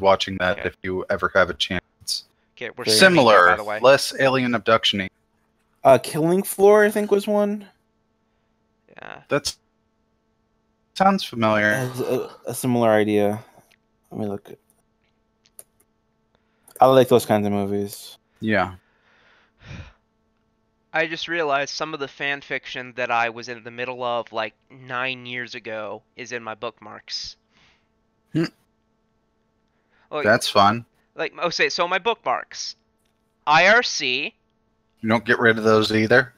watching that Okay. if you ever have a chance. Okay, we're Very streaming now, by Similar, the way. less alien abduction-y. Killing Floor, I think, was one. Yeah. That sounds It familiar. has a similar idea. Let me look. I like those kinds of movies. Yeah. I just realized some of the fan fiction that I was in the middle of like 9 years ago is in my bookmarks. That's fun. Like, okay, so my bookmarks. IRC. You don't get rid of those either?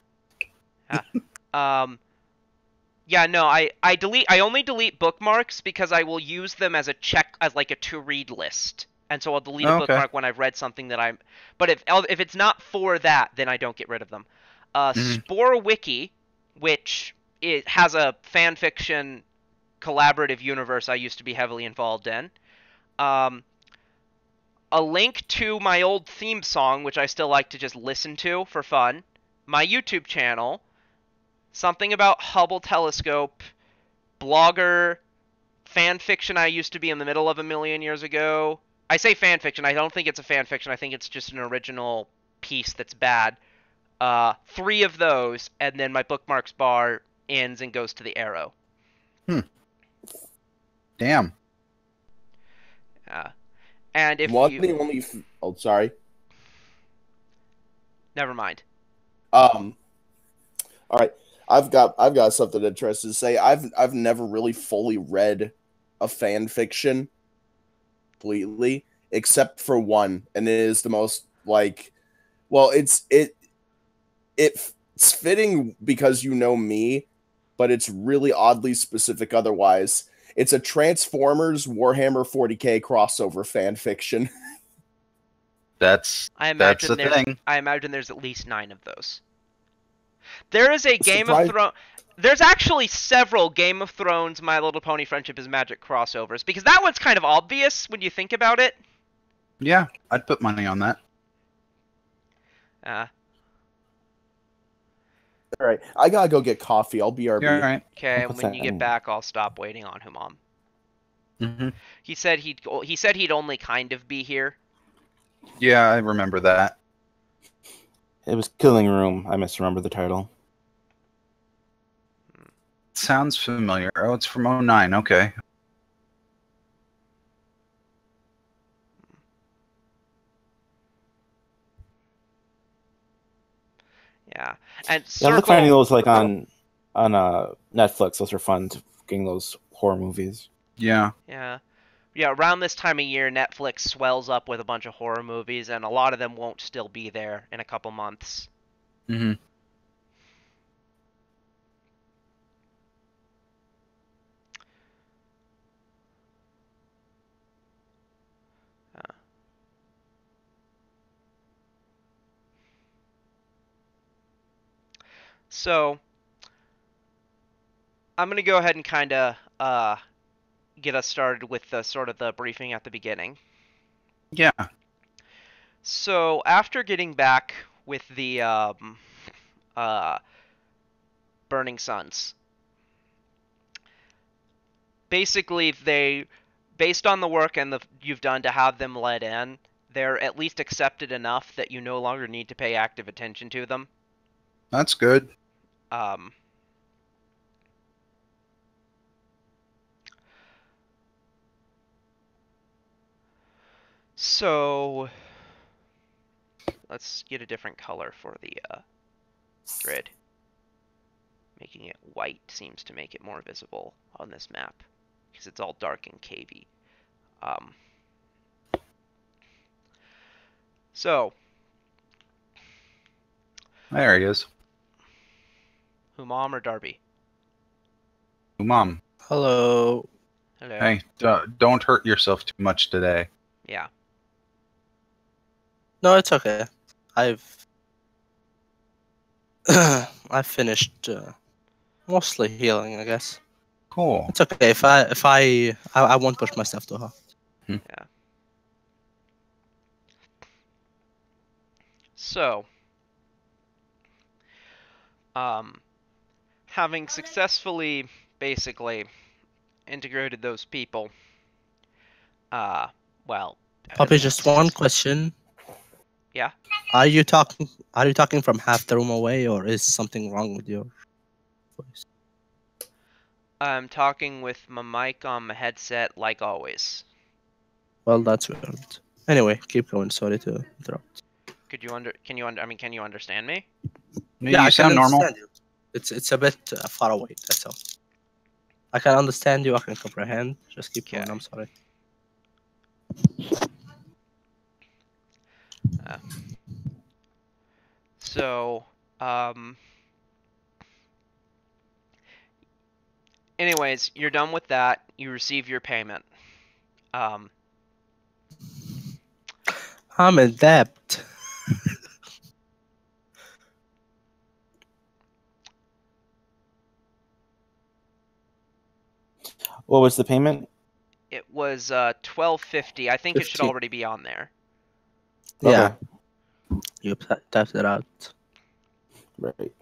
Yeah, no, I only delete bookmarks because I will use them as a like a to-read list. And so I'll delete a bookmark when I've read something that I'm... But if it's not for that, then I don't get rid of them. Spore Wiki, which has a fan fiction collaborative universe I used to be heavily involved in. A link to my old theme song, which I still like to just listen to for fun. My YouTube channel. Something about Hubble telescope. Blogger. Fan fiction I used to be in the middle of a million years ago. I say fan fiction. I don't think it's a fan fiction. I think it's just an original piece that's bad. 3 of those, and then my bookmarks bar ends and goes to the arrow. Damn. And if Oh, sorry. Never mind. All right. I've got something interesting to say. I've never really fully read a fan fiction completely, except for one, and it is the most like, well, it's fitting because you know me, but it's really oddly specific otherwise. It's a Transformers Warhammer 40K crossover fan fiction. That's the thing. I imagine there's at least 9 of those. There is a Game Surprise. of Thrones. There's actually several Game of Thrones, My Little Pony Friendship is Magic crossovers, because that one's kind of obvious when you think about it. Yeah, I'd put money on that. All right, I gotta go get coffee. I'll BRB. Yeah, all right. Okay, What's when that you get mean? back, I'll stop waiting on Humam. Mm-hmm. He said he'd only kind of be here. Yeah, I remember that. It was Killing Room. I misremember the title. Sounds familiar. Oh, it's from 2009. Okay. Yeah, and Yeah, look finding Circle. those like on Netflix. Those are fun. Getting those horror movies. Yeah. Yeah. Yeah, around this time of year, Netflix swells up with a bunch of horror movies, and a lot of them won't still be there in a couple months. Mm-hmm. So, I'm going to go ahead and kind of get us started with the sort of the briefing at the beginning. Yeah. So, after getting back with the Burning Suns, basically based on the work and you've done to have them let in, they're at least accepted enough that you no longer need to pay active attention to them. That's good. So let's get a different color for the grid. Making it white seems to make it more visible on this map because it's all dark and cavey. So There he is. Humam or Darby? Mom. Hello. Hello. Hey, don't hurt yourself too much today. Yeah. No, it's okay. I've finished mostly healing, I guess. Cool. It's okay. If I won't push myself too hard. Yeah. So, having successfully, basically, integrated those people, well. Poppy, just one question. Yeah. Are you talking from half the room away, or is something wrong with your voice? I'm talking with my mic on my headset, like always. Well, that's weird. Anyway, keep going. Sorry to interrupt. Can you understand me? Yeah, you I sound can normal. understand you. It's a bit far away. That's all. I can understand you. I can comprehend. Just keep going. Okay. I'm sorry. So, anyways, you're done with that. You receive your payment. I'm in debt. What was the payment? It was $12.50. I think it should 15. already be on there. Yeah. Okay. You typed it out. Right.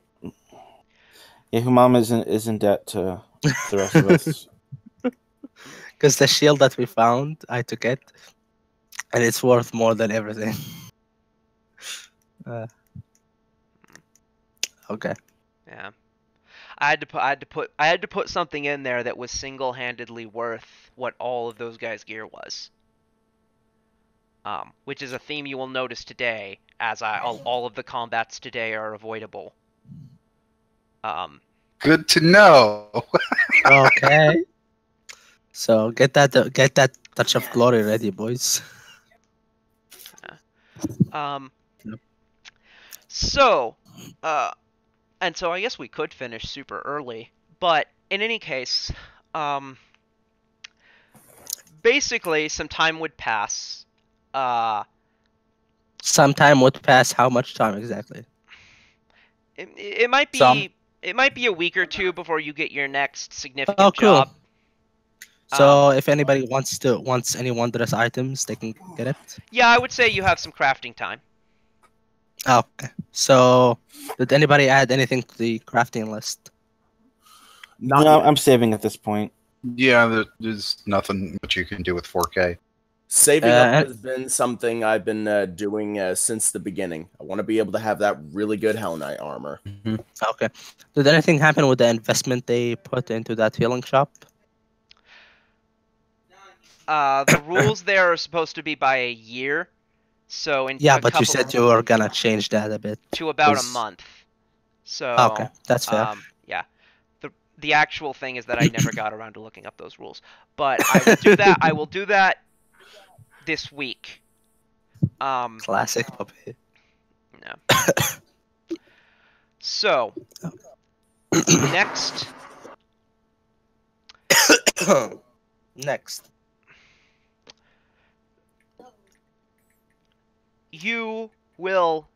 Yeah, Humam is in debt to the rest of us. Because the shield that we found, I took it, and it's worth more than everything. Okay. Yeah. I had to put something in there that was single-handedly worth what all of those guys' gear was. Which is a theme you will notice today, as all of the combats today are avoidable. Good to know. Okay. So get that touch of glory ready, boys. Yep. So, and so I guess we could finish super early, but in any case, basically some time would pass. Some time would pass. How much time exactly? It might be Some. it might be a week or two before you get your next significant Oh, cool. job. So if anybody wants any wondrous items, they can get it. Yeah, I would say you have some crafting time. Okay. So did anybody add anything to the crafting list? Not No, yet. I'm saving at this point. Yeah, there's nothing much you can do with 4K. Saving up has been something I've been doing since the beginning. I want to be able to have that really good Hell Knight armor. Okay. Did anything happen with the investment they put into that healing shop? The rules there are supposed to be by a year, so in Yeah, a but you couple said you were gonna change that a bit. to about a 'cause- month. So Okay, that's fair. Yeah. The actual thing is that I never got around to looking up those rules, but I will do that. I will do that this week. Classic puppy. No. So next. Next. You will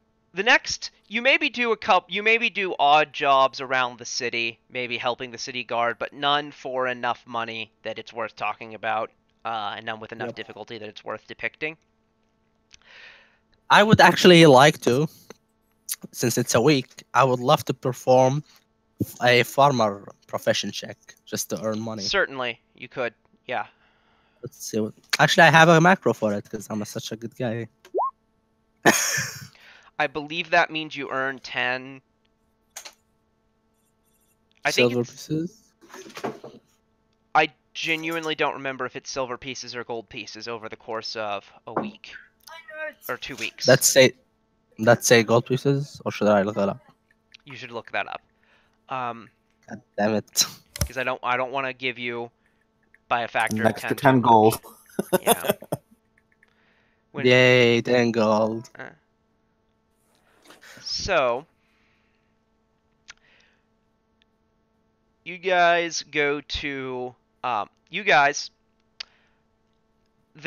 you maybe do odd jobs around the city, maybe helping the city guard, but none for enough money that it's worth talking about, and none with enough difficulty that it's worth depicting. I would actually like to, since it's a week, I would love to perform a farmer profession check just to earn money. Certainly, you could. Yeah. Let's see what. Actually, I have a macro for it because I'm such a good guy. I believe that means you earn 10. Silver pieces. I genuinely don't remember if it's silver pieces or gold pieces over the course of a week or 2 weeks. Let's say gold pieces, or should I look that up? You should look that up. God damn it! Because I don't want to give you by a factor An of extra 10 10 gold. Yeah. Yay, 10 gold. So, you guys go to, the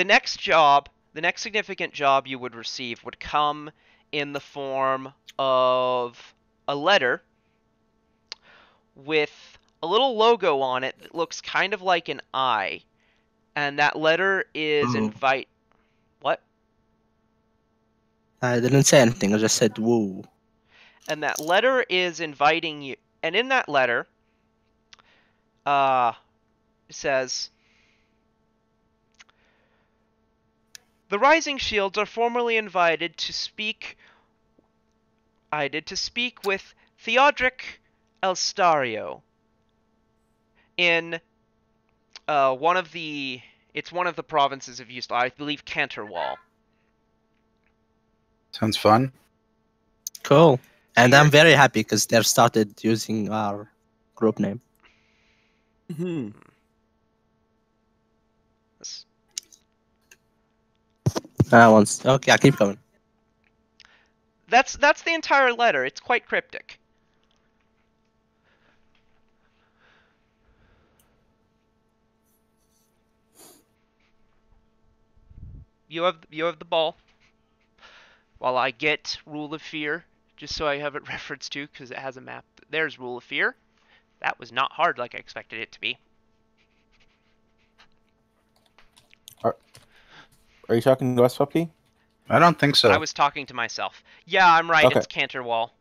next significant job you would receive would come in the form of a letter with a little logo on it that looks kind of like an eye. And that letter is What? I didn't say anything. I just said woo. And that letter is inviting you. And in that letter, it says, The Rising Shields are formally invited to speak. To speak with Theodric Elstario in one of the provinces of Eust, I believe Canterwall. Sounds fun. Cool. So And you're- I'm very happy because they've started using our group name. This- Okay, I'll keep going. That's the entire letter. It's quite cryptic. You have the ball. While I get Rule of Fear, just so I have it referenced to, because it has a map. There's Rule of Fear. That was not hard like I expected it to be. Are you talking to us, Puppy? I don't think so. I was talking to myself. Yeah, I'm right. Okay. It's Canterwall.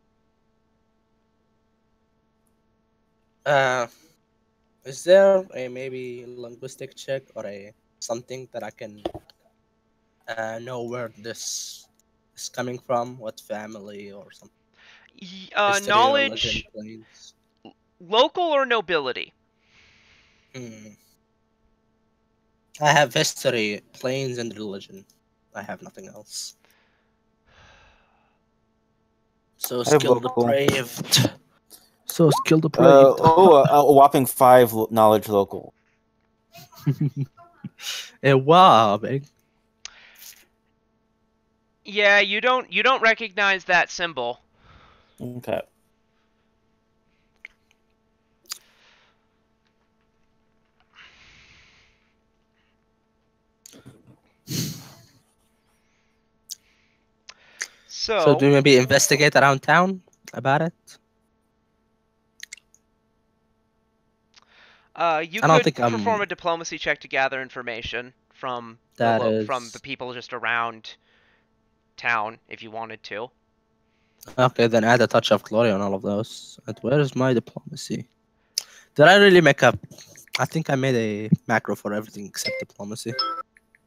Is there a maybe linguistic check or a something that I can know where this is coming from, what family or something? History, Knowledge, religion, planes. local or nobility? I have history, planes, and religion. I have nothing else. So I have skilled local. depraved. So skilled A depraved. whopping 5 knowledge local. Wow, big. Yeah, you don't recognize that symbol. Okay. So do we maybe investigate around town about it? You I don't could think I'm- perform a diplomacy check to gather information from from the people just around town if you wanted to. Okay, then add a touch of glory on all of those. And where is my diplomacy? Did I really make up? I think I made a macro for everything except diplomacy.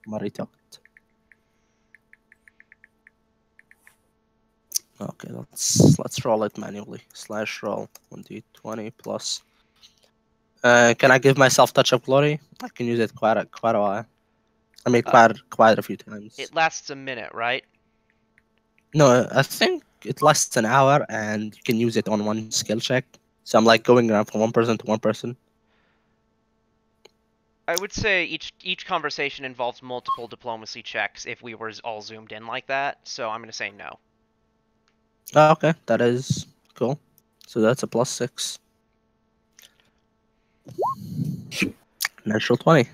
Marito. Okay, let's roll it manually. Slash roll 1d20 plus. Can I give myself touch of glory? I can use it quite a while. I mean, quite a few times. It lasts a minute, right? No, I think it lasts an hour, and you can use it on one skill check. So I'm like going around from one person to one person. I would say each conversation involves multiple diplomacy checks if we were all zoomed in like that. So I'm gonna say no. Oh, okay, that is cool. So that's a +6. Natural 20.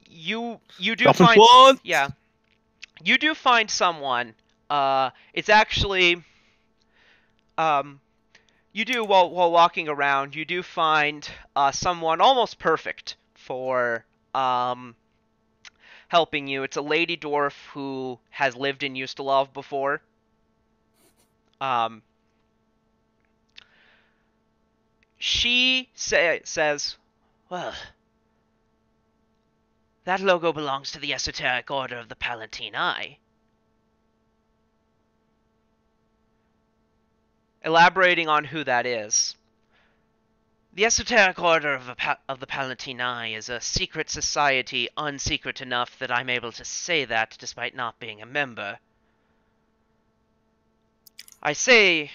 You do Dropping find one. yeah. You do find someone. It's actually you do while walking around. You do find someone almost perfect for helping you. It's a lady dwarf who has lived in Ustalov before. She says, well, that logo belongs to the Esoteric Order of the Palatine Eye. Elaborating on who that is. The Esoteric Order of the Palatine Eye is a secret society, unsecret enough that I'm able to say that despite not being a member. I say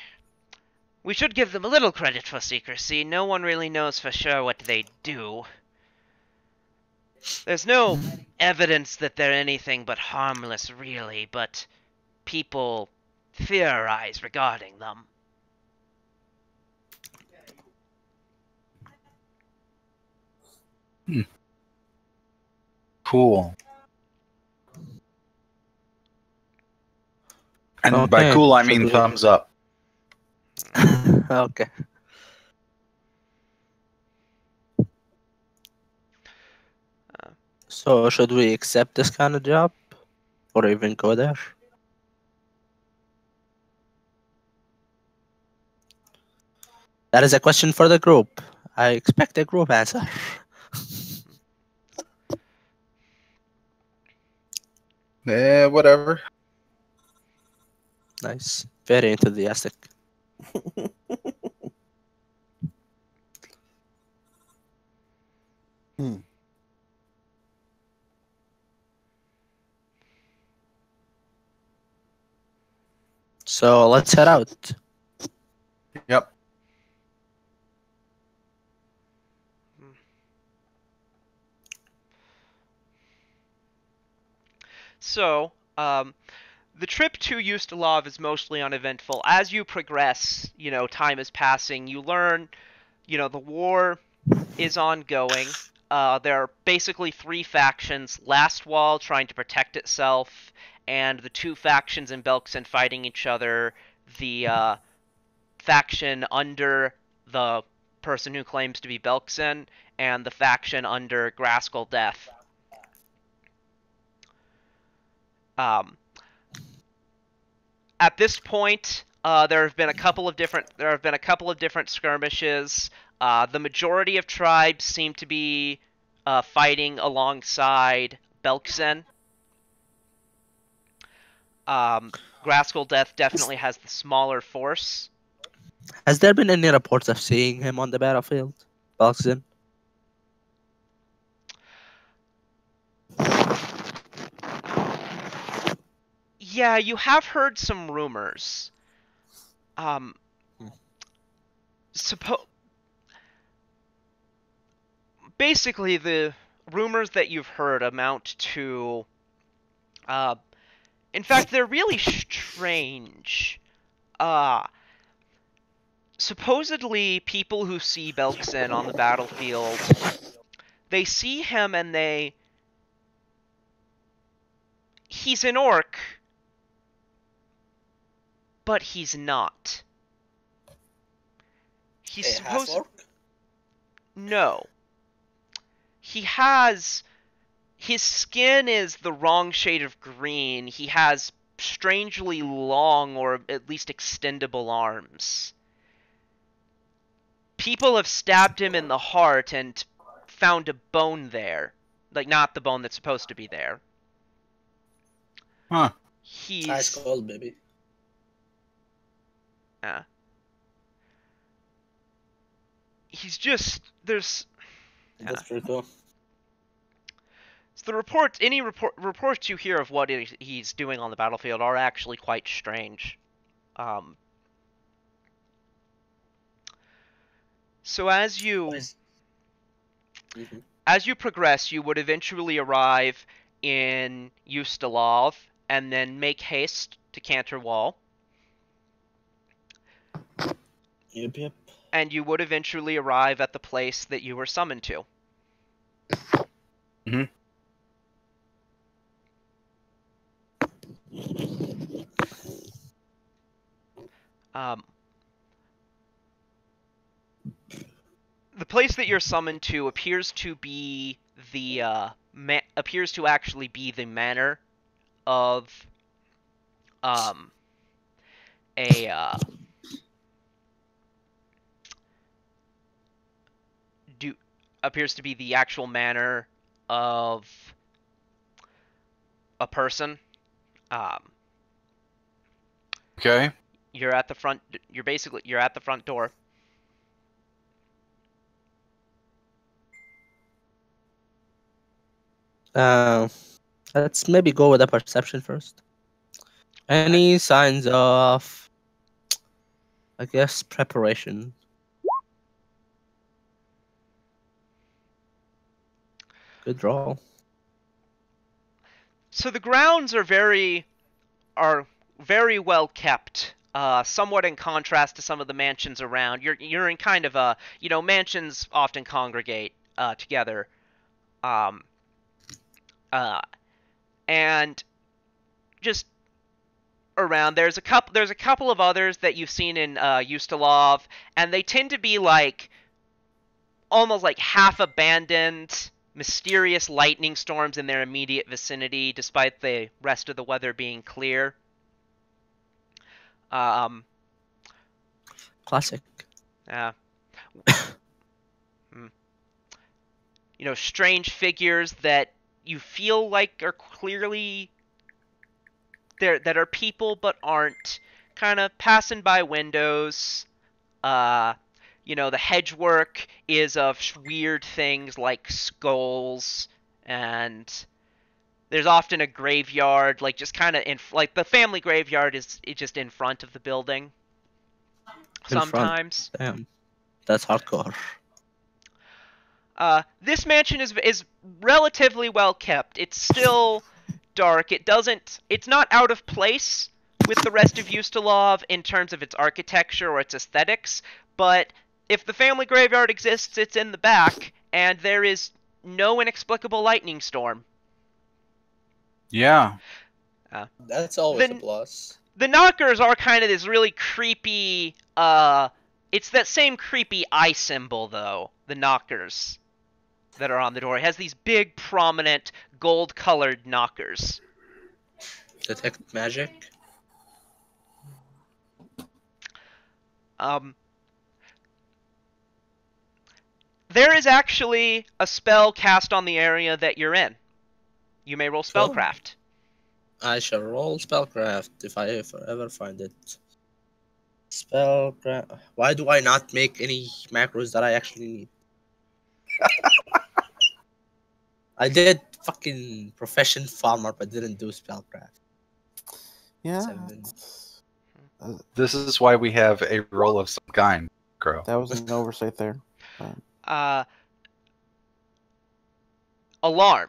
we should give them a little credit for secrecy. No one really knows for sure what they do. There's no evidence that they're anything but harmless, really, but people theorize regarding them. Cool. And by Okay, cool, I should mean we- thumbs up. Okay. So should we accept this kind of job, or even go there? That is a question for the group. I expect a group answer. Whatever. Nice. Very enthusiastic. So let's head out. Yep. So, the trip to Ustalov is mostly uneventful. As you progress, time is passing. You learn, the war is ongoing. There are basically three factions: Last Wall trying to protect itself, and the two factions in Belkzen fighting each other. The faction under the person who claims to be Belkzen, and the faction under Graskell Death. At this point, there have been a couple of different skirmishes. The majority of tribes seem to be fighting alongside Belkzen. Graskell Death definitely has the smaller force. Has there been any reports of seeing him on the battlefield, Belkzen? Yeah, you have heard some rumors. Basically, the rumors that you've heard amount to... in fact, they're really strange. Supposedly, people who see Belkzen on the battlefield, they see him and he's an orc, but he's not. He's supposed... half-orc? No. His skin is the wrong shade of green. He has strangely long, or at least extendable arms. People have stabbed him in the heart and found a bone there. Like, not the bone that's supposed to be there. Huh. Nice call, baby. He's just... There's... That's pretty cool. So any reports you hear of what he's doing on the battlefield are actually quite strange. So as you progress, you would eventually arrive in Ustalov, and then make haste to Canterwall. Yep. And you would eventually arrive at the place that you were summoned to. Mm-hmm. The place that you're summoned to appears to be actually be the manor of appears to be the actual manor of a person. Okay. You're at the front door. Let's maybe go with a perception first. Any signs of, I guess, preparation? Good roll. So the grounds are very well kept. Somewhat in contrast to some of the mansions around. You're in kind of a, mansions often congregate together. And just around there's a couple of others that you've seen in Ustalov, and they tend to be like almost like half abandoned, mysterious lightning storms in their immediate vicinity, despite the rest of the weather being clear. Classic. Strange figures that you feel like are clearly that are people but aren't, kind of passing by windows. You know, the hedgework is of weird things like skulls, and there's often a graveyard, like just kind of like the family graveyard is just in front of the building. In front. Sometimes. Damn, that's hardcore. This mansion is relatively well kept. It's still dark. It's not out of place with the rest of Ustalov in terms of its architecture or its aesthetics, but if the family graveyard exists, it's in the back, and there is no inexplicable lightning storm. Yeah. That's always The- a plus. The knockers are kind of this really creepy, it's that same creepy eye symbol, though, the knockers that are on the door. It has these big, prominent, gold-colored knockers. Detect magic. There is actually a spell cast on the area that you're in. You may roll Cool. spellcraft. I shall roll spellcraft if I ever find it. Spellcraft. Why do I not make any macros that I actually need? I did fucking profession farmer, but didn't do spellcraft. Yeah. 7. This is why we have a roll of some kind, Crow. That was an oversight there. Alarm.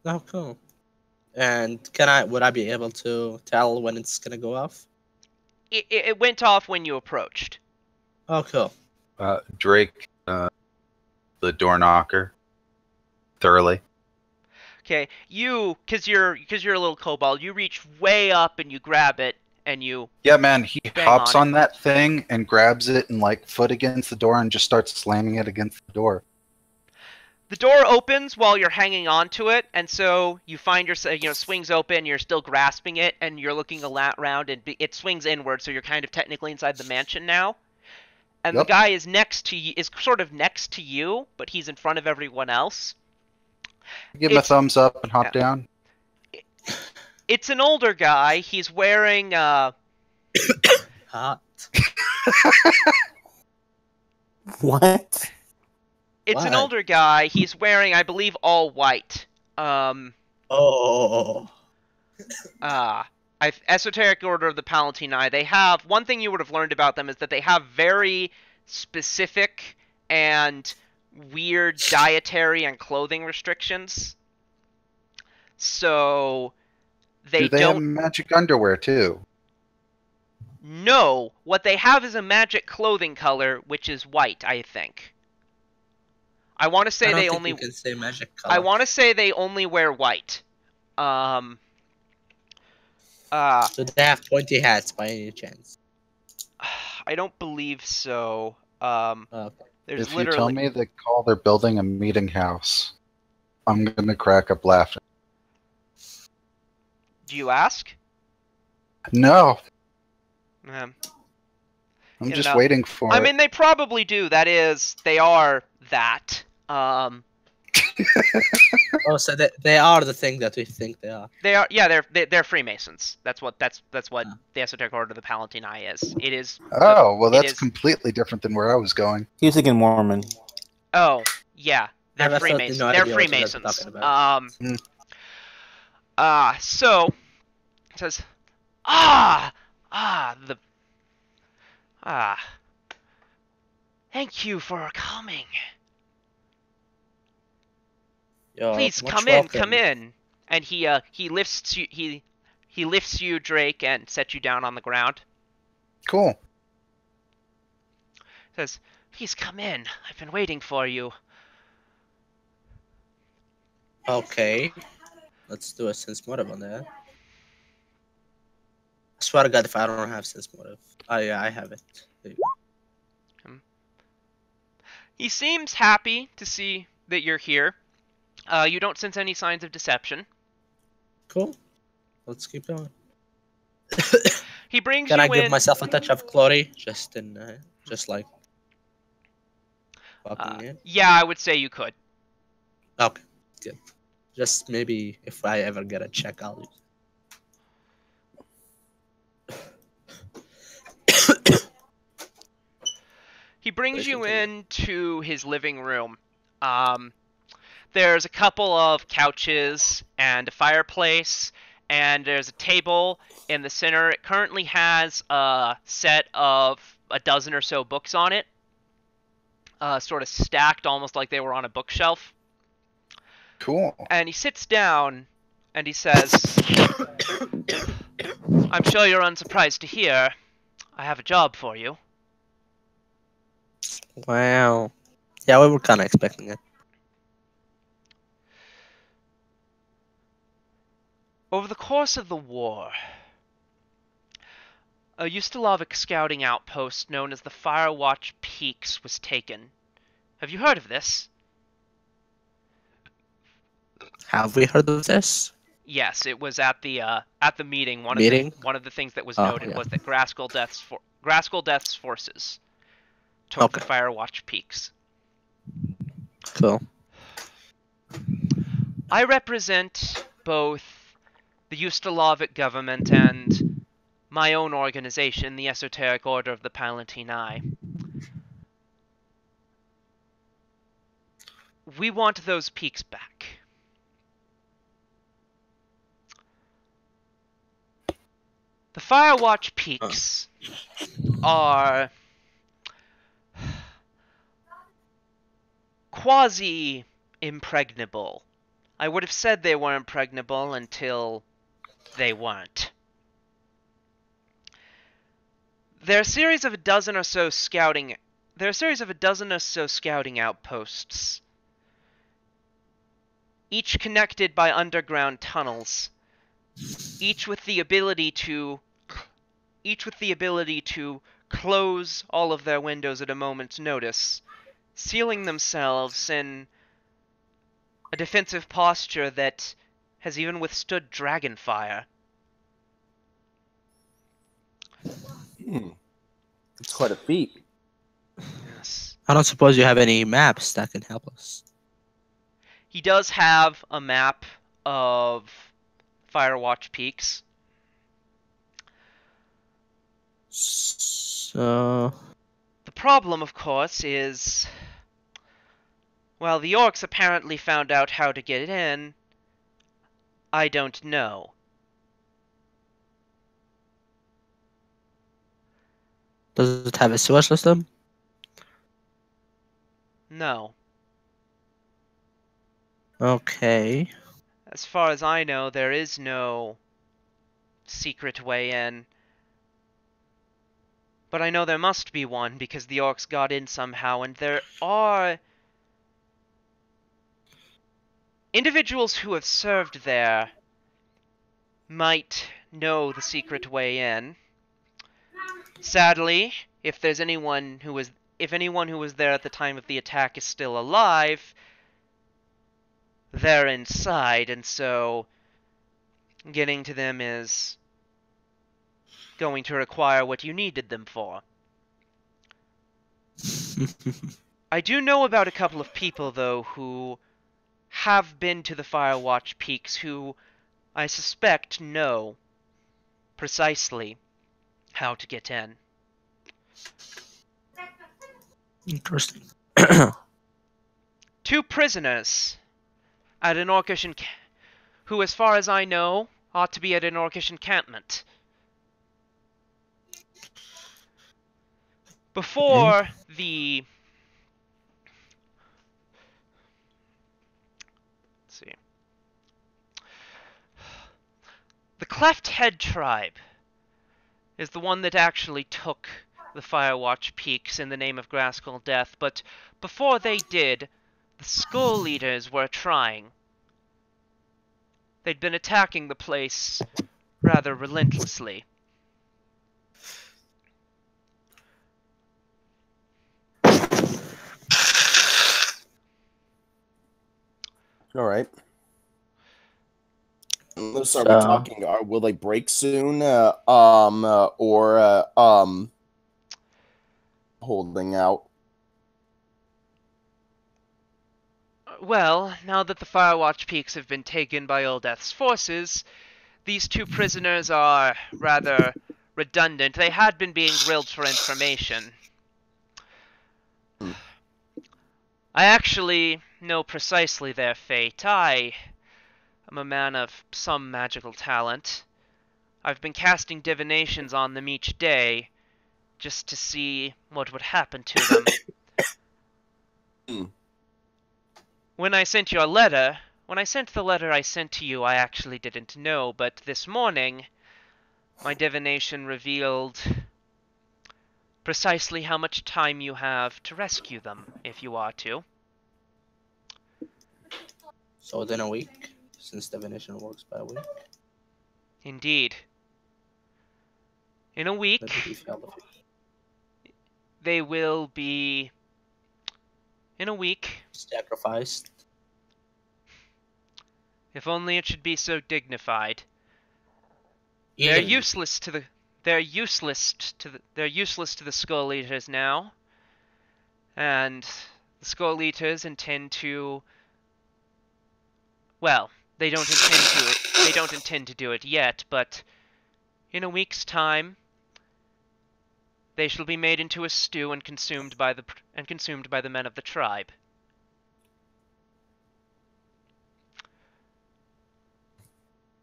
Oh, cool. And would I be able to tell when it's gonna go off? It went off when you approached. Oh, cool. Drake, the door knocker, thoroughly. Okay, because you're a little kobold, you reach way up and you grab it, and you... Yeah, man, he Bang hops on on that thing and grabs it and like foot against the door and just starts slamming it against the door. The door opens while you're hanging on to it, and so you find yourself, swings open, you're still grasping it, and you're looking around, and it swings inward, so you're kind of technically inside the mansion now. And Yep. the guy is sort of next to you, but he's in front of everyone else. Give him a It's- thumbs up and hop yeah. down. It's an older guy. He's wearing Hot. What? It's an Why? older guy. He's wearing, I believe, all white. Oh. Esoteric Order of the Palatine Eye. They have one thing you would have learned about them is that they have very specific and weird dietary and clothing restrictions. So Do they have magic underwear too? No, what they have is a magic clothing color, which is white, I think. I want to say I don't they think only. you can say magic color. I want to say they only wear white. Do they have pointy hats by any chance? I don't believe so. Okay. There's If you literally. tell me they call their building a meeting house, I'm gonna crack up laughing. Do you ask? No, Um, I'm You just know, waiting for I it. mean, they probably do. That is, they are that. Oh, so they are the thing that we think they are. They are. Yeah, they're Freemasons. That's what Oh. the Esoteric Order of the Palatine Eye is. It is. Oh, well, it that's is- completely different than where I was going. He was thinking Mormon. Oh, yeah. They're have absolutely Freemasons. no They're idea what you guys are Freemasons. talking about. So it says, thank you for coming. You're Please much come welcome. in. And he lifts you. He lifts you, Drake, and sets you down on the ground. Cool. Says, please come in. I've been waiting for you. Okay. Let's do a sense motive on that. I swear to God, if I don't have sense motive. Oh, yeah, I have it. There you go. He seems happy to see that you're here. You don't sense any signs of deception. Cool. Let's keep going. He brings Can you I in. give myself a touch of glory? Just like. Walking in? Yeah, I would say you could. Okay, good. Just maybe if I ever get a check, I'll use it. He brings Please you continue. into his living room. There's a couple of couches and a fireplace, and there's a table in the center. It currently has a set of a dozen or so books on it, sort of stacked almost like they were on a bookshelf. Cool. And he sits down and he says, I'm sure you're unsurprised to hear I have a job for you. Wow. Yeah, we were kind of expecting it. Over the course of the war, a Ustalovic scouting outpost known as the Firewatch Peaks was taken. Have you heard of this? Have we heard of this? Yes, it was at the meeting. One of the things that was noted Yeah. was that Graskell Death's forces took the Firewatch Peaks. Cool. I represent both the Ustalovic government and my own organization, the Esoteric Order of the Palatine Eye. We want those peaks back. The Firewatch Peaks are quasi-impregnable. I would have said they were impregnable until they weren't. There are a series of a dozen or so scouting outposts, each connected by underground tunnels, each with the ability to close all of their windows at a moment's notice, sealing themselves in a defensive posture that has even withstood dragon fire. It's quite a feat. Yes. I don't suppose you have any maps that can help us. He does have a map of Firewatch Peaks. So... The problem, of course, is... Well, the orcs apparently found out how to get in. I don't know. Does it have a sewer system? No. Okay. As far as I know, there is no secret way in. But I know there must be one because the orcs got in somehow, and there are individuals who have served there might know the secret way in. Sadly, if anyone who was there at the time of the attack is still alive, they're inside, and so getting to them is going to require what you needed them for. I do know about a couple of people, though, who have been to the Firewatch Peaks who I suspect know precisely how to get in. Interesting. 2 prisoners at an orcish who, as far as I know, ought to be at an orcish encampment. Before the... Let's see. The Cleft Head tribe is the one that actually took the Firewatch Peaks in the name of Graskell Death, but before they did, the Skull Leaders were trying. They'd been attacking the place rather relentlessly. All right. So are we talking? Will they break soon? Or holding out? Well, now that the Firewatch Peaks have been taken by Old Death's forces, these 2 prisoners are rather redundant. They had been being grilled for information. I actually know precisely their fate. I am a man of some magical talent. I've been casting divinations on them each day, just to see what would happen to them. When I sent the letter I sent to you, I actually didn't know, but this morning, my divination revealed precisely how much time you have to rescue them, if you are to. So within a week, since divination works by a week. Indeed. In a week, they will be... In a week... Sacrificed. If only it should be so dignified. They're useless to the Skull Eaters now. And the Skull Eaters intend to... Well, they don't intend to do it yet, but in a week's time they shall be made into a stew and consumed by the men of the tribe.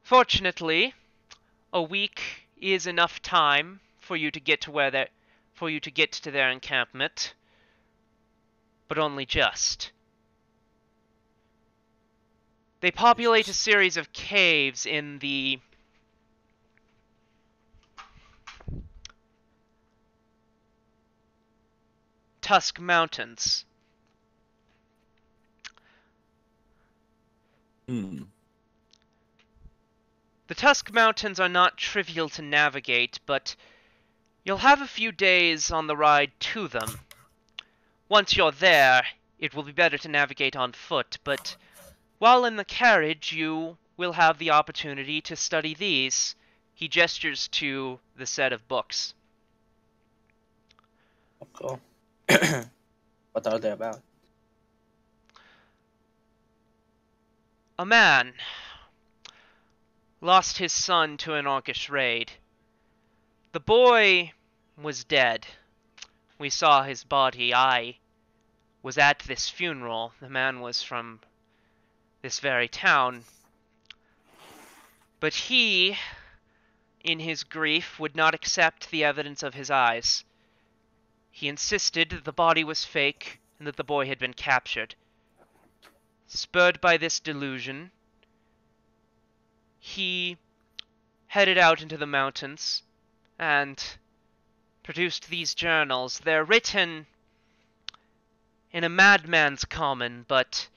Fortunately, a week is enough time for you to get to their encampment, but only just. They populate a series of caves in the Tusk Mountains. The Tusk Mountains are not trivial to navigate, but you'll have a few days on the ride to them. Once you're there, it will be better to navigate on foot, but while in the carriage, you will have the opportunity to study these. He gestures to the set of books. Cool. What are they about? A man lost his son to an orcish raid. The boy was dead. We saw his body. I was at this funeral. The man was from this very town. But he, in his grief, would not accept the evidence of his eyes. He insisted that the body was fake and that the boy had been captured. Spurred by this delusion, he headed out into the mountains and produced these journals. They're written in a madman's common, but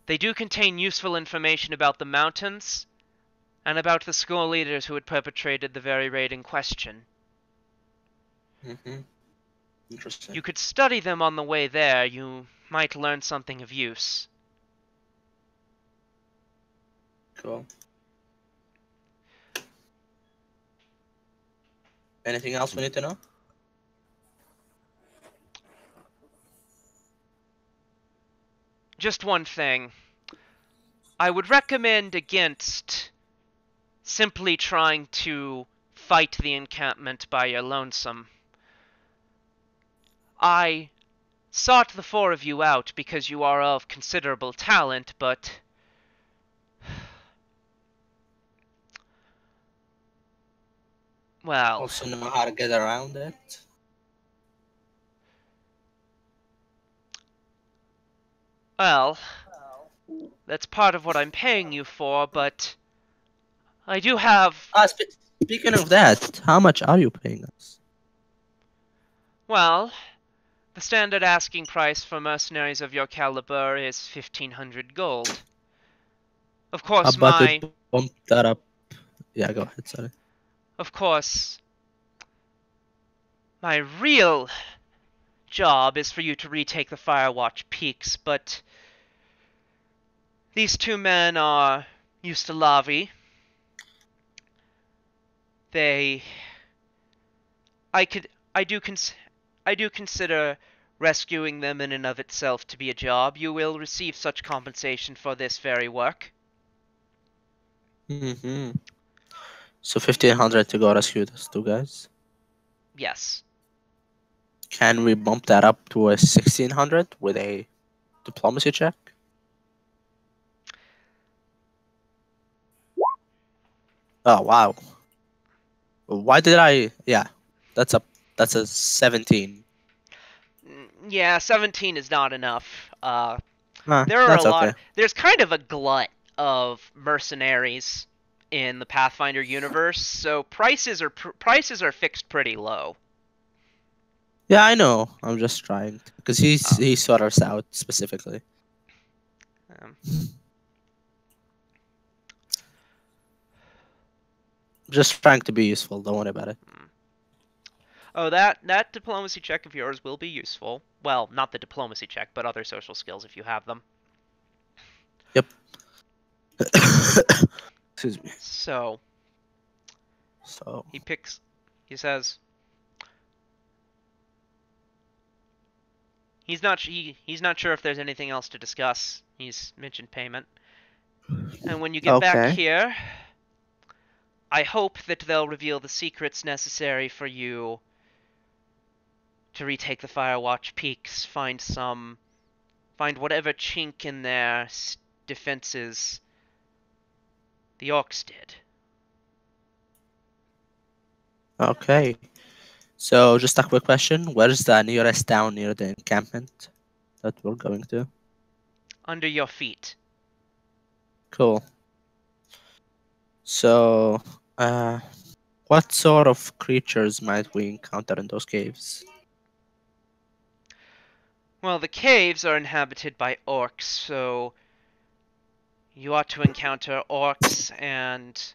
they do contain useful information about the mountains and about the Skull leaders who had perpetrated the very raid in question. Interesting. You could study them on the way there. You might learn something of use. Cool. Anything else we need to know? Just one thing. I would recommend against simply trying to fight the encampment by your lonesome. I sought the four of you out because you are of considerable talent, but well, Also know how to get around it. well, that's part of what I'm paying you for, but I do have... Speaking of that, how much are you paying us? Well, the standard asking price for mercenaries of your caliber is 1,500 gold. Of course, How about we bump that up? Yeah, go ahead, sorry. Of course, my real job is for you to retake the Firewatch Peaks, but these two men are used to Lavi. I do consider rescuing them in and of itself to be a job. You will receive such compensation for this very work. So 1,500 to go rescue those two guys. Yes. Can we bump that up to a 1,600 with a Diplomacy check. Oh wow. Why did I? Yeah, that's a 17. Yeah, 17 is not enough. There are a That's lot. okay. There's kind of a glut of mercenaries in the Pathfinder universe, so prices are fixed pretty low. Yeah, I know. I'm just trying because he sought us out specifically. Um, Just trying to be useful. Don't worry about it. Oh, that diplomacy check of yours will be useful. Well, not the diplomacy check, but other social skills if you have them. Yep. Excuse me. So he says he's not sure if there's anything else to discuss. He's mentioned payment. And when you get back here, I hope that they'll reveal the secrets necessary for you to retake the Firewatch Peaks, find whatever chink in their defenses the orcs did. Okay. So just a quick question: where's the nearest town near the encampment that we're going to? Under your feet. Cool. So, what sort of creatures might we encounter in those caves? Well, the caves are inhabited by orcs, so you ought to encounter orcs and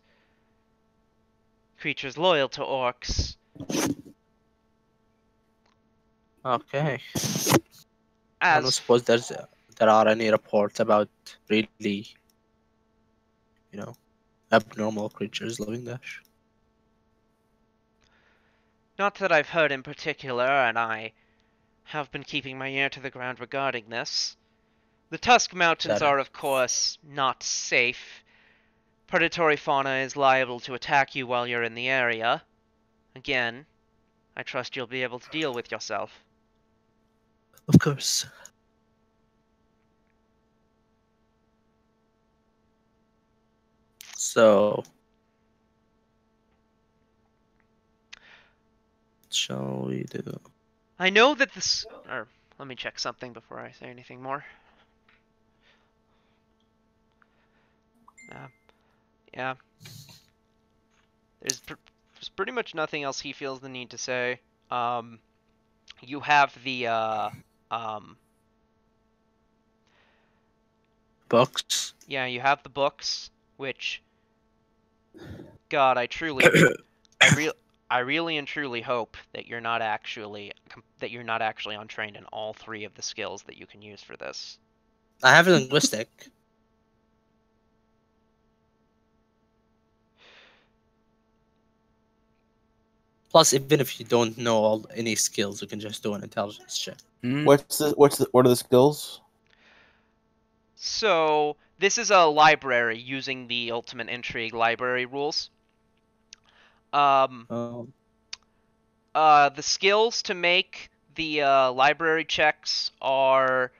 creatures loyal to orcs. Okay. I don't suppose there are any reports about really, abnormal creatures living there. Not that I've heard in particular, and I have been keeping my ear to the ground regarding this. The Tusk Mountains are, of course, not safe. Predatory fauna is liable to attack you while you're in the area. Again, I trust you'll be able to deal with yourself. Of course. So, what shall we do? I know that this... let me check something before I say anything more. Yeah. There's pretty much nothing else he feels the need to say. You have the, Books? Yeah, you have the books, which... God, I really and truly hope that you're not actually untrained in all three of the skills that you can use for this. I have linguistic. Plus, even if you don't know any skills, you can just do an intelligence check. What are the skills? So this is a library using the Ultimate Intrigue library rules. The skills to make the library checks are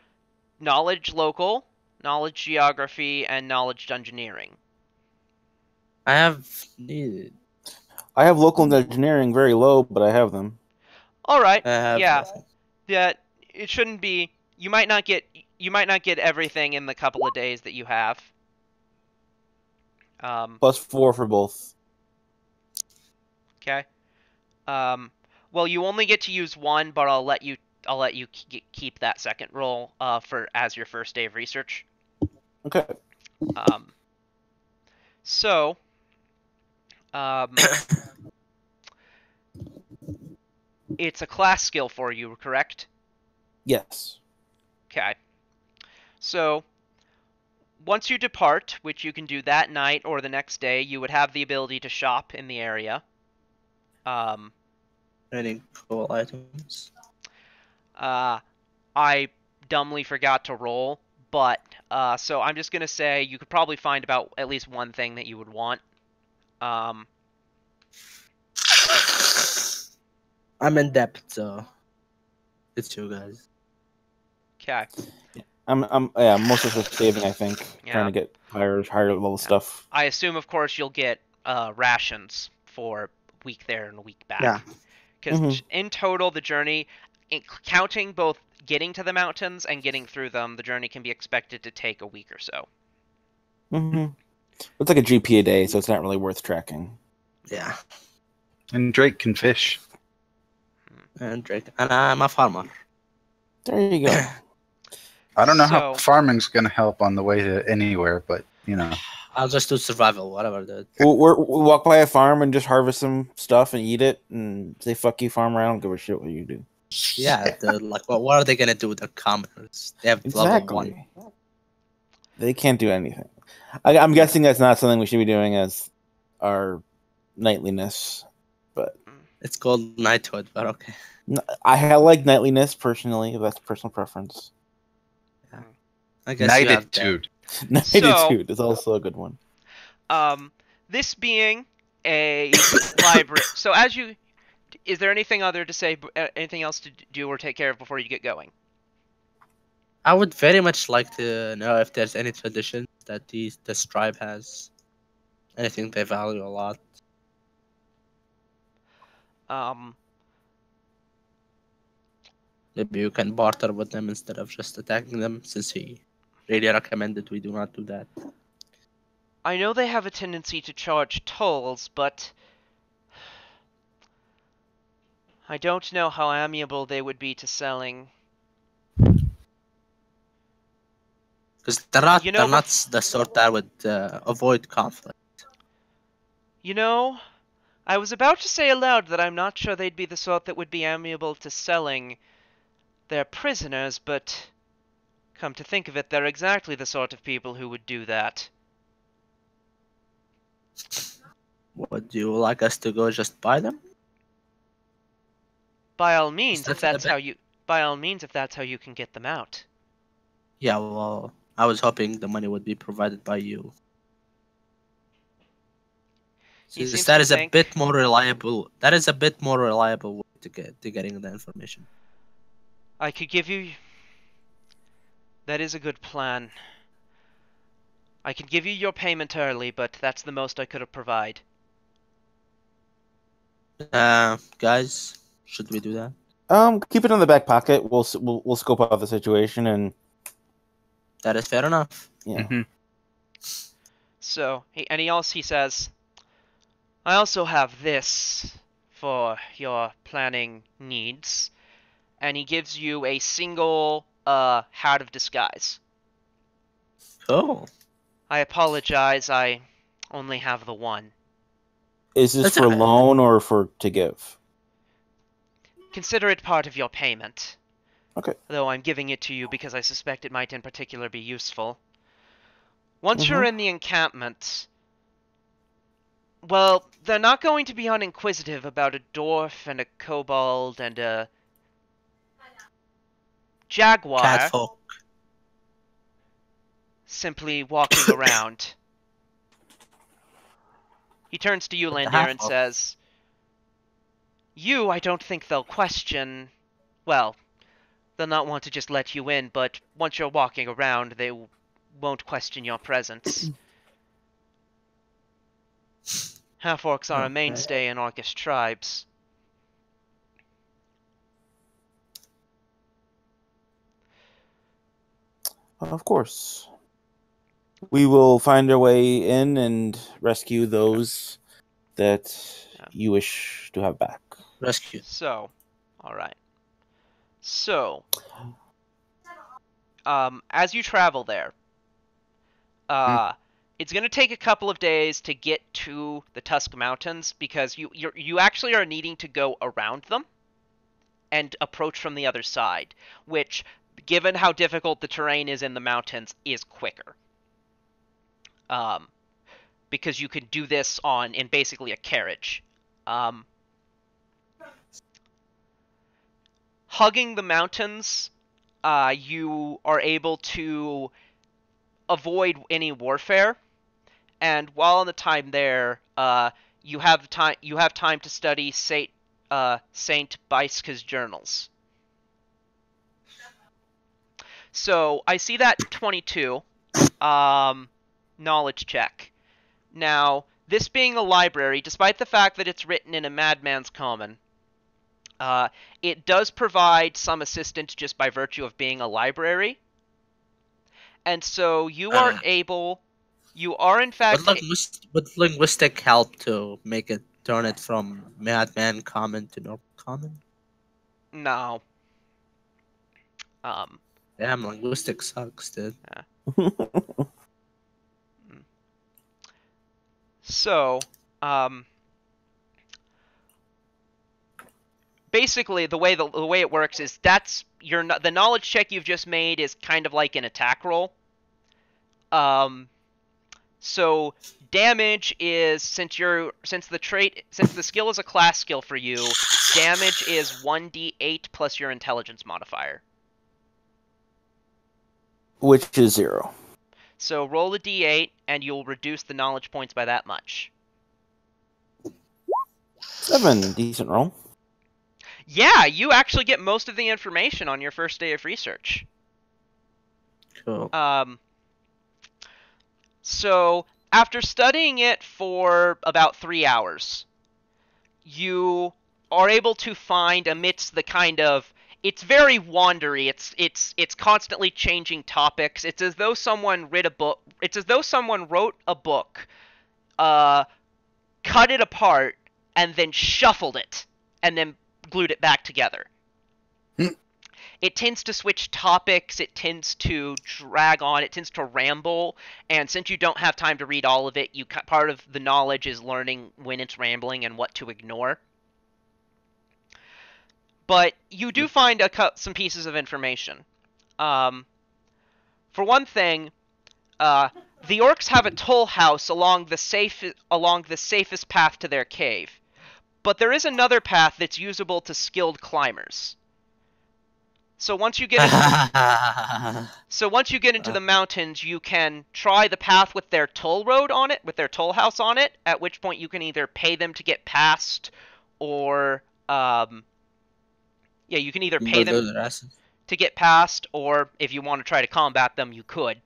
knowledge local, knowledge geography, and knowledge dungeoneering. I have local engineering very low, but I have them. All right. Yeah. It shouldn't be. You might not get everything in the couple of days that you have. +4 for both. Okay. Well, you only get to use one, but I'll let you keep that second roll as your first day of research. Okay. So, it's a class skill for you, correct? Yes. Okay. So, once you depart, which you can do that night or the next day, you would have the ability to shop in the area. Any cool items? I dumbly forgot to roll, but so I'm just gonna say you could probably find about at least one thing that you would want. I'm in debt, so it's you guys. Okay. Yeah, most of it's saving, I think. Yeah. Trying to get higher level stuff. I assume, of course, you'll get rations for a week there and a week back. Yeah. Because in total, the journey, counting both getting to the mountains and getting through them, the journey can be expected to take a week or so. It's like a GP a day, so it's not really worth tracking. Yeah. And Drake can fish. And Drake. And I'm a farmer. There you go. I don't know how So- farming's going to help on the way to anywhere, but, you know. I'll just do survival, whatever that. we walk by a farm and just harvest some stuff and eat it and say, fuck you, farmer, I don't give a shit what you do. Yeah, like, what are they gonna do with their commoners? They have level 1. They can't do anything. I'm guessing that's not something we should be doing as our nightliness, but It's called knighthood, but okay. I like nightliness personally. If that's personal preference. I guess you have that. Knightitude. Nightitude is also a good one. This being a library. So is there anything other to say? Anything else to do or take care of before you get going? I would very much like to know if there's any traditions that this tribe has. Anything they value a lot. Maybe you can barter with them instead of just attacking them, since he really recommended we do not do that. I know they have a tendency to charge tolls, but I don't know how amiable they would be to selling. Because they're not the sort that would avoid conflict. You know, I was about to say aloud that I'm not sure they'd be the sort that would be amiable to selling their prisoners, but come to think of it, they're exactly the sort of people who would do that. Would you like us to go just buy them? By all means, if that that's how you can get them out. Yeah, well, I was hoping the money would be provided by you. Since that is a bit more reliable. That is a bit more reliable way to getting the information. I could give you. That is a good plan. I could give you your payment early, but that's the most I could have provide. Guys, should we do that? Keep it in the back pocket. We'll scope out the situation and. That is fair enough. Yeah. So, he says, I also have this for your planning needs, and he gives you a single hat of disguise. Oh. I apologize, I only have the one. Is this for loan or to give? Consider it part of your payment. Okay. Though I'm giving it to you because I suspect it might in particular be useful. Once you're in the encampment, well, they're not going to be uninquisitive about a dwarf and a kobold and a jaguar Catfolk. simply walking around. He turns to you, Landir, and says, you, I don't think they'll question. Well, they'll not want to just let you in, but once you're walking around, they won't question your presence. Half-orcs are a mainstay in orcish tribes. Of course. We will find our way in and rescue those that you wish to have back. Rescue. So, alright. So, as you travel there, it's going to take a couple of days to get to the Tusk Mountains because you actually are needing to go around them and approach from the other side, which, given how difficult the terrain is in the mountains, is quicker. Because you can do this in basically a carriage. Hugging the mountains, you are able to avoid any warfare, and while on the time there, you have time to study Saint Baiska's journals. So I see that 22 knowledge check. Now, this being a library, despite the fact that it's written in a madman's common, it does provide some assistance just by virtue of being a library. And so you are able... You are, in fact... Would linguistic help to make it turn it from madman common to normal common? No. Damn, linguistic sucks, dude. Yeah. So, basically, the way it works is that's the knowledge check you've just made is kind of like an attack roll. So damage is since the skill is a class skill for you, damage is 1d8 plus your intelligence modifier. Which is 0. So roll a d8 and you'll reduce the knowledge points by that much. 7, decent roll. Yeah, you actually get most of the information on your first day of research. Cool. So, after studying it for about 3 hours, you are able to find amidst the kind of... It's very wandery. It's constantly changing topics. It's as though someone wrote a book. It's as though someone wrote a book, cut it apart, and then shuffled it, and then glued it back together. It tends to switch topics, it tends to drag on, it tends to ramble, and since you don't have time to read all of it, part of the knowledge is learning when it's rambling and what to ignore. But you do find some pieces of information. For one thing, the orcs have a toll house along the safest path to their cave, but there is another path that's usable to skilled climbers. So once you get into the mountains, you can try the path with their toll road on it, with their toll house on it, at which point you can either pay them to get past, or you can either pay them to get past, or if you want to try to combat them, you could.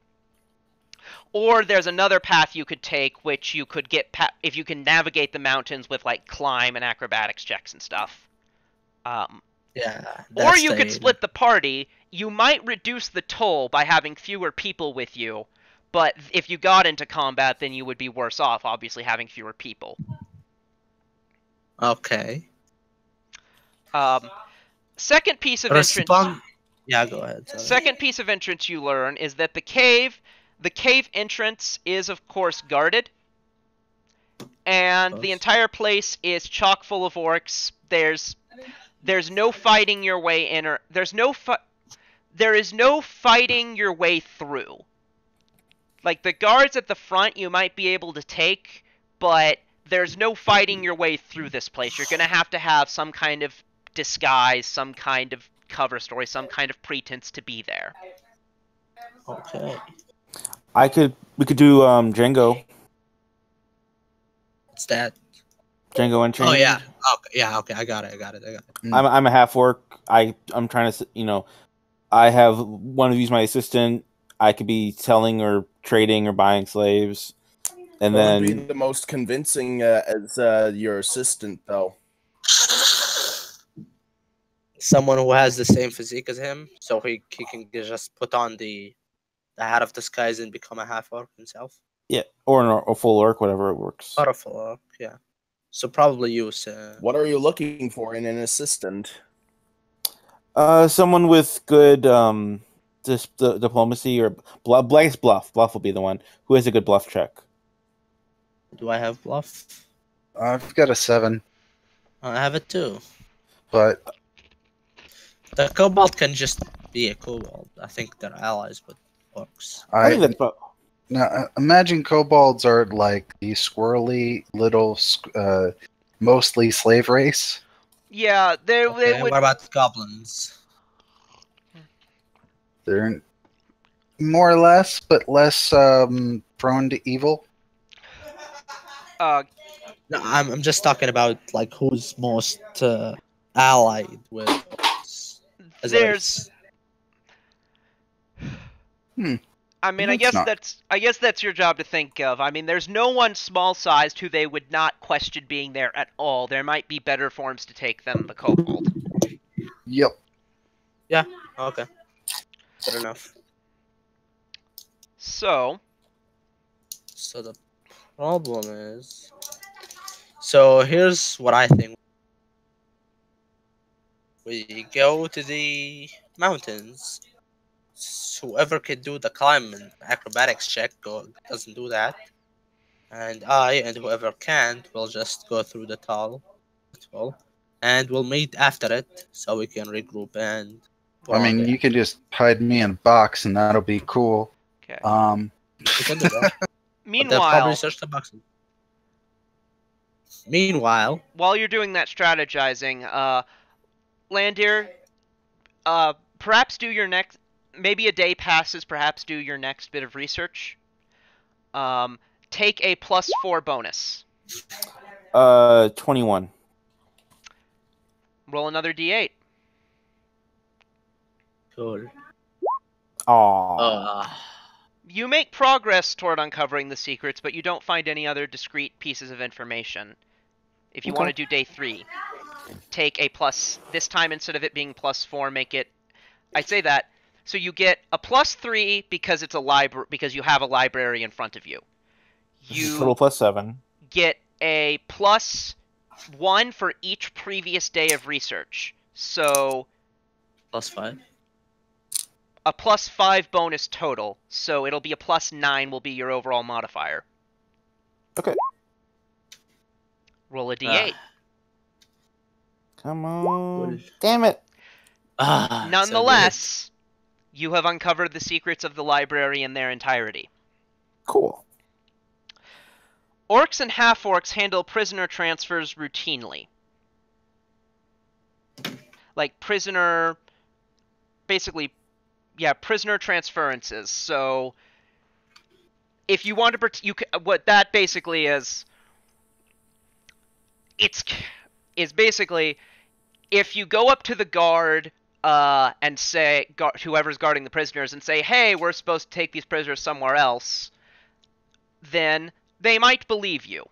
Or there's another path you could take, which you could get if you can navigate the mountains with like climb and acrobatics checks and stuff. Yeah. Or you could split the party. You might reduce the toll by having fewer people with you, but if you got into combat, then you would be worse off, obviously, having fewer people. Okay. Second piece of entrance... Yeah, go ahead. Sorry. Second piece of entrance you learn is that the cave entrance is, of course, guarded. And the entire place is chock full of orcs. There's no fighting your way in, or there is no fighting your way through. Like, the guards at the front you might be able to take, but there's no fighting your way through this place. You're gonna have to have some kind of disguise, some kind of cover story, some kind of pretense to be there. Okay. We could do Django. What's that? Django Unchained. Oh yeah. Okay. Yeah. Okay. I got it. I'm a half orc. I'm trying to, I have one of you's my assistant. I could be selling or trading or buying slaves, and then would be the most convincing as your assistant, though. Someone who has the same physique as him, so he can just put on the hat of disguise and become a half orc himself. Yeah, or a full orc, whatever it works. Or a full orc, yeah. So probably use. What are you looking for in an assistant? Someone with good diplomacy or bluff. Bluff will be the one who has a good bluff check. Do I have bluff? I've got a 7. I have it too. But the kobold can just be a kobold. I think they're allies with orcs. I think that's now imagine kobolds are like the squirrely little, mostly slave race. Yeah, they would. What about goblins? They're more or less, but less prone to evil. No, I'm just talking about like who's most allied with orcs. I mean, I That's guess that's your job to think of. I mean, there's no one small-sized who they would not question being there at all. There might be better forms to take than the kobold. Yep. Yeah. Okay. Good enough. So the problem is. So here's what I think. We go to the mountains. Whoever can do the climb and acrobatics check doesn't do that. And whoever can't will just go through the tunnel. And we'll meet after it so we can regroup and I mean, you can just hide me in a box and that'll be cool. okay. You can do that. But they'll probably Meanwhile, search the boxes. Meanwhile, while you're doing that strategizing, Landir, perhaps do your next. Maybe a day passes. Perhaps do your next bit of research. Take a +4 bonus. 21. Roll another d8. cool. Aww. You make progress toward uncovering the secrets, but you don't find any other discrete pieces of information. If you want to do day 3, take a this time instead of it being +4, make it, I say that, so you get a +3 because it's a library, because you have a library in front of you. You Total +7. get a +1 for each previous day of research. So +5. a +5 bonus total. So it'll be a +9 will be your overall modifier. Okay. Roll a d8. Come on. Good. Damn it. Nonetheless, you have uncovered the secrets of the library in their entirety. Cool. Orcs and half-orcs handle prisoner transfers routinely. Like prisoner transferences. So if you want to, what that basically is basically if you go up to the guard and say, whoever's guarding the prisoners, and say, hey, we're supposed to take these prisoners somewhere else, then they might believe you.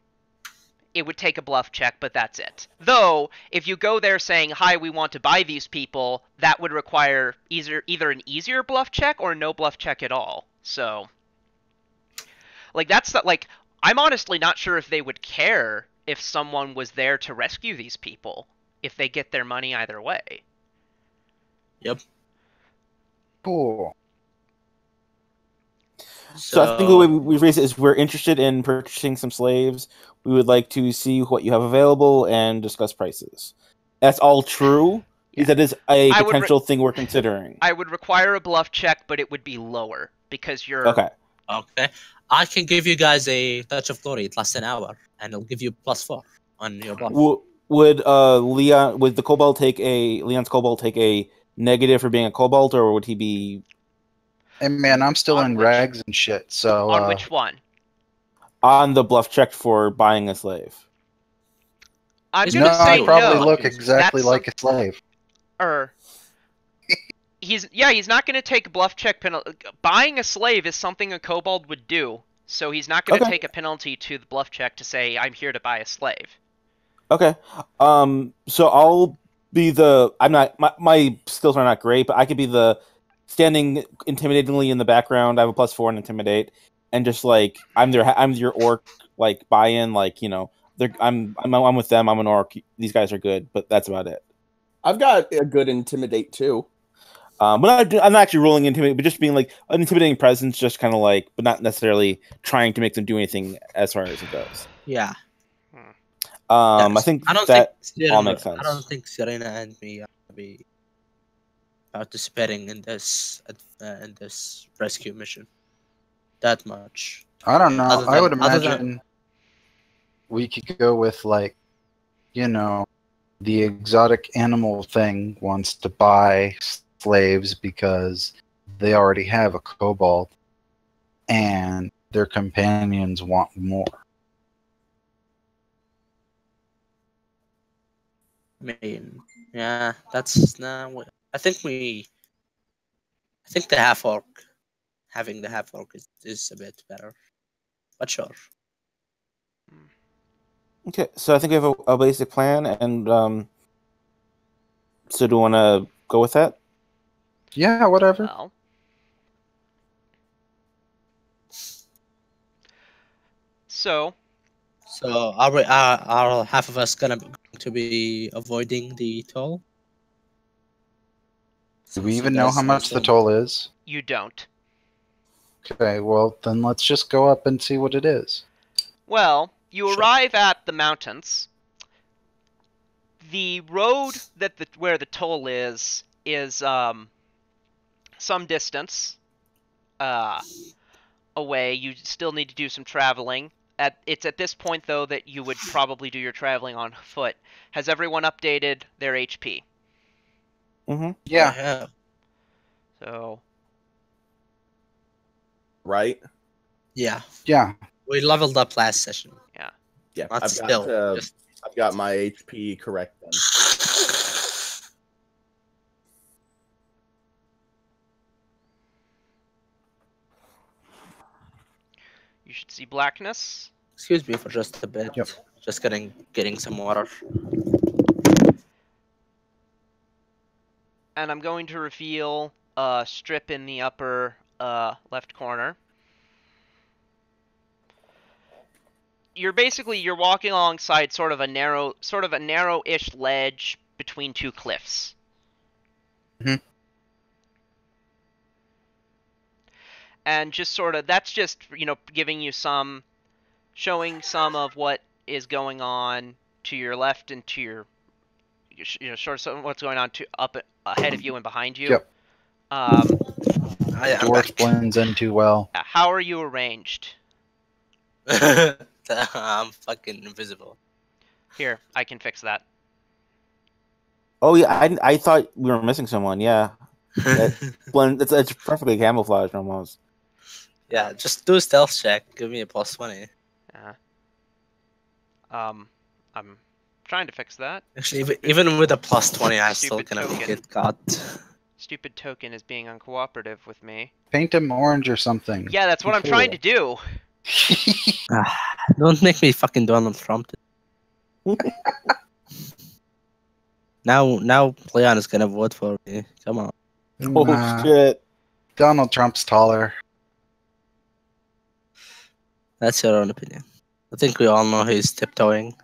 It would take a bluff check, but that's it. Though, if you go there saying, hi, we want to buy these people, that would require either an easier bluff check or no bluff check at all. So, I'm honestly not sure if they would care if someone was there to rescue these people, if they get their money either way. Yep. Cool. So I think the way we phrase it is we're interested in purchasing some slaves. We would like to see what you have available and discuss prices. That's all true. Yeah. That is a potential thing we're considering. I would require a bluff check, but it would be lower because you're... Okay. I can give you guys a touch of glory. It lasts an hour, and it'll give you +4 on your bluff. Would the kobold Leon's kobold take a negative for being a kobold, or would he be... Hey man, I'm still in rags and shit, so... On which one? On the bluff check for buying a slave. I'm gonna say I probably no. look exactly like a slave. He's not gonna take a bluff check penalty. Buying a slave is something a kobold would do, so he's not gonna take a penalty to the bluff check to say, I'm here to buy a slave. Okay. So I'll be my skills are not great, but I could be the standing intimidatingly in the background. I have a +4 in intimidate, and just like I'm your orc buy-in, I'm with them. I'm an orc. These guys are good, but that's about it. I've got a good intimidate too. But I'm not actually rolling intimidate, but just being like an intimidating presence, just kind of but not necessarily trying to make them do anything as far as it goes. Yeah. I think that all makes sense. I don't think Serena and me will be participating in this rescue mission that much. I don't know. I would imagine we could go with the exotic animal thing wants to buy slaves because they already have a kobold and their companions want more. I mean, yeah, that's I think the half orc having the half orc is a bit better. But sure. Okay, so I think we have a basic plan, and so do you want to go with that? Yeah, whatever. Well, so So are half of us going to be avoiding the toll? Do we Since you even know guys how much the mentioned- toll is? you don't. Okay, well then let's just go up and see what it is. Well, you Sure. arrive at the mountains. The road that where the toll is some distance away. You still need to do some traveling. It's at this point though that you would probably do your traveling on foot. Has everyone updated their HP? Mm-hmm. Yeah. Yeah. So Right? Yeah. Yeah. We leveled up last session. Yeah. Not I've still. got Just... I've got my HP correct then. you should see blackness. Excuse me for just a bit. Yep. Just getting some water. And I'm going to reveal a strip in the upper left corner. You're walking alongside sort of a narrow-ish ledge between two cliffs. Mhm. And that's just giving you showing some of what is going on to your left and to your sort of what's going on up ahead of you and behind you. Yep. I'm Dwarf back. blends in too well. How are you arranged? I'm fucking invisible. Here, I can fix that. Oh yeah, I thought we were missing someone. Yeah, it's perfectly camouflaged almost. Yeah, just do a stealth check. Give me a +20. Yeah. I'm trying to fix that. Actually, even with a +20, I'm still Stupid gonna token. get caught. Stupid token is being uncooperative with me. Paint him orange or something. Yeah, that's what I'm trying to do. Don't make me fucking Donald Trump. Now Leon is gonna vote for me. Come on. Oh Nah, shit! Donald Trump's taller. That's your own opinion. I think we all know he's tiptoeing.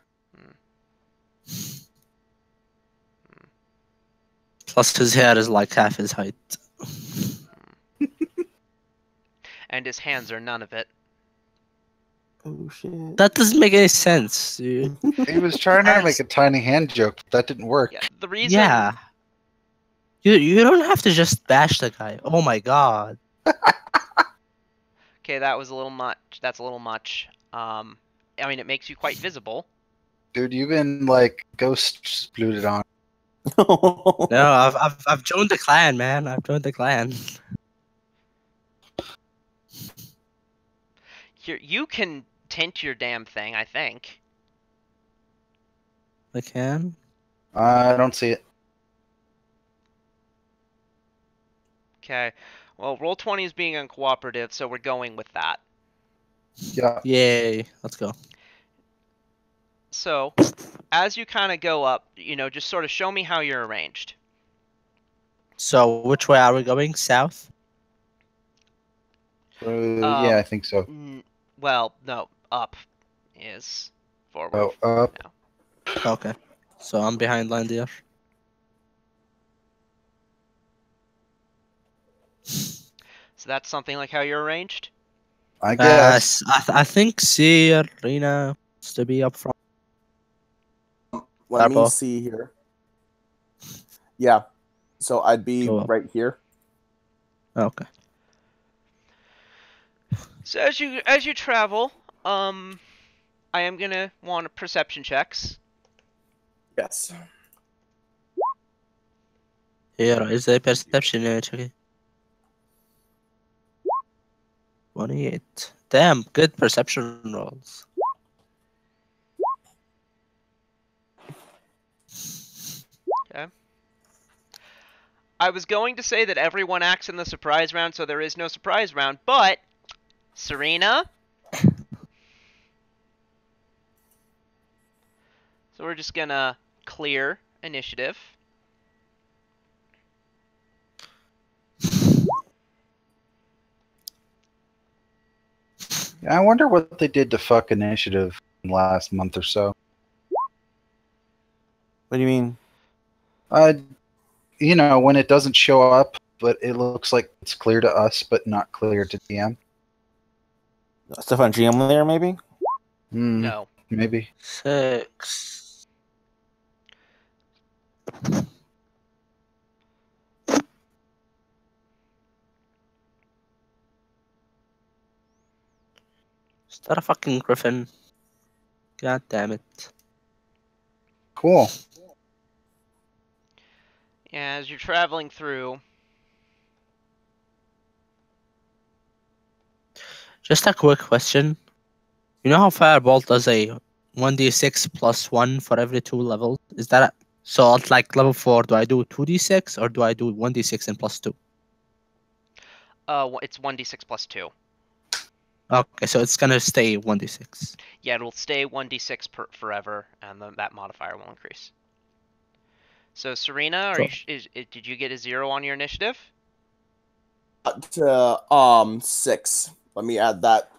Plus his hair is like half his height. And his hands are none of it. Oh shit! That doesn't make any sense, dude. He was trying to make a tiny hand joke, but that didn't work. Yeah, the reason. Yeah. You don't have to just bash the guy. Oh my god. Okay, that was a little much. That's a little much. I mean, it makes you quite visible. Dude, you've been like ghost spluted on. No, I've joined the clan, man. I've joined the clan. You can tint your damn thing, I think. I can. I don't see it. Okay. Well, Roll20 is being uncooperative, so we're going with that. Yeah. Yay. Let's go. So, as you kind of go up, just sort of show me how you're arranged. So which way are we going? South? Yeah, I think so. Well, no. Up is forward. Oh, up. No. Okay. So I'm behind Landier. So that's something like how you're arranged? I guess. I think C Rena wants to be up front. Let me Darbo. see here. Yeah. So I'd be Go up. right here. Okay. So as you travel, I am gonna want perception checks. Yes. Here is a perception check. 28. Damn, good perception rolls. I was going to say that everyone acts in the surprise round, so there is no surprise round, but Serena. So we're just gonna clear initiative. I wonder what they did to fuck initiative in the last month or so. What do you mean? You know, when it doesn't show up, but it looks like it's clear to us, but not clear to DM. Stuff on GM layer, maybe? No. Maybe. 6. Is that a fucking griffin? God damn it. Cool. As you're traveling through, Just a quick question. You know how Fireball does a 1d6 plus 1 for every 2 levels? Is that so at like level 4, do I do 2d6 or do I do 1d6 and plus 2? it's 1d6 plus 2. Okay, so it's gonna stay 1d6. Yeah, it'll stay 1d6 forever, and that modifier will increase. So Serena, did you get a 0 on your initiative? 6. Let me add that.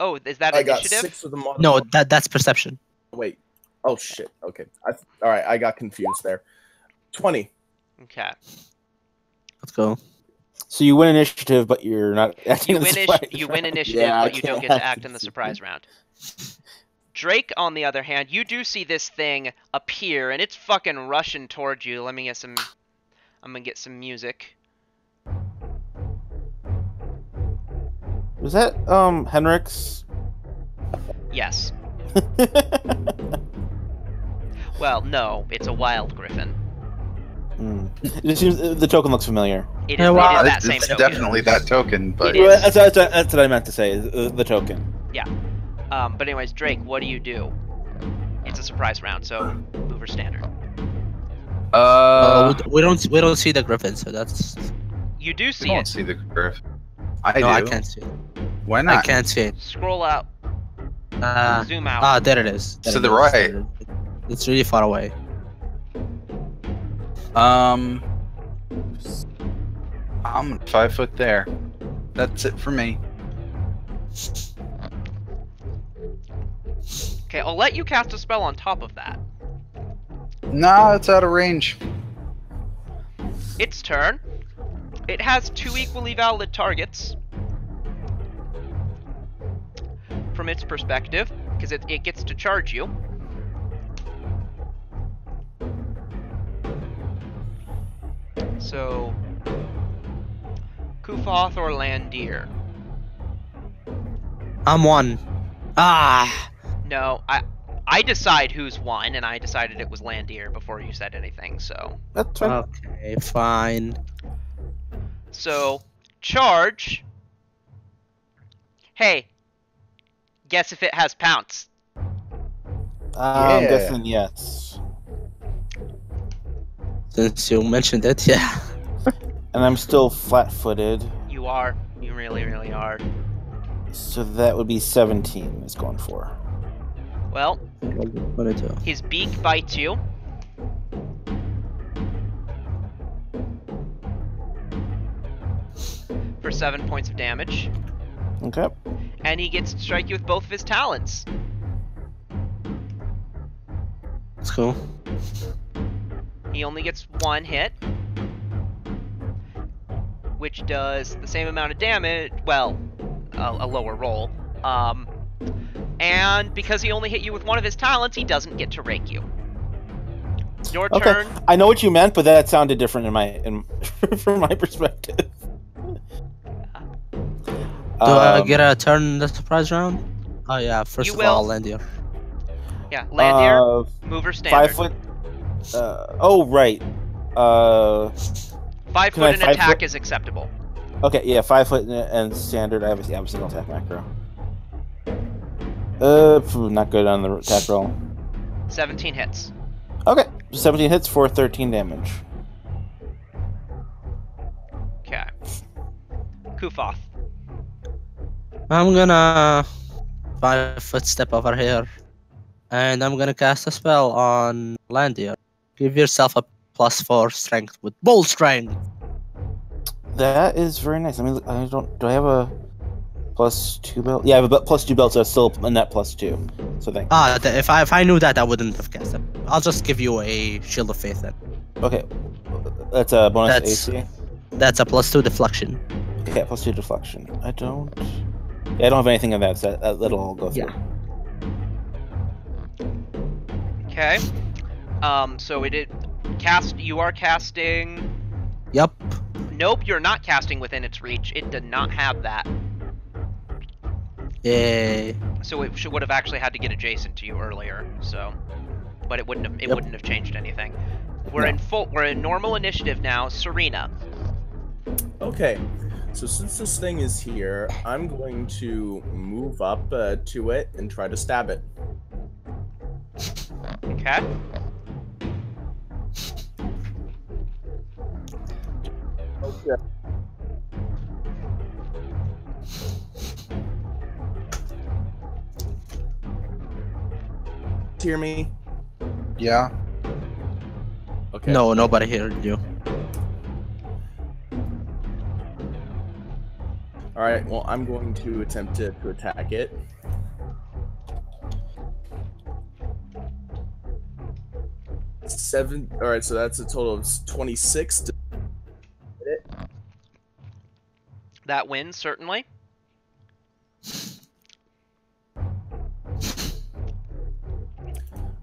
Oh, is that I initiative? got 6 with the modifier. No, that's perception. Wait. Oh shit. Okay. All right. I got confused there. 20. Okay. Let's go. So you win initiative, but you're not acting in the surprise You round. win initiative, Yeah, but you don't I get to can't act in the surprise round. Drake, on the other hand, you do see this thing appear, and it's fucking rushing towards you. Let me get some... I'm gonna get some music. Was that Henrik's? Yes. Well, no, it's a wild griffin. It seems, the token looks familiar. It Yeah, is, well, it is that It's same token. definitely that token, but It is. That's what I meant to say. The token. Yeah. But anyways, Drake, what do you do? It's a surprise round, so move or standard. we don't see the griffin, so that's. You do I see don't it. see the griff. I No, do. I can't see it. Why I not? can't see it. Scroll out. Zoom out. There it is. There To it the is. right. It's really far away. I'm 5 foot there. That's it for me. Okay, I'll let you cast a spell on top of that. Nah, it's out of range. Its turn. It has 2 equally valid targets. From its perspective, because it gets to charge you. So, Kufoth or Landir? I'm 1. No, I decide who's 1, and I decided it was Landir before you said anything, so... That's right. Okay, fine. So, charge. Hey, guess if it has pounce. I'm Yeah. guessing yes. Since you mentioned it, yeah. And I'm still flat-footed, You are. You really, really are. so that would be 17 is going for. Well, What I do? his beak bites you. For 7 points of damage. Okay. And he gets to strike you with both of his talons. Let's go. He only gets 1 hit. Which does the same amount of damage. Well, a lower roll. And because he only hit you with 1 of his talents, he doesn't get to rake you. Your turn. I know what you meant, but that sounded different from my perspective. Do I get a turn in the surprise round? Oh yeah, first You of all, will. Landir. Yeah, Landir, mover standard. 5 foot. Oh right. 5 Can foot I and 5 attack foot? is acceptable. Okay, yeah, 5 foot and standard. I have a single attack macro. Not good on the attack roll. 17 hits. Okay, 17 hits for 13 damage. Kufoth. I'm gonna 5-foot step over here, and I'm gonna cast a spell on Landia. Give yourself a +4 strength with bull strength. That is very nice. I mean, I don't. Do I have a +2 belt? Yeah, I have a +2 belt, so it's still a net +2. So thank you. If I knew that, I wouldn't have cast it. I'll just give you a Shield of Faith then. Okay, that's a bonus AC. That's a +2 deflection. Okay, +2 deflection. I don't. Yeah, I don't have anything of that. So that'll all go through. Yeah. Okay. So you are casting. Yep. Nope, you're not casting within its reach. It did not have that. Yay. So it would have actually had to get adjacent to you earlier. So, but it wouldn't have. It wouldn't have changed anything. We're in normal initiative now. Serena. Okay, so since this thing is here, I'm going to move up to it and try to stab it. Okay. Okay. Hear me? Yeah. Okay. No, nobody heard you. Alright, well, I'm going to attempt to attack it. Alright, so that's a total of 26 to hit it. That wins, certainly.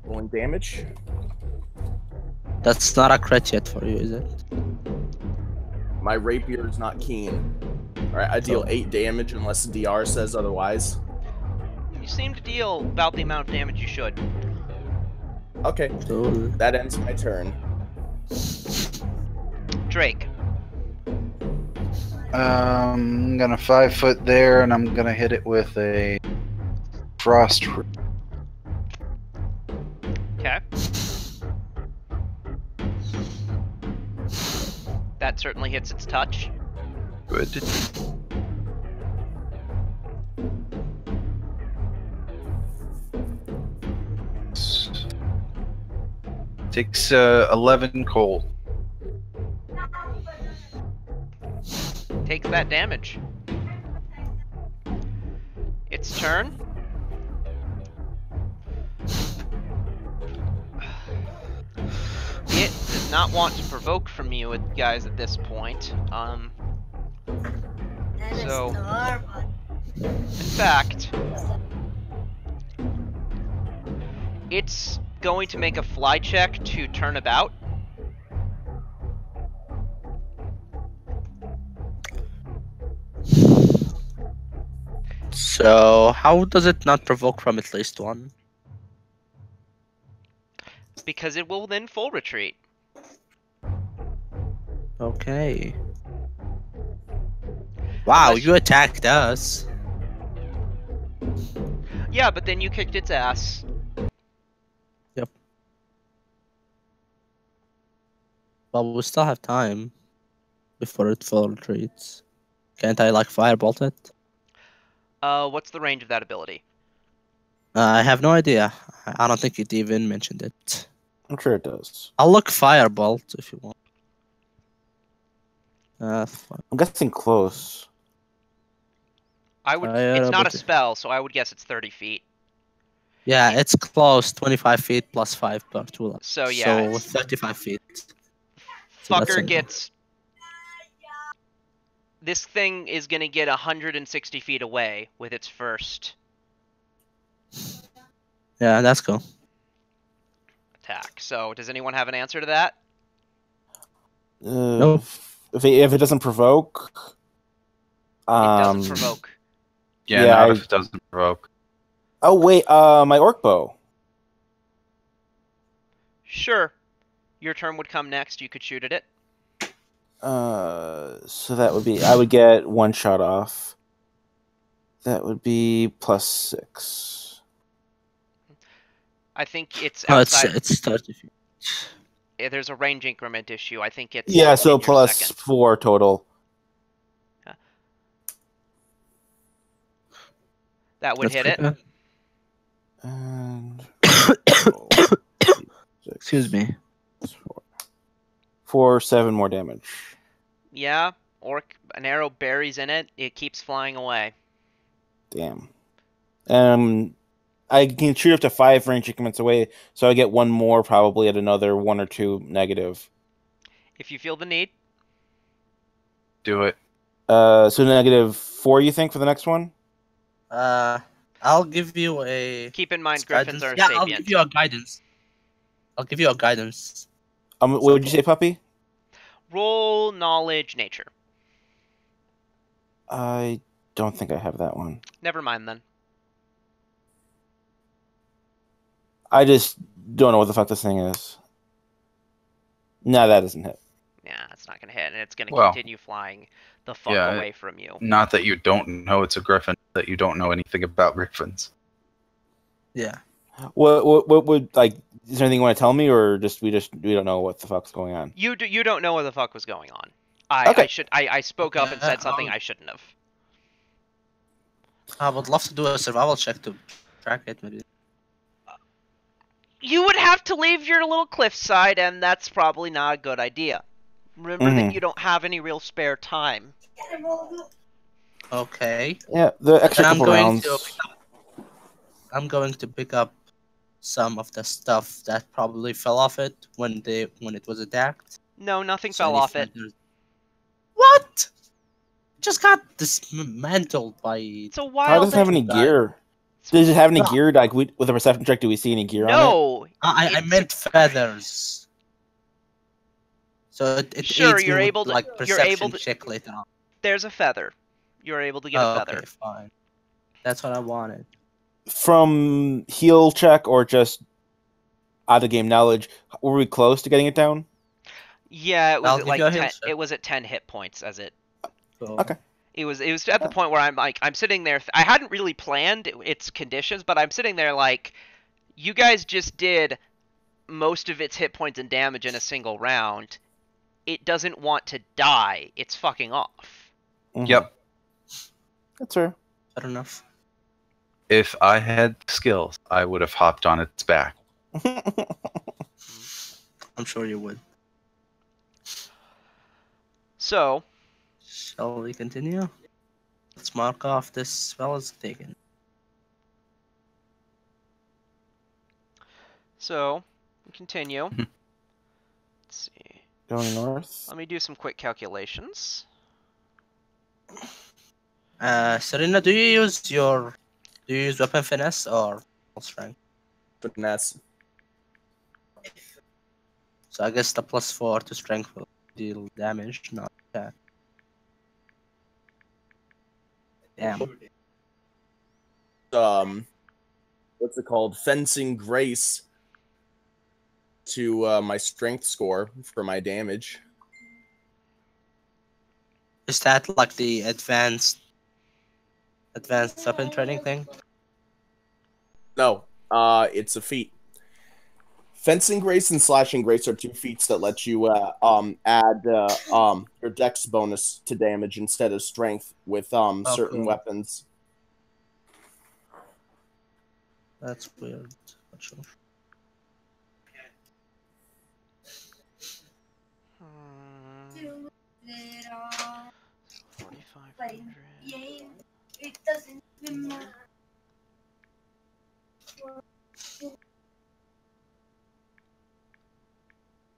Rolling damage. That's not a crit yet for you, is it? My rapier is not keen. Alright, I deal 8 damage unless the DR says otherwise. You seem to deal about the amount of damage you should. Okay, Cool. that ends my turn. Drake. I'm gonna 5-foot there, and I'm gonna hit it with a frost. Okay. That certainly hits its touch. Good. Takes 11 cold. Takes that damage. Its turn. It does not want to provoke from you guys at this point. So, in fact, it's going to make a fly check to turn about. So, how does it not provoke from at least one? Because it will then full retreat. Okay. Wow, Unless you attacked us. Yeah, but then you kicked its ass. Yep. Well, we still have time before it full retreats. Can't I, like, firebolt it? What's the range of that ability? I have no idea. I don't think it even mentioned it. I'm sure it does. I'll look firebolt if you want. Fine. I'm guessing close. I would. Yeah, It's not a but- spell, so I would guess it's 30 feet. Yeah, it's close. 25 feet plus 5 per 2. So yeah, So it's- 35 feet. So that's Fucker a- gets. This thing is gonna get 160 feet away with its first Yeah, that's cool. attack. So, does anyone have an answer to that? Nope. If it doesn't provoke, It doesn't provoke. Yeah, Yeah, not I- if it doesn't provoke. Oh wait, my orc bow. Sure. Your turn would come next. You could shoot at it. So that would be I would get 1 shot off. That would be +6. I think it's Oh, outside. it's 30 feet. There's a range increment issue. I think it's Yeah, so in your plus second. 4 total. That would hit it. And Excuse me. 4, 7 more damage. Yeah, an arrow buries in it. It keeps flying away. Damn. I can shoot up to 5 range increments away, so I get 1 more probably at another 1 or 2 negative. If you feel the need. Do it. So -4, you think, for the next one? I'll give you a. Keep in mind, guidance. griffins are Yeah, sapient. I'll give you a guidance. I'll give you a guidance. What would you say, puppy? Roll knowledge nature. I don't think I have that one. Never mind then. I just don't know what the fuck this thing is. No, that doesn't hit. Yeah, it's not gonna hit, and it's gonna Well, continue flying the fuck yeah, away from you. Not that you don't know it's a griffin, that you don't know anything about griffins. Yeah. What would, like, is there anything you want to tell me, or we don't know what the fuck's going on? You don't know what the fuck was going on. Okay. I spoke up and said something I shouldn't have. I would love to do a survival check to track it, maybe. You would have to leave your little cliffside, and that's probably not a good idea. Remember that you don't have any real spare time. Okay. Yeah, the extra And couple rounds. I'm going to pick up some of the stuff that probably fell off it when it was attacked. No, nothing So fell any off it. feathers- What? Just got dismantled by. It's a How wild. doesn't have any guy. gear? Does it have any No. gear? Like, with a perception check, do we see any gear on it? No. I It's- meant feathers. So it Sure, aids me you're with, able to- like you're perception able to- check later on. There's a feather. You're able to get a feather. Okay, fine. That's what I wanted. From heal check or just out of game knowledge, were we close to getting it down? Yeah, it was I'll at give like you a 10, hint, sir. it was at 10 hit points as it. So, Okay. It was at the point where I'm sitting there. I hadn't really planned its conditions, but I'm sitting there like, you guys just did most of its hit points and damage in a single round. It doesn't want to die. It's fucking off. Mhm. Yep. That's fair. fair enough. If I had skills, I would have hopped on its back. I'm sure you would. So, Shall we continue? Let's mark off this spell as taken. we continue. Mhm. Let's see. Going north. Let me do some quick calculations. Serena, do you use weapon finesse or strength? Finesse. So I guess the +4 to strength will deal damage, not attack. Damn. What's it called? Fencing Grace to my strength score for my damage. Is that like the advanced weapon training thing? No, it's a feat. Fencing Grace and Slashing Grace are 2 feats that let you add your dex bonus to damage instead of strength with certain Okay. weapons. That's weird. Not sure. Hmm, 4,500. It doesn't even matter.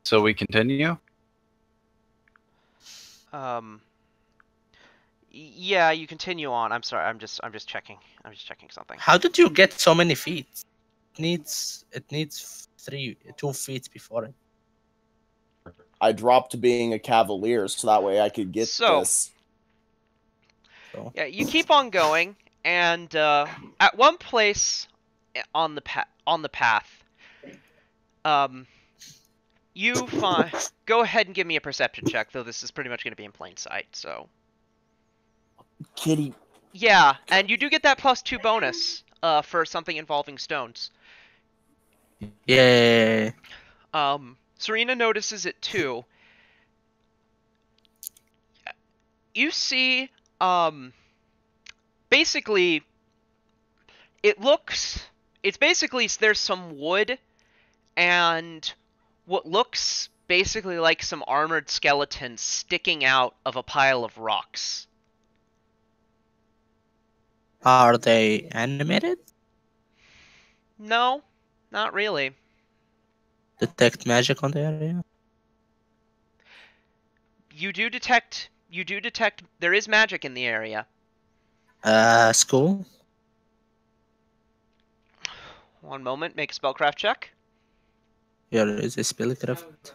So we continue? Yeah, you continue on. I'm sorry. I'm just checking. I'm just checking something. How did you get so many feet? It needs 2 feet before it. I dropped being a cavalier so that way I could get So- this. So Yeah, you keep on going, and at one place on the path, you find. Go ahead and give me a perception check, though this is pretty much going to be in plain sight. So Kitty. yeah, and you do get that +2 bonus for something involving stones. yeah. Serena notices it too. You see, basically, It's basically there's some wood and what looks basically like some armored skeletons sticking out of a pile of rocks. Are they animated? No, not really. Detect magic on the area? You do detect there is magic in the area. School? One moment, make a spellcraft check. Here is a spellcraft.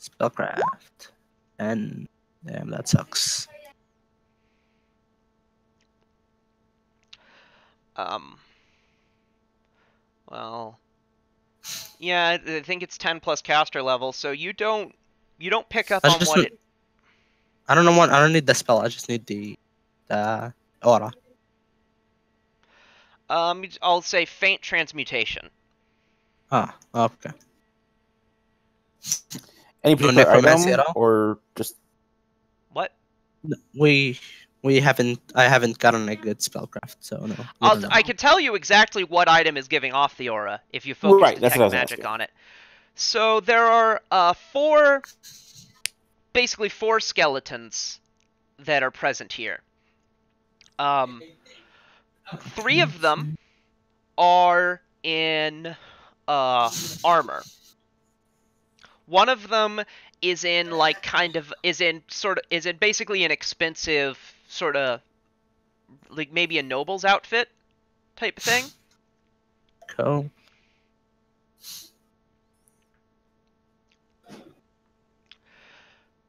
Spellcraft. And damn, that sucks. Well, yeah, I think it's 10 plus caster level, so you don't pick up on what it. I don't need the spell. I just need the aura. I'll say faint transmutation. Ah, okay. Any No particular necromancy item, at all? or just What? We haven't. I haven't gotten a good spellcraft, so no. I can tell you exactly what item is giving off the aura if you focus Right, that's what I detect was magic asking. on it. So there are basically four skeletons that are present here. Three of them are in armor. One of them is in basically an expensive sort of like maybe a noble's outfit type of thing. Cool.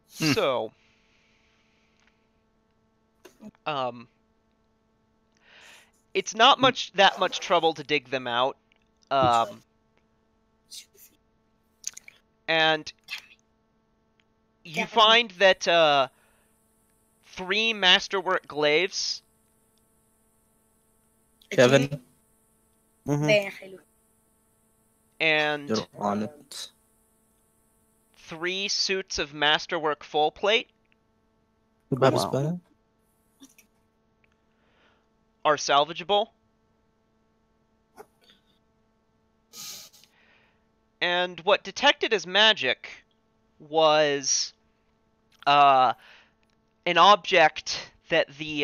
So, it's not that much trouble to dig them out. And you find that 3 masterwork glaives. Kevin, And you're on it. 3 suits of masterwork full plate Wow. are salvageable. And what detected as magic was an object that the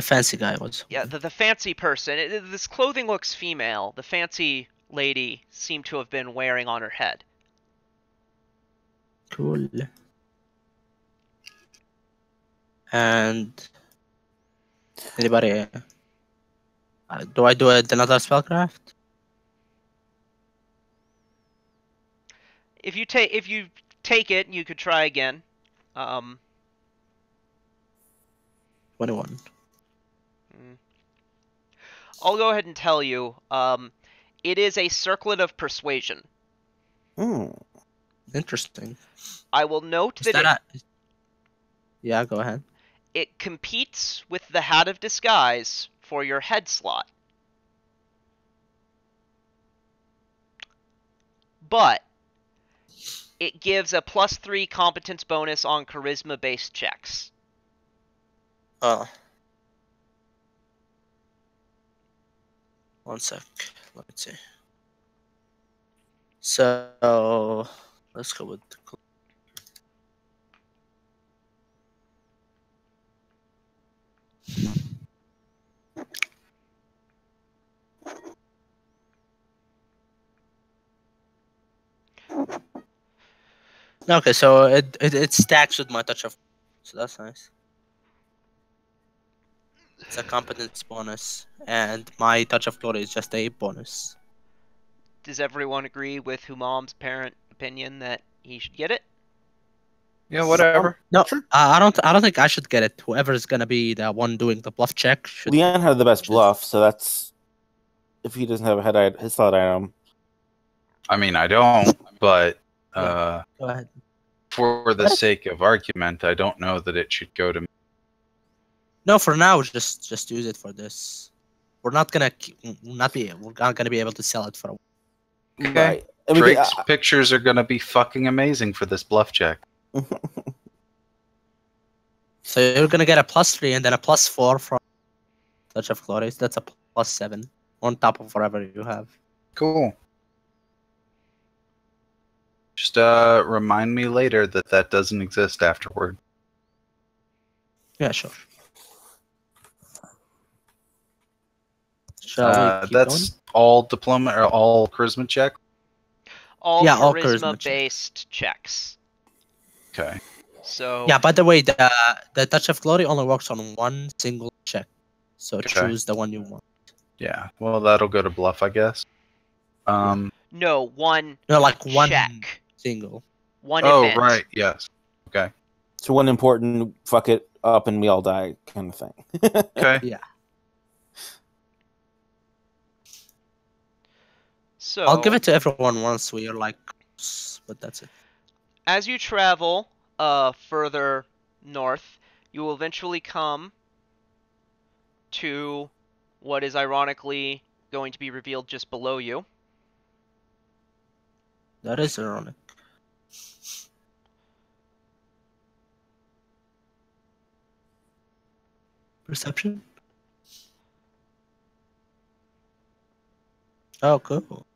fancy guy was. yeah, the fancy person. This clothing looks female. The fancy lady seemed to have been wearing on her head. Cool. And anybody? Do I do another spellcraft? If you take it, you could try again. 21. I'll go ahead and tell you. It is a circlet of persuasion. Interesting. I will note Is that yeah, go ahead. it competes with the Hat of Disguise for your head slot. But it gives a +3 competence bonus on charisma-based checks. Oh. One sec. Let me see. So let's go with the okay, so it stacks with my touch of, so that's nice. It's a competence bonus, and my touch of glory is just a bonus. Does everyone agree with Humam's parent opinion that he should get it? Yeah, whatever. No, I don't think I should get it. Whoever's gonna be the one doing the bluff check should. Leon had the best bluff, so that's if he doesn't have his thought item. I mean, I don't, but Go ahead. for the sake of argument, I don't know that it should go to me. No, for now, just use it for this. We're not gonna be able to sell it for a while. Okay. Right. And Drake's pictures are going to be fucking amazing for this bluff check. So you're gonna get a +3 and then a +4 from Touch of Glory. That's a +7 on top of whatever you have. Cool. Just remind me later that that doesn't exist afterward. Yeah, sure. Shall we keep That's going? all diploma or all charisma check? All Yeah, all charisma charisma check. based checks. Okay. So Yeah, by the way, the Touch of Glory only works on one single check. So Okay. choose the one you want. Yeah. Well, that'll go to bluff, I guess. no, one No, like one check. single. One Oh, event. right. Yes. Okay. So one important fuck it up and we all die kind of thing. Okay. Yeah. So I'll give it to everyone once we are like, but that's it. as you travel further north, you will eventually come to what is ironically going to be revealed just below you. That is ironic. Perception? Oh, cool.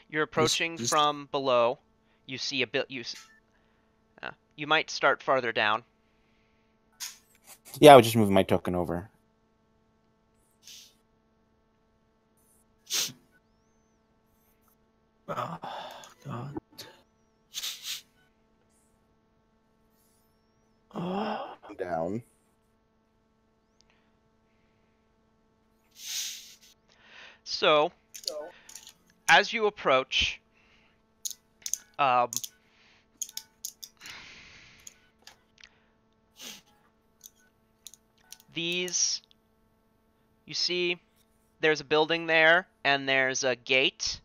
You're approaching This- from below. You see a bit. You might start farther down. Yeah, I was just moving my token over. Oh, God. Oh. Down. So, as you approach, these, you see, there's a building there, and there's a gate.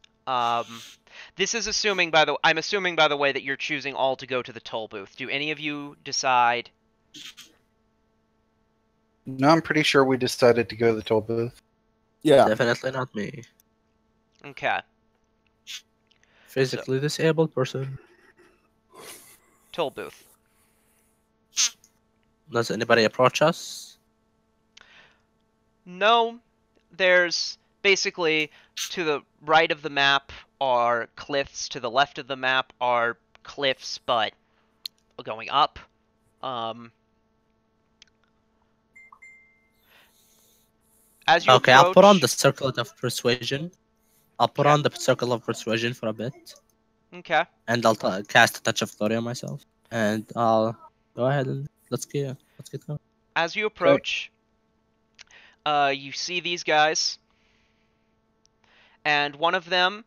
This is assuming, I'm assuming, by the way, that you're choosing all to go to the toll booth. Do any of you decide? No, I'm pretty sure we decided to go to the toll booth. Yeah. Definitely not me. Okay. Physically disabled person. Toll booth. Does anybody approach us? No, there's basically to the right of the map are cliffs, to the left of the map are cliffs, but going up. As you Okay, I'll put on approach- the circle of persuasion. I'll put Okay. on the circle of persuasion for a bit, Okay. and I'll cast a touch of glory on myself, and I'll go ahead and let's get going. As you approach, you see these guys, and one of them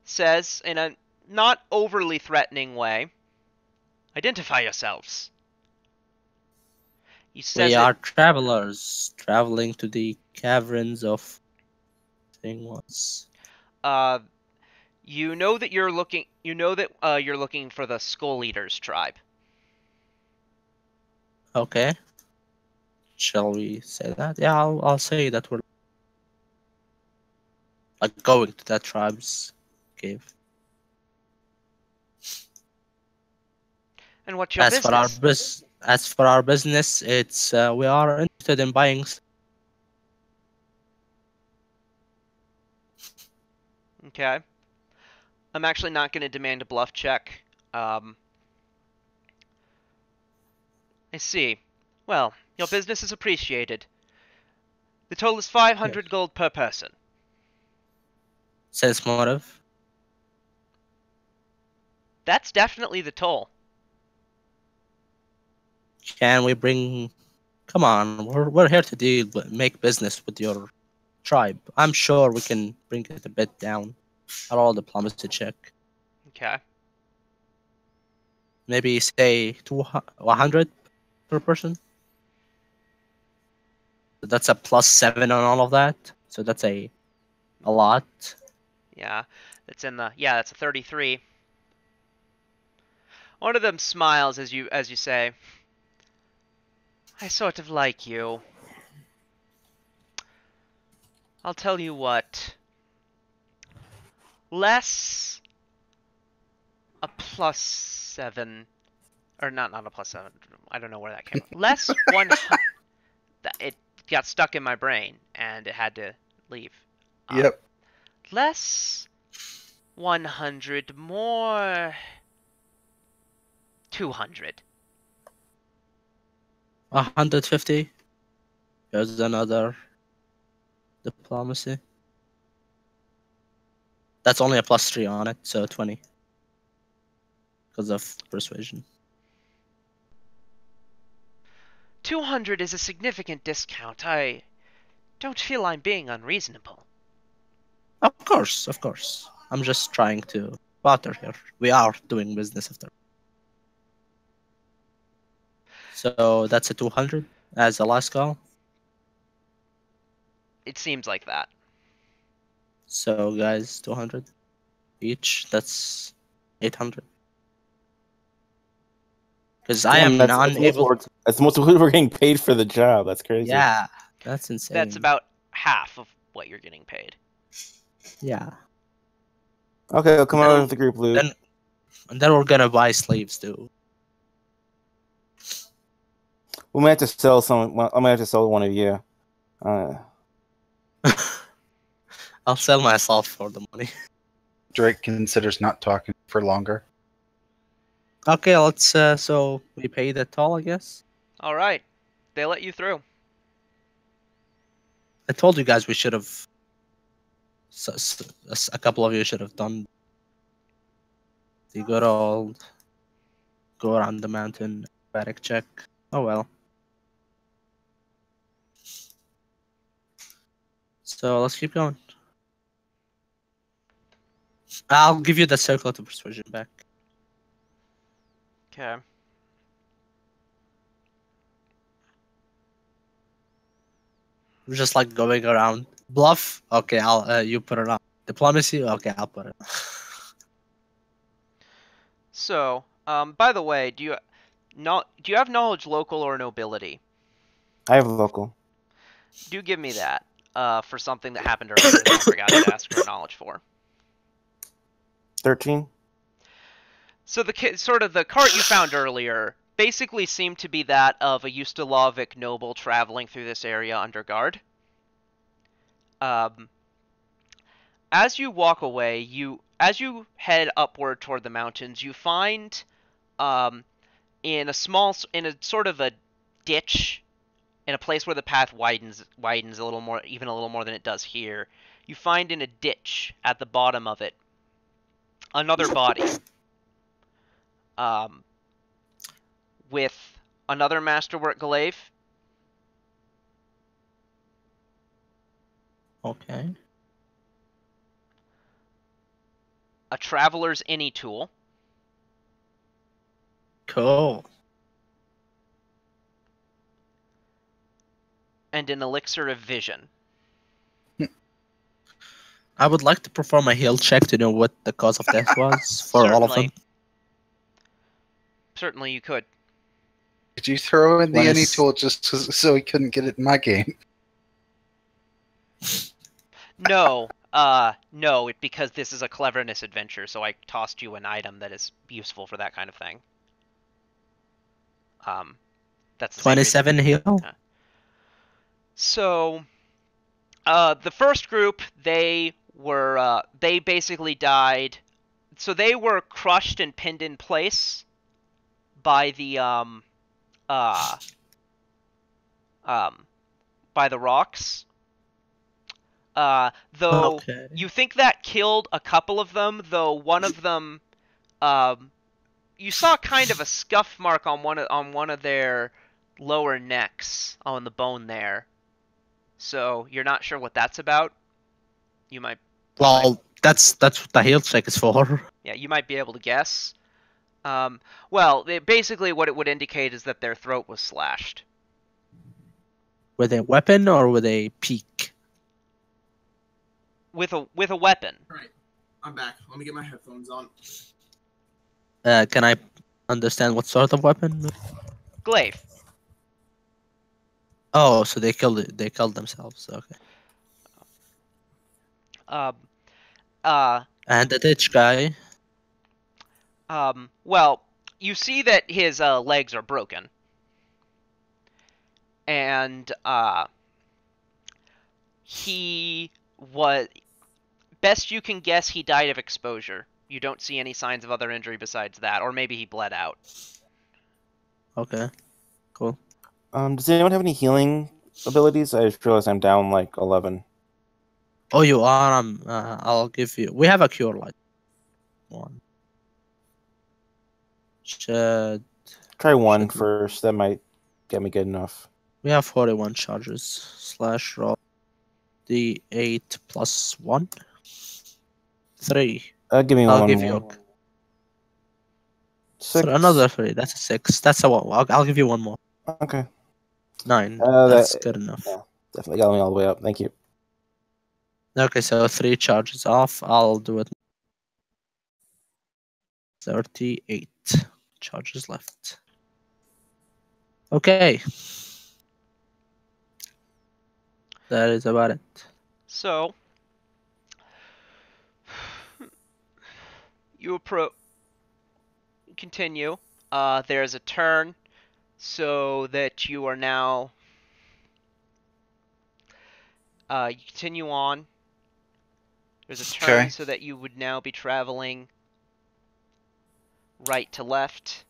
says in a not overly threatening way, "Identify yourselves." He says We it- are travelers traveling to the caverns of thing was. you know that you're looking. You know that you're looking for the Skull Eaters tribe. Okay. Shall we say that? Yeah, I'll say that we're like going to that tribe's cave. And what's your business? As for our business, it's we are interested in buying. Okay. I'm actually not going to demand a bluff check. I see. Well, your business is appreciated. The toll is 500 gold per person. Sense motive. That's definitely the toll. Can we bring? Come on, we're here to deal, but make business with your tribe. I'm sure we can bring it a bit down. At all diplomacy check. Okay. Maybe say 100 per person. So that's a +7 on all of that. So that's a lot. Yeah. That's a 33. One of them smiles as you say, "I sort of like you. I'll tell you what. Less a +7, or not a +7. I don't know where that came from. Less 100. It got stuck in my brain and it had to leave. Yep. Less 100, more 200. 150. There's another diplomacy. That's only a +3 on it, so 20. Because of persuasion. 200 is a significant discount. I don't feel I'm being unreasonable. Of course, of course. I'm just trying to barter here. We are doing business after. So that's a 200 as the last call. It seems like that. So guys, 200 each. That's 800. Because I am unable. That's most of what we're getting paid for the job. That's crazy. Yeah, that's insane. That's about half of what you're getting paid. Yeah. Okay, I'll come out with the group, Luke. And then we're gonna buy slaves too. We might have to sell some. I might have to sell one of you. I'll sell myself for the money. Drake considers not talking for longer. Okay, let's. So we pay the toll, I guess. All right, they let you through. I told you guys we should have. A couple of you should have done the good old go around the mountain acrobatic check. Oh well. So let's keep going. I'll give you the circle to persuasion back. Okay. We're just like going around. Bluff. Okay, I'll. You put it on. Diplomacy. Okay, I'll put it on. So, by the way, do you have knowledge local or nobility? I have local. Do give me that for something that happened earlier that I forgot to ask for knowledge for. 13. So the cart you found earlier basically seemed to be that of a Ustalovic noble traveling through this area under guard. As you walk away, as you head upward toward the mountains, you find in a sort of a ditch, in a place where the path widens a little more, even a little more than it does here. You find in a ditch at the bottom of it another body. With another masterwork glaive. Okay. A traveler's any tool. Cool. And an elixir of vision. I would like to perform a heal check to know what the cause of death was for all of them. Certainly you could. Did you throw in the any tool just so he couldn't get it in my game? No. No, because this is a cleverness adventure, so I tossed you an item that is useful for that kind of thing. That's the 27 heal. So, the first group, they basically died. So they were crushed and pinned in place by the by the rocks. Though okay. You think that killed a couple of them, though one of them, you saw kind of a scuff mark on one of their lower necks on the bone there. So you're not sure what that's about. You might. Well, that's what the heal check is for. Yeah, you might be able to guess. Well, basically what it would indicate is that their throat was slashed. With a weapon or with a peak? With a weapon. Alright, I'm back. Let me get my headphones on. Can I understand what sort of weapon? Glaive. Oh, so they killed themselves. Okay. And the ditch guy. Well, you see that his legs are broken, and he was, best you can guess, he died of exposure. You don't see any signs of other injury besides that, or maybe he bled out. Okay, cool. Does anyone have any healing abilities? I just realized I'm down like 11. Oh, you are. I'll give you. We have a cure light. One. Should Try one Should- first. That might get me good enough. we have 41 charges. Slash roll D8 plus 1. 3. Give me I'll one give more. you 6. another 3. That's a 6. That's a 1. I'll give you one more. Okay. 9. That- That's good enough. yeah. Definitely got me all the way up. Thank you. Okay, so 3 charges off. I'll do it. 38 charges left. Okay. That is about it. So, you continue. There's a turn, so that you are now. You continue on. There's a turn, Okay. so that you would now be traveling right to left.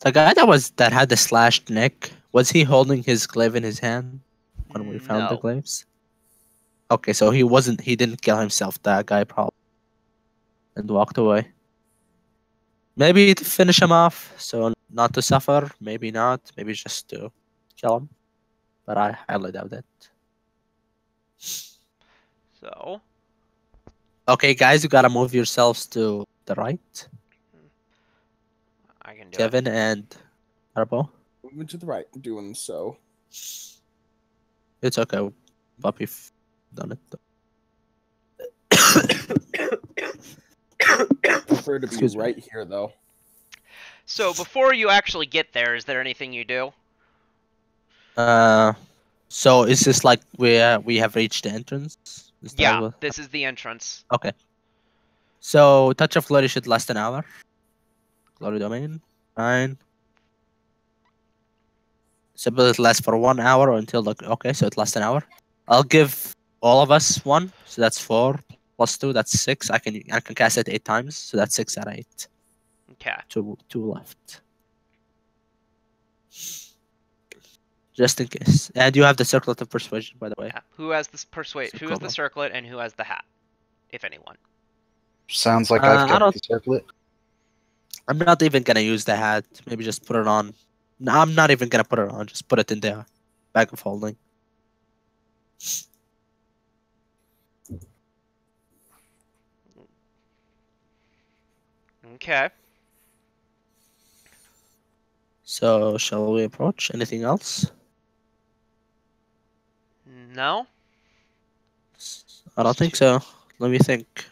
The guy that had the slashed neck, was he holding his glaive in his hand when we found the No. glaives? Okay, so he didn't kill himself, that guy probably. And walked away. Maybe to finish him off, so not to suffer, maybe not, maybe just to kill him. But I highly doubt it. So, Okay, guys, you gotta move yourselves to the right. I can do it. Kevin and Arbo. Moving to the right, doing so. It's okay. Puppy've done it. Prefer to be Excuse me. right here, though. So, before you actually get there, is there anything you do? So is this like we have reached the entrance? Is that Yeah, what- this is the entrance. Okay. So touch of glory should last an hour. Glory domain. Fine. So will it last for 1 hour or until the okay, so it lasts an hour. I'll give all of us one, so that's 4 plus 2, that's 6. I can cast it 8 times, so that's 6 out of 8. Okay. Two left. Just in case. And you have the circlet of persuasion, by the way. Yeah. Who has this persuade? Who has the Circle. circlet and who has the hat, if anyone? Sounds like I I've got don't- the circlet. I'm not even gonna use the hat. Maybe just put it on. No, I'm not even gonna put it on. Just put it in the bag of holding. Okay. So shall we approach? Anything else? No? I don't think so. Let me think.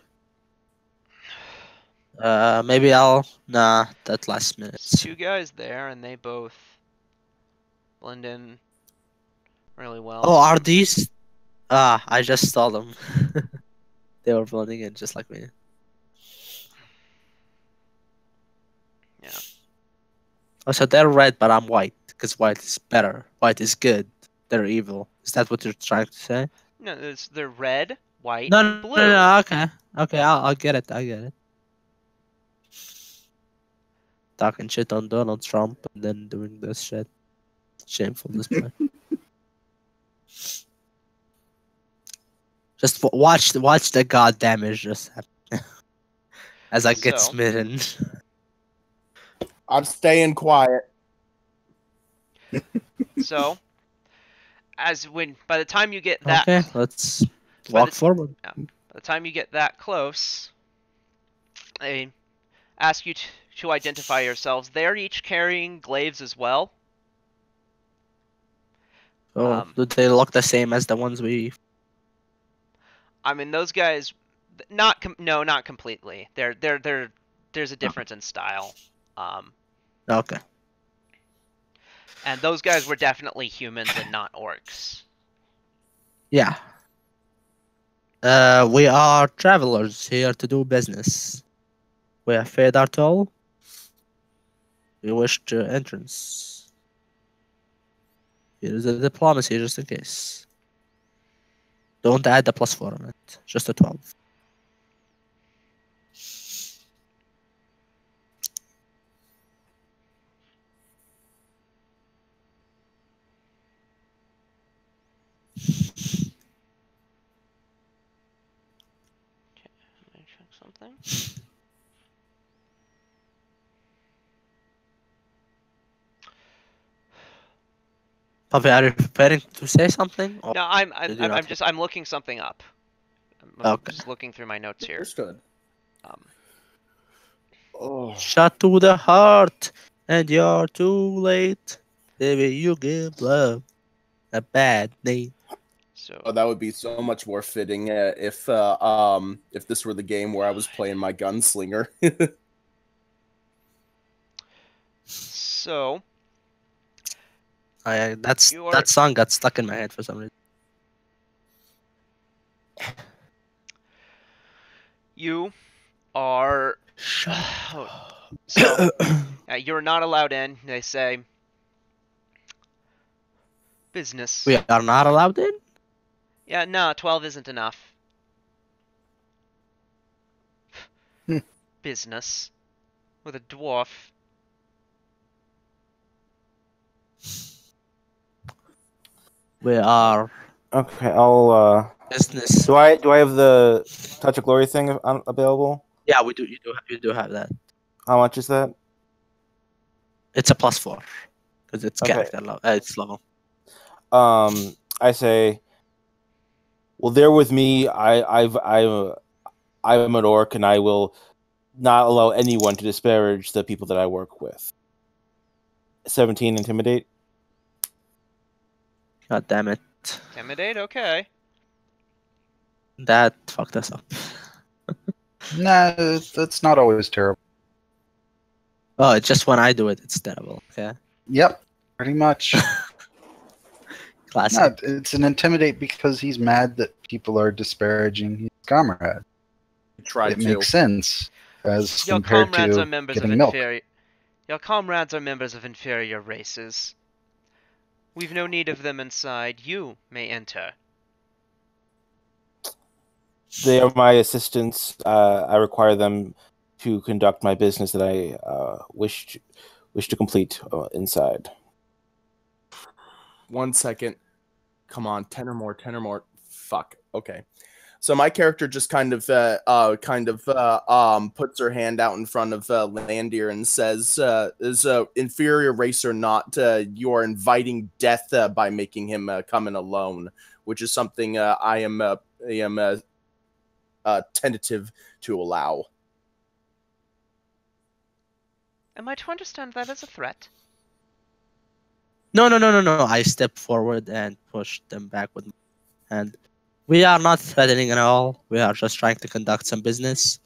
Maybe nah, that last minute. There's 2 guys there, and they both blend in really well. Oh, are these? Ah, I just saw them. They were blending in just like me. Yeah. Oh, so they're red, but I'm white because white is better. White is good. They're evil. Is that what you're trying to say? No, they're red, white, No, and no, blue. no, no, okay, okay, I'll get it. I get it. Talking shit on Donald Trump and then doing this shit. Shameful display. Just watch the god damage just happen. As I get So- smitten. I'm staying quiet. So, by the time you get that, Okay, let's By walk the- forward. by the time you get that close, they ask you to identify yourselves. They're each carrying glaives as well. Oh, do they look the same as the ones we? I mean, those guys, not completely. There's a difference in style. Okay. And those guys were definitely humans and not orcs. Yeah. We are travelers here to do business. We have paid our toll. We wish to entrance. Here is a diplomacy just in case. Don't add the +4 on it. Just a 12. Let me check something. Puppy, are you preparing to say something? Or No, did you not? I'm looking something up. I'm Okay. just looking through my notes here. Understood. Oh, Shot to the heart, and you're too late. Baby, you give love a bad name. So that would be so much more fitting if this were the game where I was playing my gunslinger. so That song got stuck in my head for some reason. you are Shut so you're not allowed in. They say business. We are not allowed in? Yeah, no, 12 isn't enough. Business with a dwarf. We are Okay, I'll. business. Do I have the Touch of Glory thing available? Yeah, we do. You do have that. How much is that? It's a +4 because it's Okay. character level. It's level. I say, well, they're with me. I'm an orc, and I will not allow anyone to disparage the people that I work with. 17 intimidate. God damn it! Intimidate, okay. That fucked us up. Nah, that's not always terrible. Oh, it's just when I do it, it's terrible. Okay. Yep, pretty much. Classic. No, it's an intimidate because he's mad that people are disparaging his comrade. Try It to. makes sense as Your compared comrades to are members of getting milk. inferior. Your comrades are members of inferior races. We've no need of them inside. You may enter. They are my assistants. I require them to conduct my business that I wish to complete inside. 1 second. Come on, 10 or more, 10 or more. Fuck. Okay. So my character just kind of puts her hand out in front of Landir and says, "Is inferior race or not, you are inviting death by making him come in alone," which is something I am tentative to allow. Am I to understand that as a threat? No. I step forward and push them back with my hand. We are not threatening at all. We are just trying to conduct some business.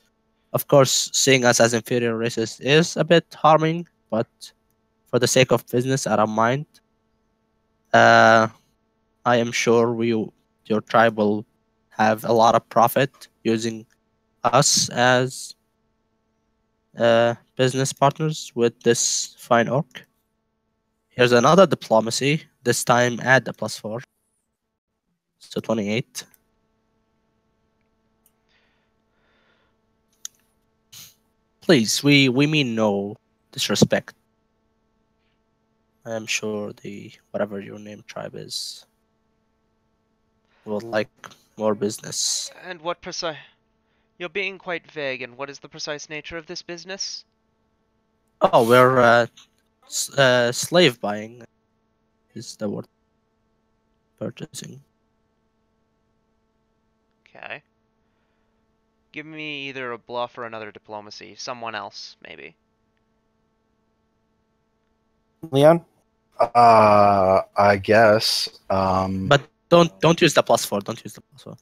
Of course, seeing us as inferior races is a bit harming, but for the sake of business, I don't mind. I am sure your tribe will have a lot of profit using us as business partners with this fine orc. Here's another diplomacy. This time add the +4. So 28. Please, we mean no disrespect. I am sure the whatever your name tribe is would like more business. And what precise... You're being quite vague, and what is the precise nature of this business? Oh, we're slave buying is the word. Purchasing. Okay. Give me either a bluff or another diplomacy. Someone else, maybe. Leon? I guess. But don't use the +4. Don't use the +4.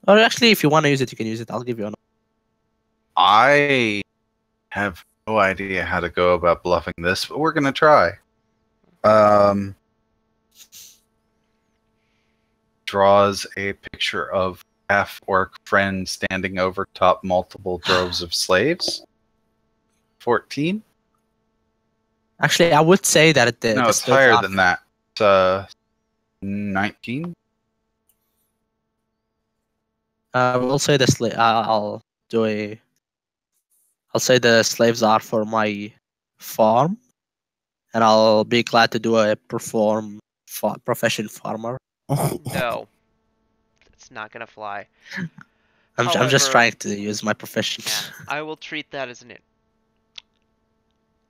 Or actually, if you want to use it, you can use it. I'll give you another. I have no idea how to go about bluffing this, but we're gonna try. Draws a picture of half-orc friend standing over top multiple droves of slaves. 14? Actually, I would say that the No, it's slaves higher are- than that. It's 19. I will say I'll do a. I'll say the slaves are for my farm, and I'll be glad to do a profession farmer. No, it's not gonna fly. I'm just However- trying to use my profession. Yeah, I will treat that as an.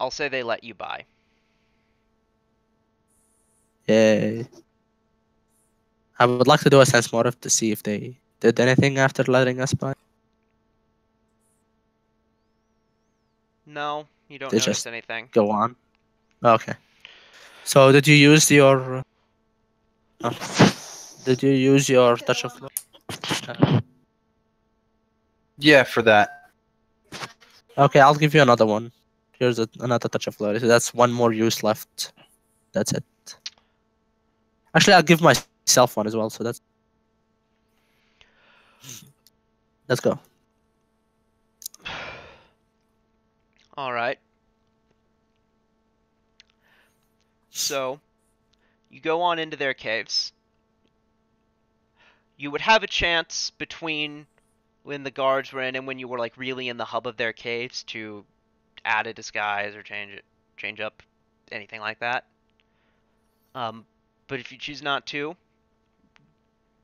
I'll say they let you buy. Yay. I would like to do a sense motive to see if they did anything after letting us buy. No, you don't They notice just- anything. Go on. Okay. So did you use your? Did you use your touch of love? Yeah, for that. Okay, I'll give you another one. Here's another touch of glory. So that's one more use left. That's it. Actually, I'll give myself one as well. So that's. Let's go. All right. So, you go on into their caves. You would have a chance between when the guards were in and when you were like really in the hub of their caves to add a disguise or change up anything like that. But if you choose not to,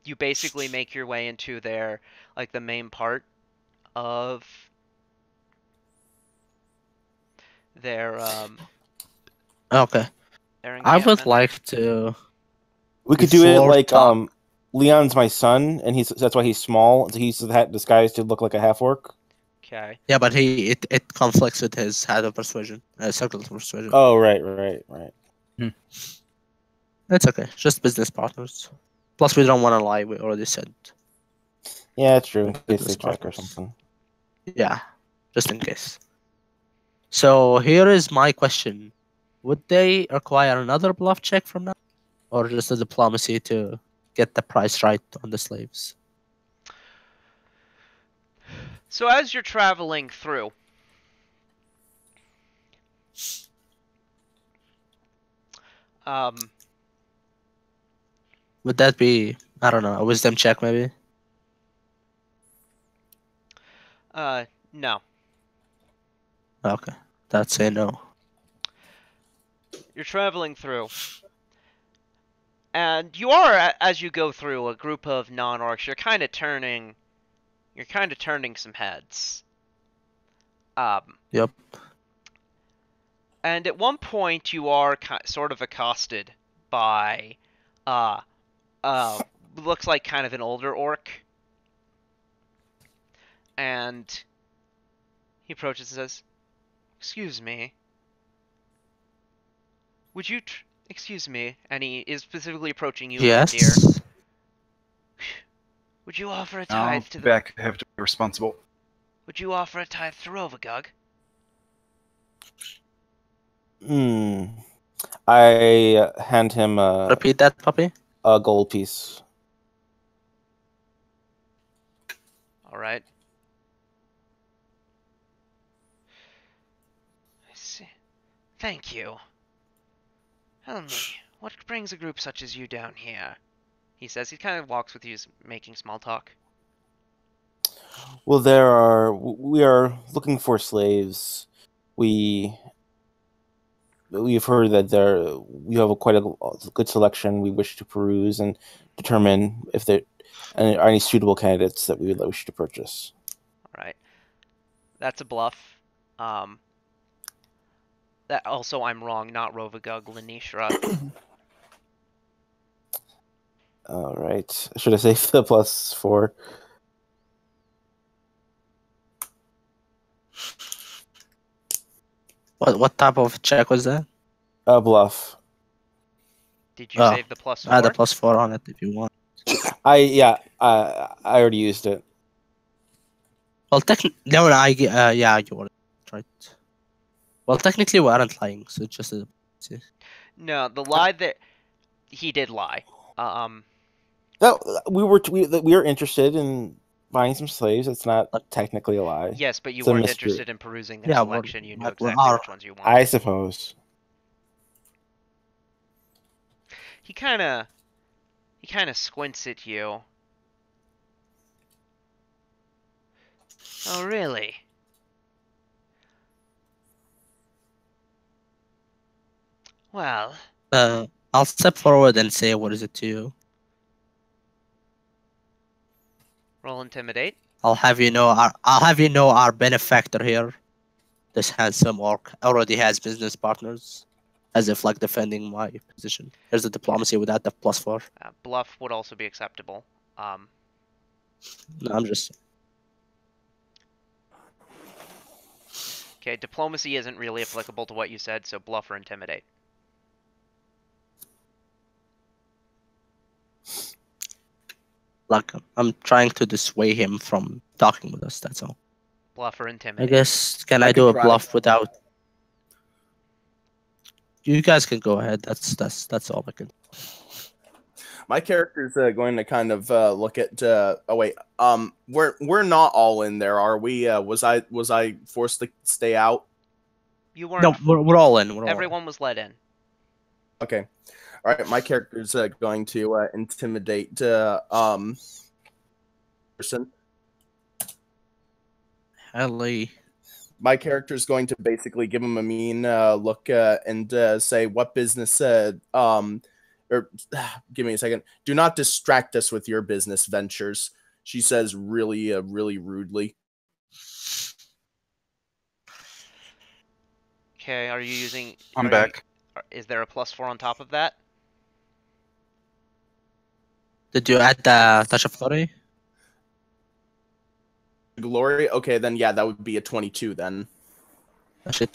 you basically make your way into their like the main part of their Okay. their I would encampment. like to. We could do it Before like talk- Leon's my son, and that's why he's small. So he's that disguised to look like a half orc. Okay. Yeah, but it conflicts with his head of persuasion, circle of persuasion. Oh, right. It's okay. Just business partners. Plus, we don't want to lie. We already said. Yeah, it's true. In Business case they check or partners. something. Yeah, just in case. So here is my question: would they require another bluff check from now, or just a diplomacy to get the price right on the slaves? So as you're traveling through, Would that be, I don't know, a wisdom check maybe? no. Okay, that's a no. You're traveling through. And you are, as you go through, a group of non-orcs. You're kind of turning some heads. Yep. And at one point, you are sort of accosted by, looks like kind of an older orc. And he approaches and says, "Excuse me. Would you, excuse me," and he is specifically approaching you, dear. Yes. Would you offer a I'll tithe to the... back have to be responsible. Would you offer a tithe to Rovagug? I hand him Repeat that, puppy. a gold piece. All right. I see. Thank you. Tell me, what brings a group such as you down here? He says. He kind of walks with you, making small talk. Well, we are looking for slaves. We've heard that you have quite a good selection. We wish to peruse and determine if there are any suitable candidates that we would wish to purchase. All right. That's a bluff. That also I'm wrong. Not Rovagug, Lanishra. All right. Should I save the +4? What type of check was that? Bluff. Did you save the +4? Add a +4 on it if you want. I already used it. Well, technically, no, yeah, you were right. Well, technically, we aren't lying, so it's just a. No, the lie that he did lie. No, we were interested in buying some slaves. It's not technically a lie. Yes, but you It's a weren't mystery. interested in perusing their Yeah, selection. You knew we exactly are. which ones you wanted. I suppose. He kind of squints at you. Oh, really? Well, I'll step forward and say, "What is it to you?" roll intimidate. I'll have you know our benefactor here, this handsome orc, already has business partners, as if like defending my position. Here's the diplomacy without the +4. Bluff would also be acceptable. No, I'm just. Okay, diplomacy isn't really applicable to what you said, so bluff or intimidate. Like, I'm trying to dissuade him from talking with us, that's all. Bluff or I intimidate. guess, can I I do a could try. bluff without... You guys can go ahead, that's all I can... My character's going to kind of look at. Oh wait, we're not all in there, are we? Was I forced to stay out? You weren't. No, we're all in. Everyone was let in. Okay, all right. My character's going to intimidate person. Helly. My character's going to basically give him a mean look and say, "What business?" Or give me a second. Do not distract us with your business ventures. She says really, really rudely. Okay, are you using... I'm back. Is there a +4 on top of that? Did you add the touch of glory? Glory? Okay, then yeah, that would be a 22 then. Actually,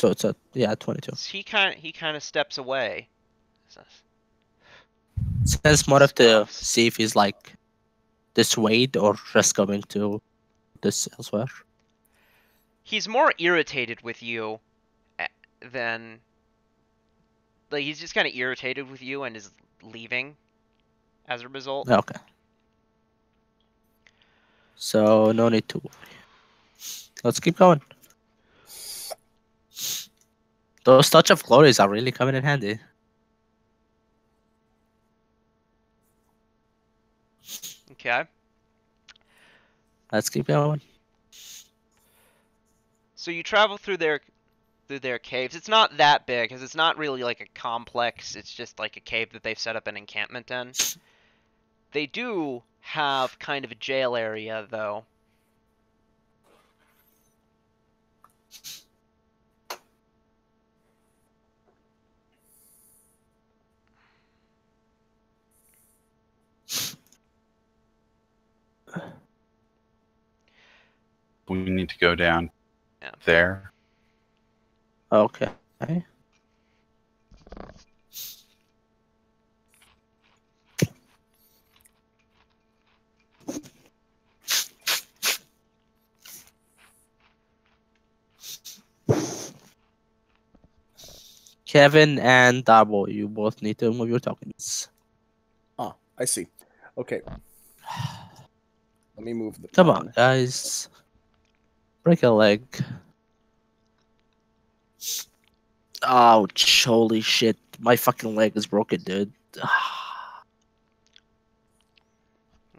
yeah, 22. He kind of steps away. Says more of to see if he's like dissuade or just going to this elsewhere. He's more irritated with you than... Like, he's just kind of irritated with you and is leaving as a result. Okay. So, no need to worry. Let's keep going. Those touch of glories are really coming in handy. Okay. Let's keep going. So you travel through their caves. It's not that big, because it's not really like a complex. It's just like a cave that they've set up an encampment in. They do have kind of a jail area, though. We need to go down there. Okay. Kevin and Darbo, you both need to move your tokens. Oh, I see. Okay. Let me move the... Come on, guys. Break a leg. Ouch, holy shit. My fucking leg is broken, dude.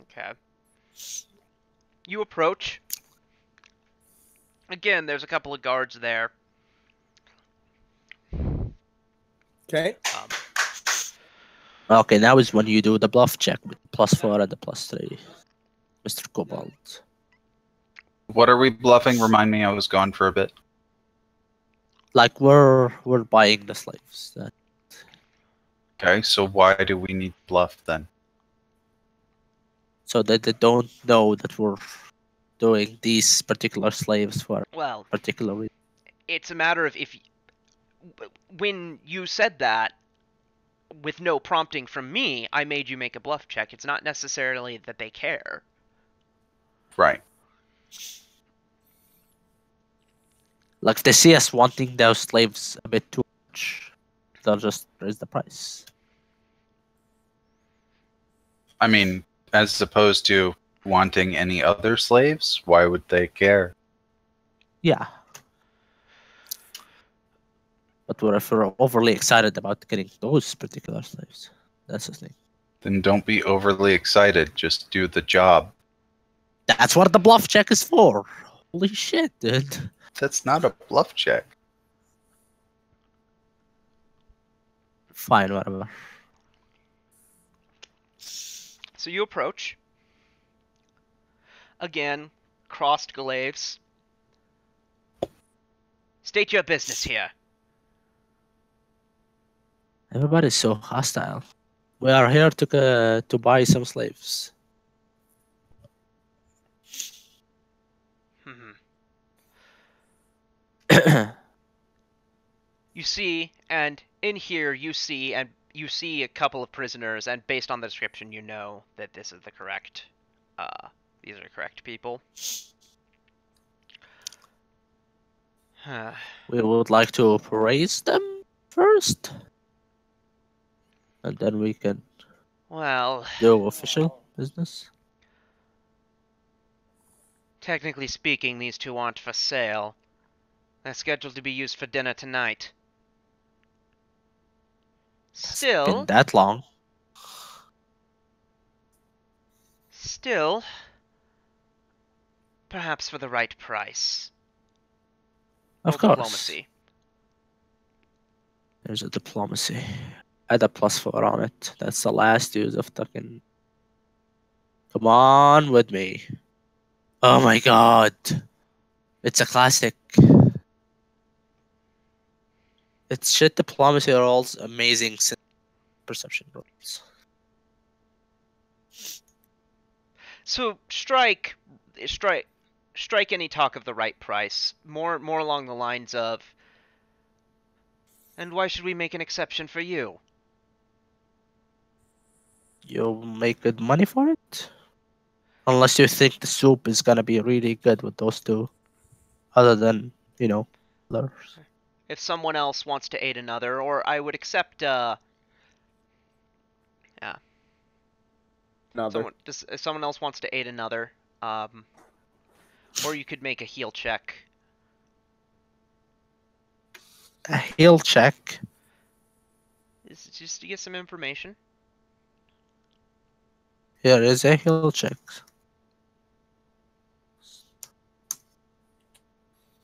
Okay. You approach. Again, there's a couple of guards there. Okay. Okay, now is when you do the bluff check with +4 and the +3. Mr. Cobalt. What are we bluffing? Remind me, I was gone for a bit. Like, we're buying the slaves. Okay, so why do we need bluff then? So that they don't know that we're doing these particular slaves for Well, particular reason. it's a matter of if... When you said that, with no prompting from me, I made you make a bluff check. It's not necessarily that they care. Right. Like if they see us wanting those slaves a bit too much, they'll just raise the price. I mean, as opposed to wanting any other slaves, why would they care? Yeah. But what if we're overly excited about getting those particular slaves? That's the thing. Then don't be overly excited. Just do the job. That's what the bluff check is for. Holy shit, dude. That's not a bluff check. Fine, whatever. So you approach. Again, crossed glaives. State your business here. Everybody's so hostile. We are here to buy some slaves. You see, and in here you see a couple of prisoners, and based on the description, you know that this is the correct. These are correct people. We would like to praise them first, and then we can Well, do official business. technically speaking, these two aren't for sale. They're scheduled to be used for dinner tonight. Still, Been that long. Still, perhaps for the right price. Of Roll course. Diplomacy. There's a diplomacy. Add a +4 on it. That's the last use of token. Come on with me. Oh my god. It's a classic. It's shit diplomacy rolls, amazing perception rolls. So strike any talk of the right price. More along the lines of, and why should we make an exception for you? You'll make good money for it? Unless you think the soup is gonna be really good with those two. Other than, you know, others. If someone else wants to aid another, or I would accept, if someone else wants to aid another, or you could make a heal check. A heal check? Is just to get some information. Here is a heal check.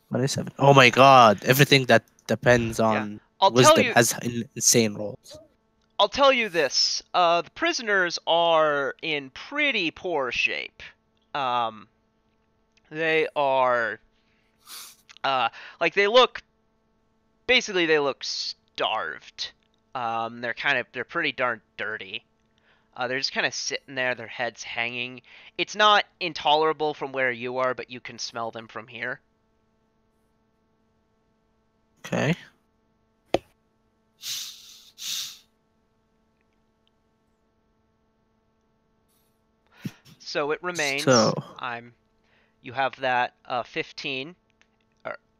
27. Oh my god, everything that depends on wisdom has insane rolls. I'll tell you this. The prisoners are in pretty poor shape. They are... they look starved. They're pretty darn dirty. They're just kind of sitting there, their heads hanging. It's not intolerable from where you are, but you can smell them from here. Okay. So it remains. You have that 15,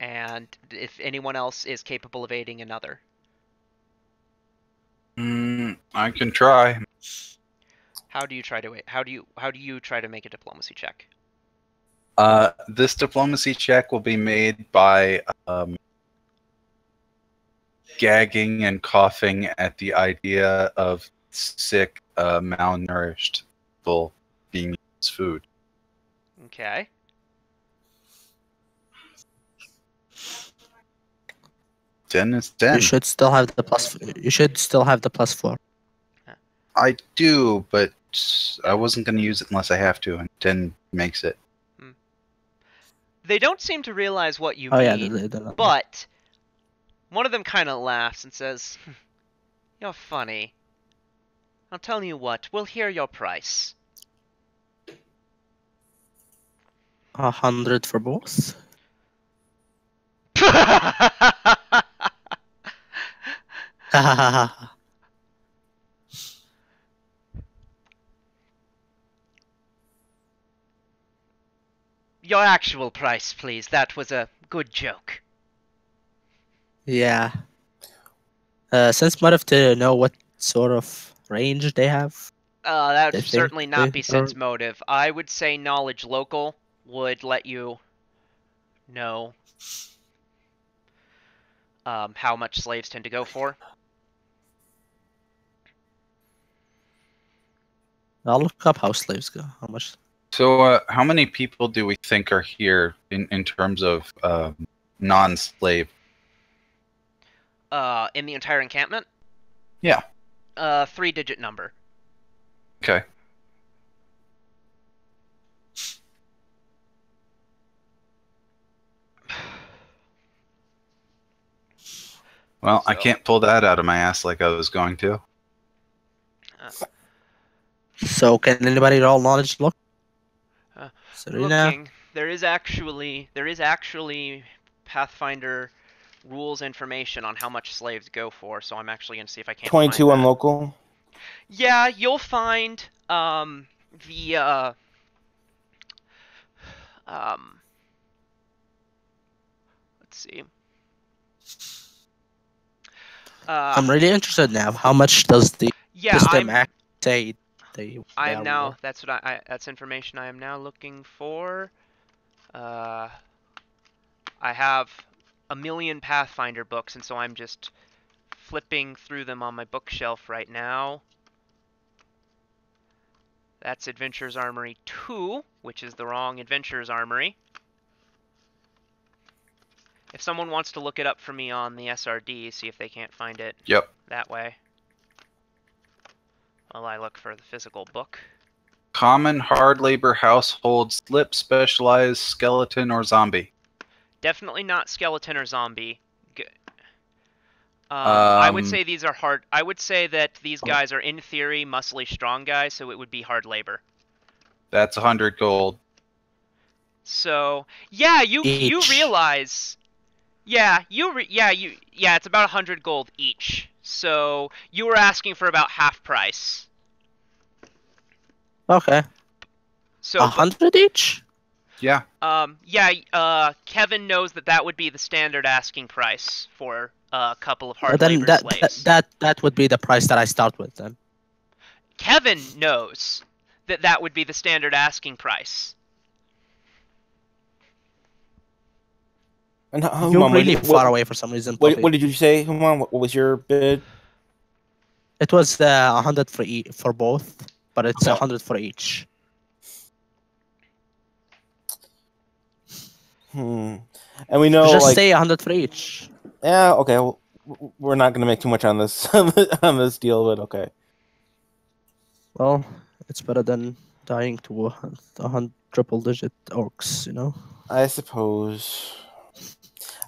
and if anyone else is capable of aiding another. I can try. How do you try to make a diplomacy check? This diplomacy check will be made by gagging and coughing at the idea of sick, malnourished people being used food. Okay. Ten is 10. You should still have the +4. I do, but I wasn't going to use it unless I have to, and 10 makes it. They don't seem to realize what you mean, but one of them kind of laughs and says, "You're funny. I'll tell you what, we'll hear your price." 100 for both. Your actual price, please. That was a good joke. Yeah. Sense motive to know what sort of range they have. That They would certainly think not they be sense motive. I would say knowledge local would let you know how much slaves tend to go for. I'll look up how slaves go. How much? So, how many people do we think are here in terms of non-slave? In the entire encampment? Yeah. 3-digit number. Okay. Well, I can't pull that out of my ass like I was going to. So can anybody roll knowledge look? Serena? Looking, there is actually Pathfinder rules information on how much slaves go for, so I'm actually going to see if I can't 22 find on that. local. Yeah, you'll find the let's see. I'm really interested now. How much does the system say they I am are now. worth? That's what that's information I am now looking for. I have a million Pathfinder books, and so I'm just flipping through them on my bookshelf right now. That's Adventurer's Armory 2, which is the wrong Adventurer's Armory. If someone wants to look it up for me on the SRD, see if they can't find it that way. While I look for the physical book. Common hard labor household slip specialized skeleton or zombie. Definitely not skeleton or zombie. I would say these are hard. I would say that these guys are in theory muscly strong guys, so it would be hard labor. That's 100 gold. So yeah, you realize. Yeah, it's about 100 gold each. So you were asking for about half price. Okay. So 100 each? Yeah. Kevin knows that would be the standard asking price for a couple of hard then labor slaves. That would be the price that I start with then. Kevin knows that would be the standard asking price. And you're really far away for some reason. What did you say, Human? What was your bid? It was 100 for both, but it's 100 for each. And we know just say 100 for each. Yeah. Okay. Well, we're not going to make too much on this on this deal, but okay. Well, it's better than dying to 100 triple-digit orcs, you know. I suppose.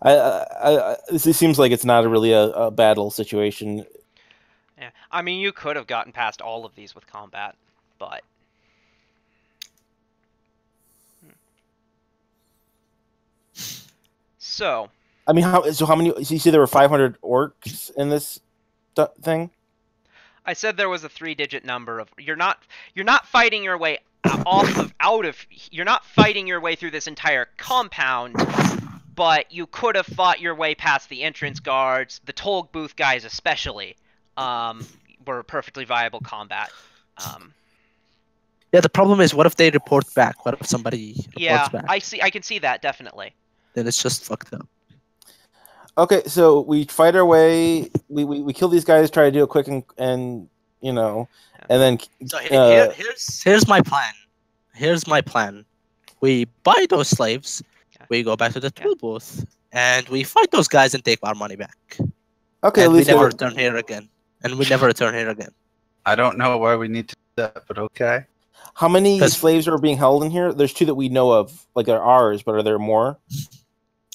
It seems like it's not really a battle situation. Yeah, I mean, you could have gotten past all of these with combat, but. So. I mean, how many? So you see, there were 500 orcs in this thing. I said there was a 3-digit number of. You're not fighting your way You're not fighting your way through this entire compound. But you could have fought your way past the entrance guards. The toll booth guys especially were perfectly viable combat. Yeah, the problem is, what if they report back? What if somebody reports back? I can see that, definitely. Then it's just fucked up. Okay, so we fight our way. We kill these guys, try to do it quick and you know, and then... So here's my plan. Here's my plan. We buy those slaves... We go back to the tool booth, and we fight those guys and take our money back. Okay, and at least we never return here again. I don't know why we need to do that, but okay. How many slaves are being held in here? There's 2 that we know of, like they're ours, but are there more?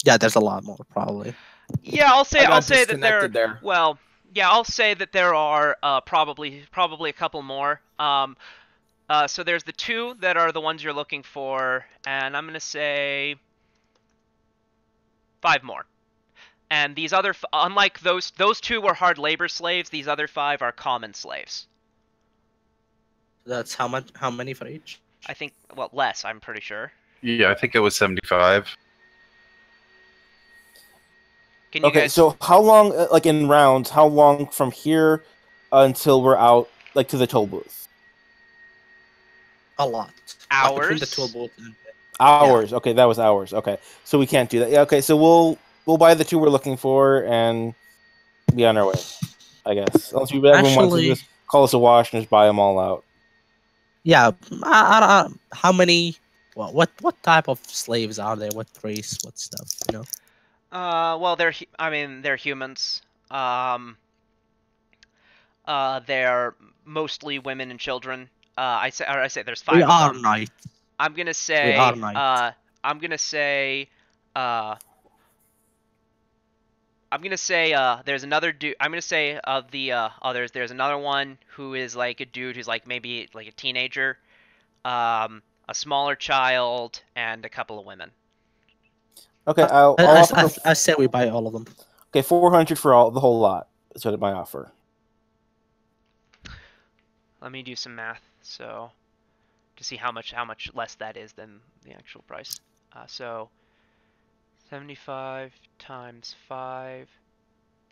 Yeah, there's a lot more, probably. Yeah, I'll say that there. Well, yeah, I'll say that there are probably a couple more. So there's the 2 that are the ones you're looking for, and I'm gonna say 5 more. And these other, unlike those 2 were hard labor slaves, these other 5 are common slaves. That's how much? How many for each? I think, well, less, I'm pretty sure. Yeah, I think it was 75. Can you Okay, guys? so how long, like in rounds, how long from here until we're out, like to the toll booth? A lot. Like between the Hours? tool booth and Hours. Okay, that was hours. Okay, so we can't do that. Yeah. Okay, so we'll buy the 2 we're looking for and be on our way. I guess unless everyone wants to Actually, just call us a wash and just buy them all out. yeah. How many? Well, what type of slaves are there? What race? What stuff? You know. Well, they're humans. They're mostly women and children. I say there's 5 We of are them. knights. I'm gonna We are say, knights. I'm gonna say, I'm gonna say, there's another dude. I'm gonna say, there's another one who is like a dude who's like maybe like a teenager, a smaller child, and a couple of women. Okay, I'll offer. I say we buy all of them. Okay, 400 for the whole lot. That's what my offer. Let me do some math, so to see how much less that is than the actual price. So 75 times 5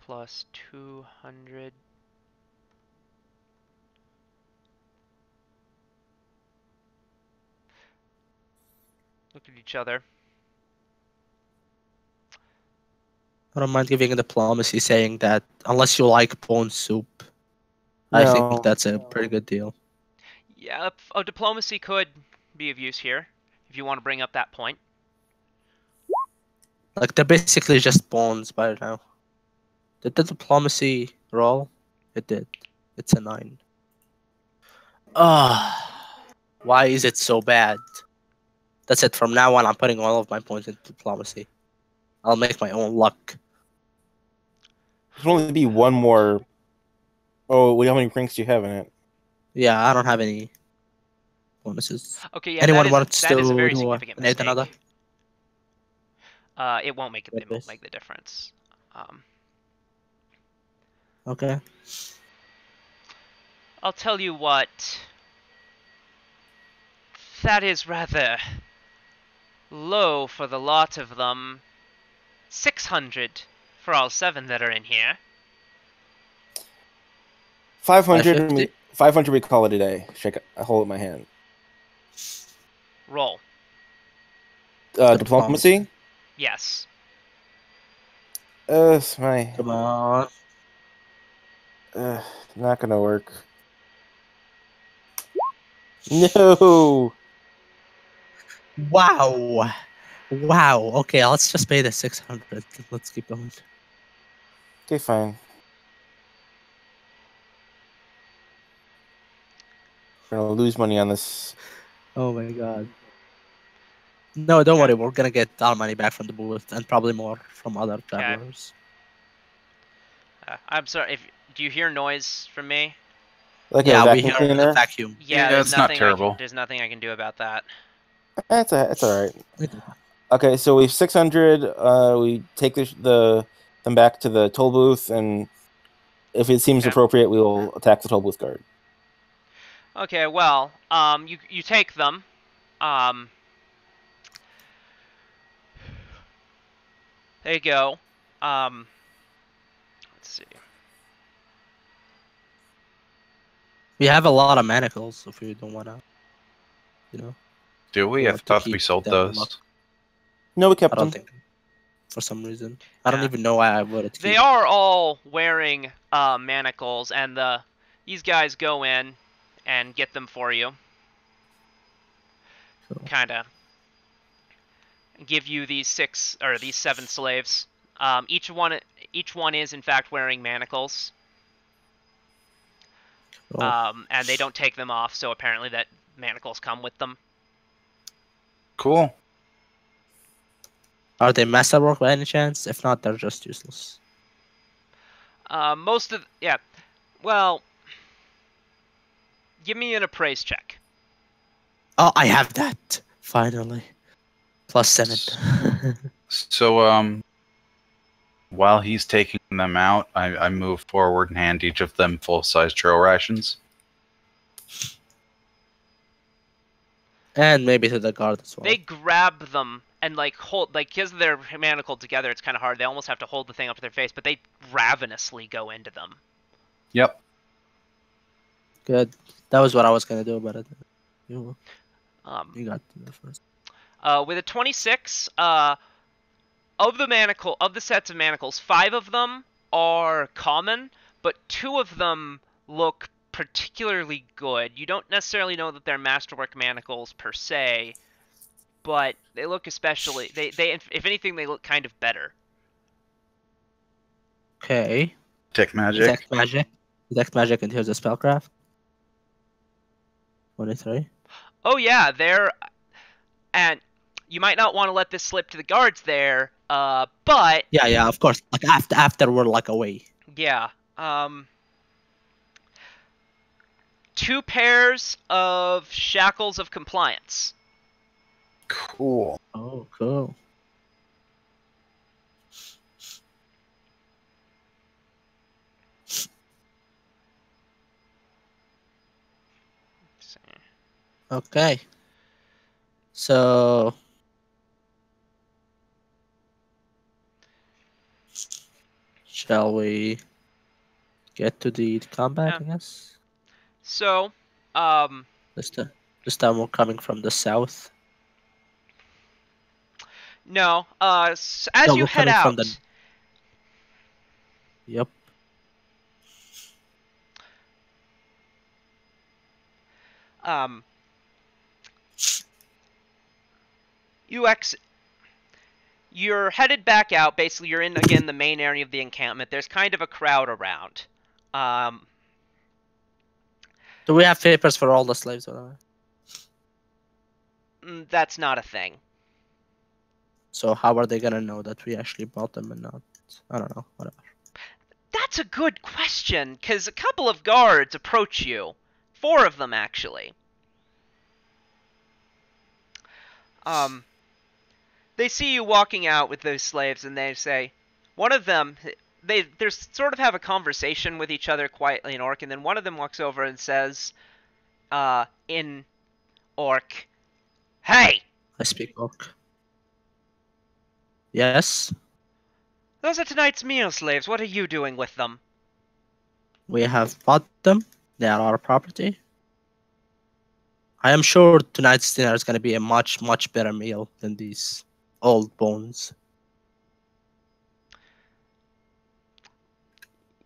plus 200. Look at each other. I don't mind giving a diplomacy, saying that unless you like bone soup, I No. think that's a pretty good deal. Yeah, diplomacy could be of use here if you want to bring up that point. Like they're basically just bones by now. Did the diplomacy roll? It did. It's a 9. Why is it so bad? That's it. From now on, I'm putting all of my points into diplomacy. I'll make my own luck. There's only be one more. Oh, how many ranks do you have in it? Yeah, I don't have any bonuses. Okay, yeah, Anyone that wants is a to very do significant an 8 mistake. another? It won't make What is? the difference. Okay. I'll tell you what. That is rather low for the lot of them. 600 for all 7 that are in here. 500. 500. We call it a day. I hold it in my hand. Roll. Diplomacy. Yes. My. Come on. Not gonna work. No. Wow. Wow. Okay, let's just pay the 600. Let's keep going. Okay, fine. We're gonna lose money on this. Oh my god. No, don't worry. We're gonna get our money back from the booth and probably more from other travelers. I'm sorry. Do you hear noise from me? Like yeah, a we vacuum hear cleaner? the vacuum. Yeah, Yeah, it's not terrible. There's nothing I can do about that. It's all right. Okay, so we have 600. We take them back to the toll booth, and if it seems appropriate, we will attack the toll booth guard. Okay, well, you take them. There you go. Let's see. We have a lot of manacles if we don't wanna, you know. Do we? I thought we sold those. No, we kept I don't them. think. For some reason, I don't even know why I would. They are all wearing manacles, and these guys go in and get them for you. Cool. Kind of give you these 7 slaves. Each one is in fact wearing manacles. Cool. And they don't take them off, so apparently that manacles come with them. Cool. Are they masterwork by any chance? If not, they're just useless. Well, give me an appraise check. Oh, I have that finally. +7. So, while he's taking them out, I move forward and hand each of them full-size trail rations. And maybe to the guard as well. They grab them and like hold, like because they're manacled together, it's kind of hard. They almost have to hold the thing up to their face, but they ravenously go into them. Yep. Good. That was what I was gonna do, but you You got to do it first. With a 26, of the sets of manacles, 5 of them are common, but 2 of them look particularly good. You don't necessarily know that they're masterwork manacles per se, but they look especially they if anything they look kind of better. Okay. Detect magic. Detect magic. Detect magic into the spellcraft. 23. Oh yeah, and you might not want to let this slip to the guards there, but Yeah, of course. Like after we're like away. yeah, 2 pairs of shackles of compliance. Cool. Oh, cool. Okay. So shall we get to the combat, I guess? So, This time we're coming from the south. no, as No, you we're head coming out, from the. Yep. you're headed back out. Basically, you're in again the main area of the encampment. There's kind of a crowd around. Do we have papers for all the slaves? That's not a thing. So how are they gonna know that we actually bought them and not? I don't know. Whatever. That's a good question, because a couple of guards approach you. 4 of them, actually. They see you walking out with those slaves, and they say, one of them, they sort of have a conversation with each other quietly in Orc, and then one of them walks over and says, in Orc, "Hey! I speak Orc. Yes? Those are tonight's meal slaves. What are you doing with them?" We have bought them. They are our property. I am sure tonight's dinner is going to be a much, much better meal than these old bones.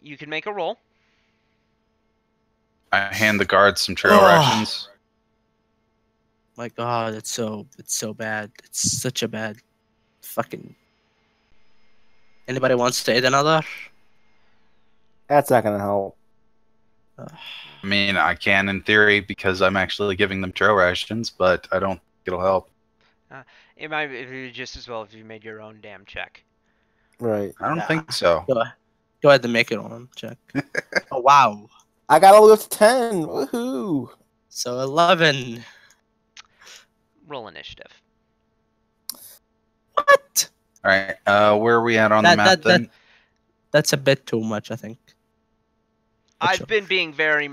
You can make a roll. I hand the guards some trail rations. My God, it's so bad. It's such a bad fucking. Anybody wants to eat another? That's not gonna help. I mean, I can in theory because I'm actually giving them trail rations, but I don't think it'll help. It might be just as well if you made your own damn check. Right. I don't think so. Go ahead and make your own check. Oh wow! I got all the way up to 10. Woohoo! So 11. Roll initiative. What? All right. Where are we at on the map then? That's a bit too much, I think. I've been being very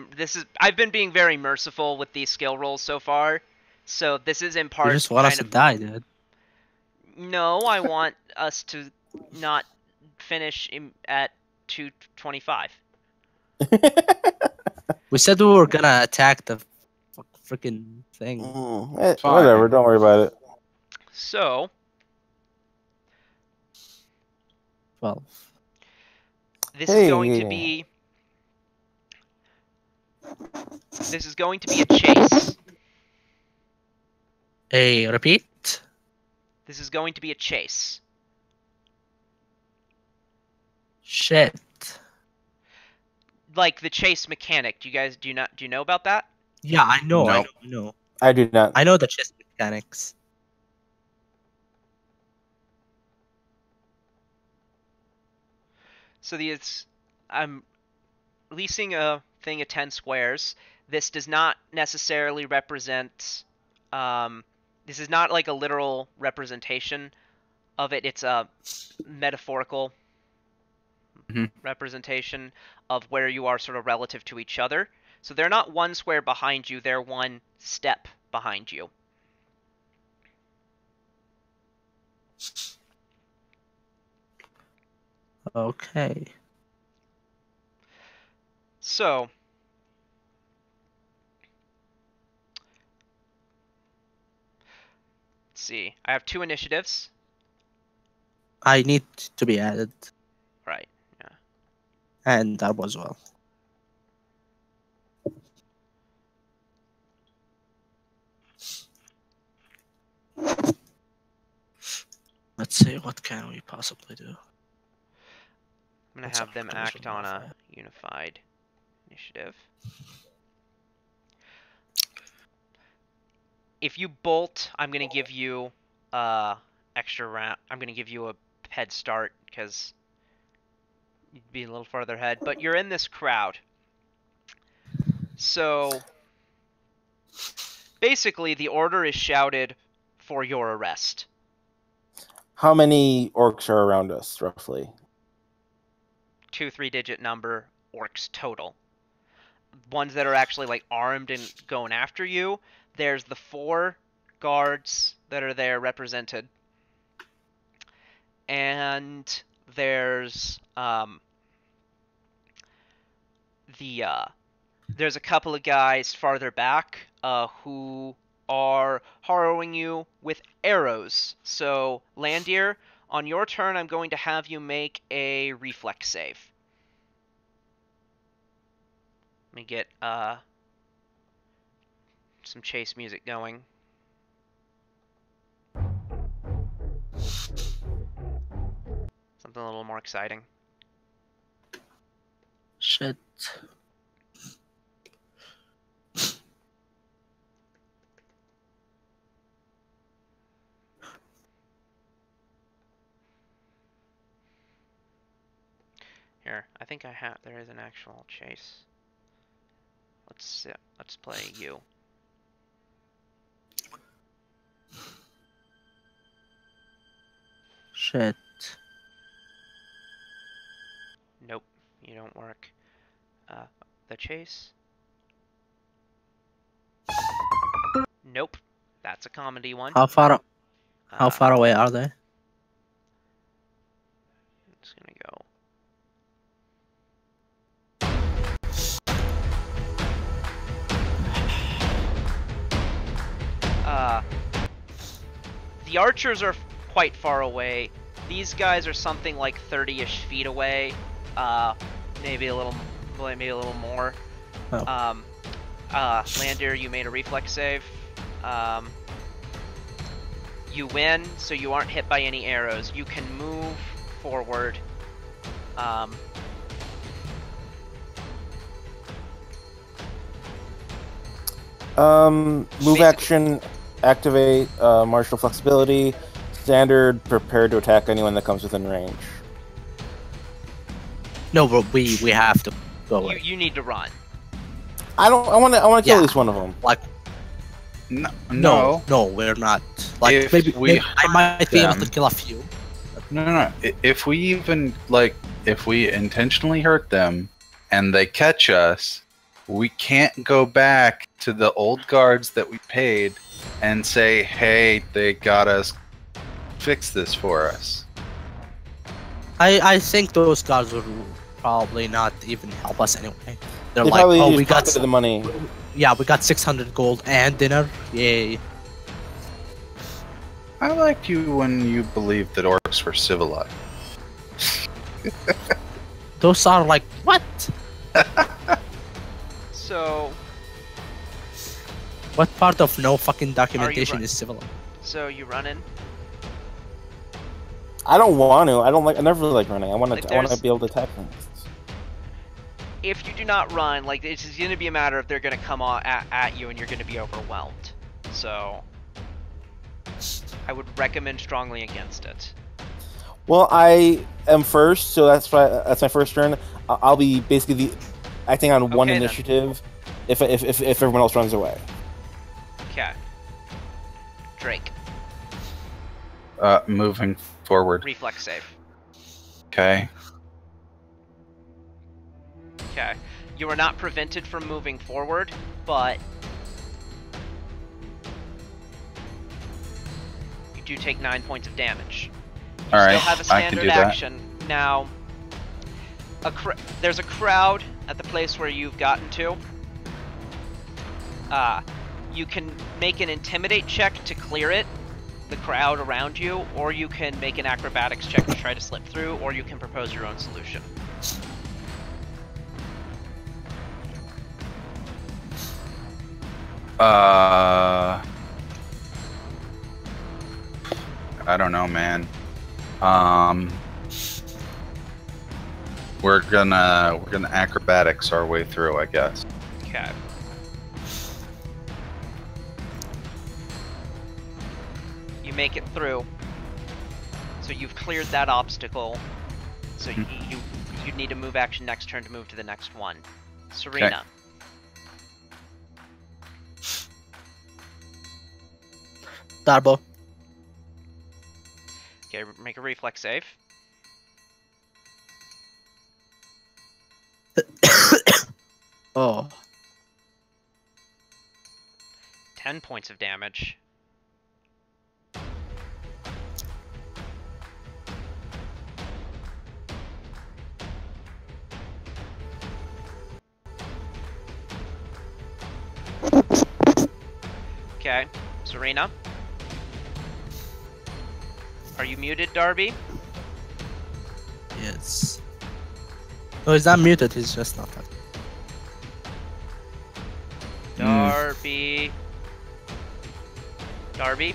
merciful with these skill rolls so far. So this is in part. You just want us to die, dude. No, I want us to not finish at 225. We said we were gonna attack the freaking thing. Whatever, don't worry about it. So 12. This is going to be. This is going to be a chase. Repeat. This is going to be a chase. Shit. Like the chase mechanic. Do you know about that? Yeah, I know. No. I know. I do not. I know the chess mechanics. So I'm releasing a thing of 10 squares. This does not necessarily represent. This is not like a literal representation of it. It's a metaphorical representation of where you are sort of relative to each other. So they're not one square behind you, they're one step behind you. Okay. So, let's see. I have 2 initiatives. I need to be added, Right. Yeah. and that was well. Let's see, what can we possibly do? I'm gonna What's have our them commercial act on a modifier? unified initiative. If you bolt, I'm gonna give you extra round. I'm gonna give you a head start because you'd be a little farther ahead. But you're in this crowd, so basically the order is shouted for your arrest. How many orcs are around us, roughly? 2 3-digit number orcs total. Ones that are actually like armed and going after you. There's the 4 guards that are there represented, and there's there's a couple of guys farther back who are harrowing you with arrows. So, Landir, on your turn, I'm going to have you make a reflex save. Let me get some chase music going. Something a little more exciting. Shit. Here, I think I have. There is an actual chase. Let's play you. Shit. Nope, you don't work. The chase. Nope, that's a comedy one. How far away are they? Just gonna go. The archers are quite far away. These guys are something like 30-ish feet away. Maybe a little more. Oh. Landir, you made a reflex save. You win, so you aren't hit by any arrows. You can move forward. Move action, activate martial flexibility, standard, prepare to attack anyone that comes within range. No, but we have to go away. You need to run. I want to kill Yeah. at least one of them. Like, No. no, we're not. Like, If maybe we I might be able to them- kill a few. No. If we intentionally hurt them and they catch us, we can't go back to the old guards that we paid and say, hey, they got us, fix this for us. I think those guys will probably not even help us anyway. They're They like, probably oh, just we got pocketed the money. yeah, we got 600 gold and dinner. Yay! I liked you when you believed that orcs were civilized. Those are like what? So, What part of no fucking documentation right? is civilized? so you running? I don't want to. I never really like running. I want Like, to there's- be able to attack things. If you do not run, like, it's just gonna be a matter of they're gonna come on at you and you're gonna be overwhelmed. So, I would recommend strongly against it. Well, I am first, so that's my first turn. I'll be basically acting on one Okay, then. initiative if everyone else runs away. Okay. Drake, Moving forward. reflex save. Okay. Okay. You are not prevented from moving forward, but do take 9 points of damage. You All right, still have a I can standard do that. action. Now, there's a crowd at the place where you've gotten to. You can make an intimidate check to clear it, the crowd around you, or you can make an acrobatics check to try to slip through, or you can propose your own solution. I don't know, man. We're gonna acrobatics our way through, I guess. Okay. You make it through. So you've cleared that obstacle. So you need to move action next turn to move to the next one. Serena. Darbo. Okay, make a reflex save. Oh. 10 points of damage. Okay, Serena. Are you muted, Darby? Yes. No, he's not muted, he's just not talking. Darby. Darby?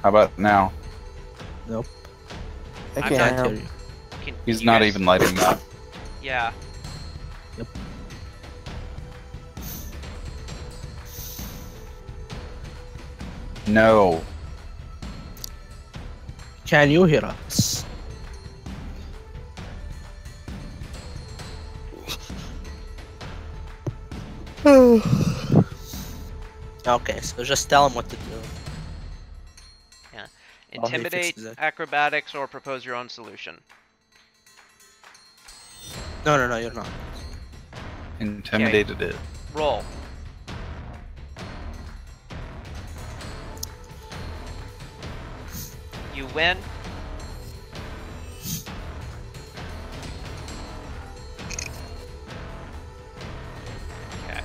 How about now? Nope. I I'm can't not hear hear him. you. He's you not guys- even lighting up. Yeah. Yep. No. Can you hear us? Okay, so just tell him what to do. Intimidate, fixes it. acrobatics, or propose your own solution. No, no, no, you're not. Intimidated it. Roll. You win. Okay.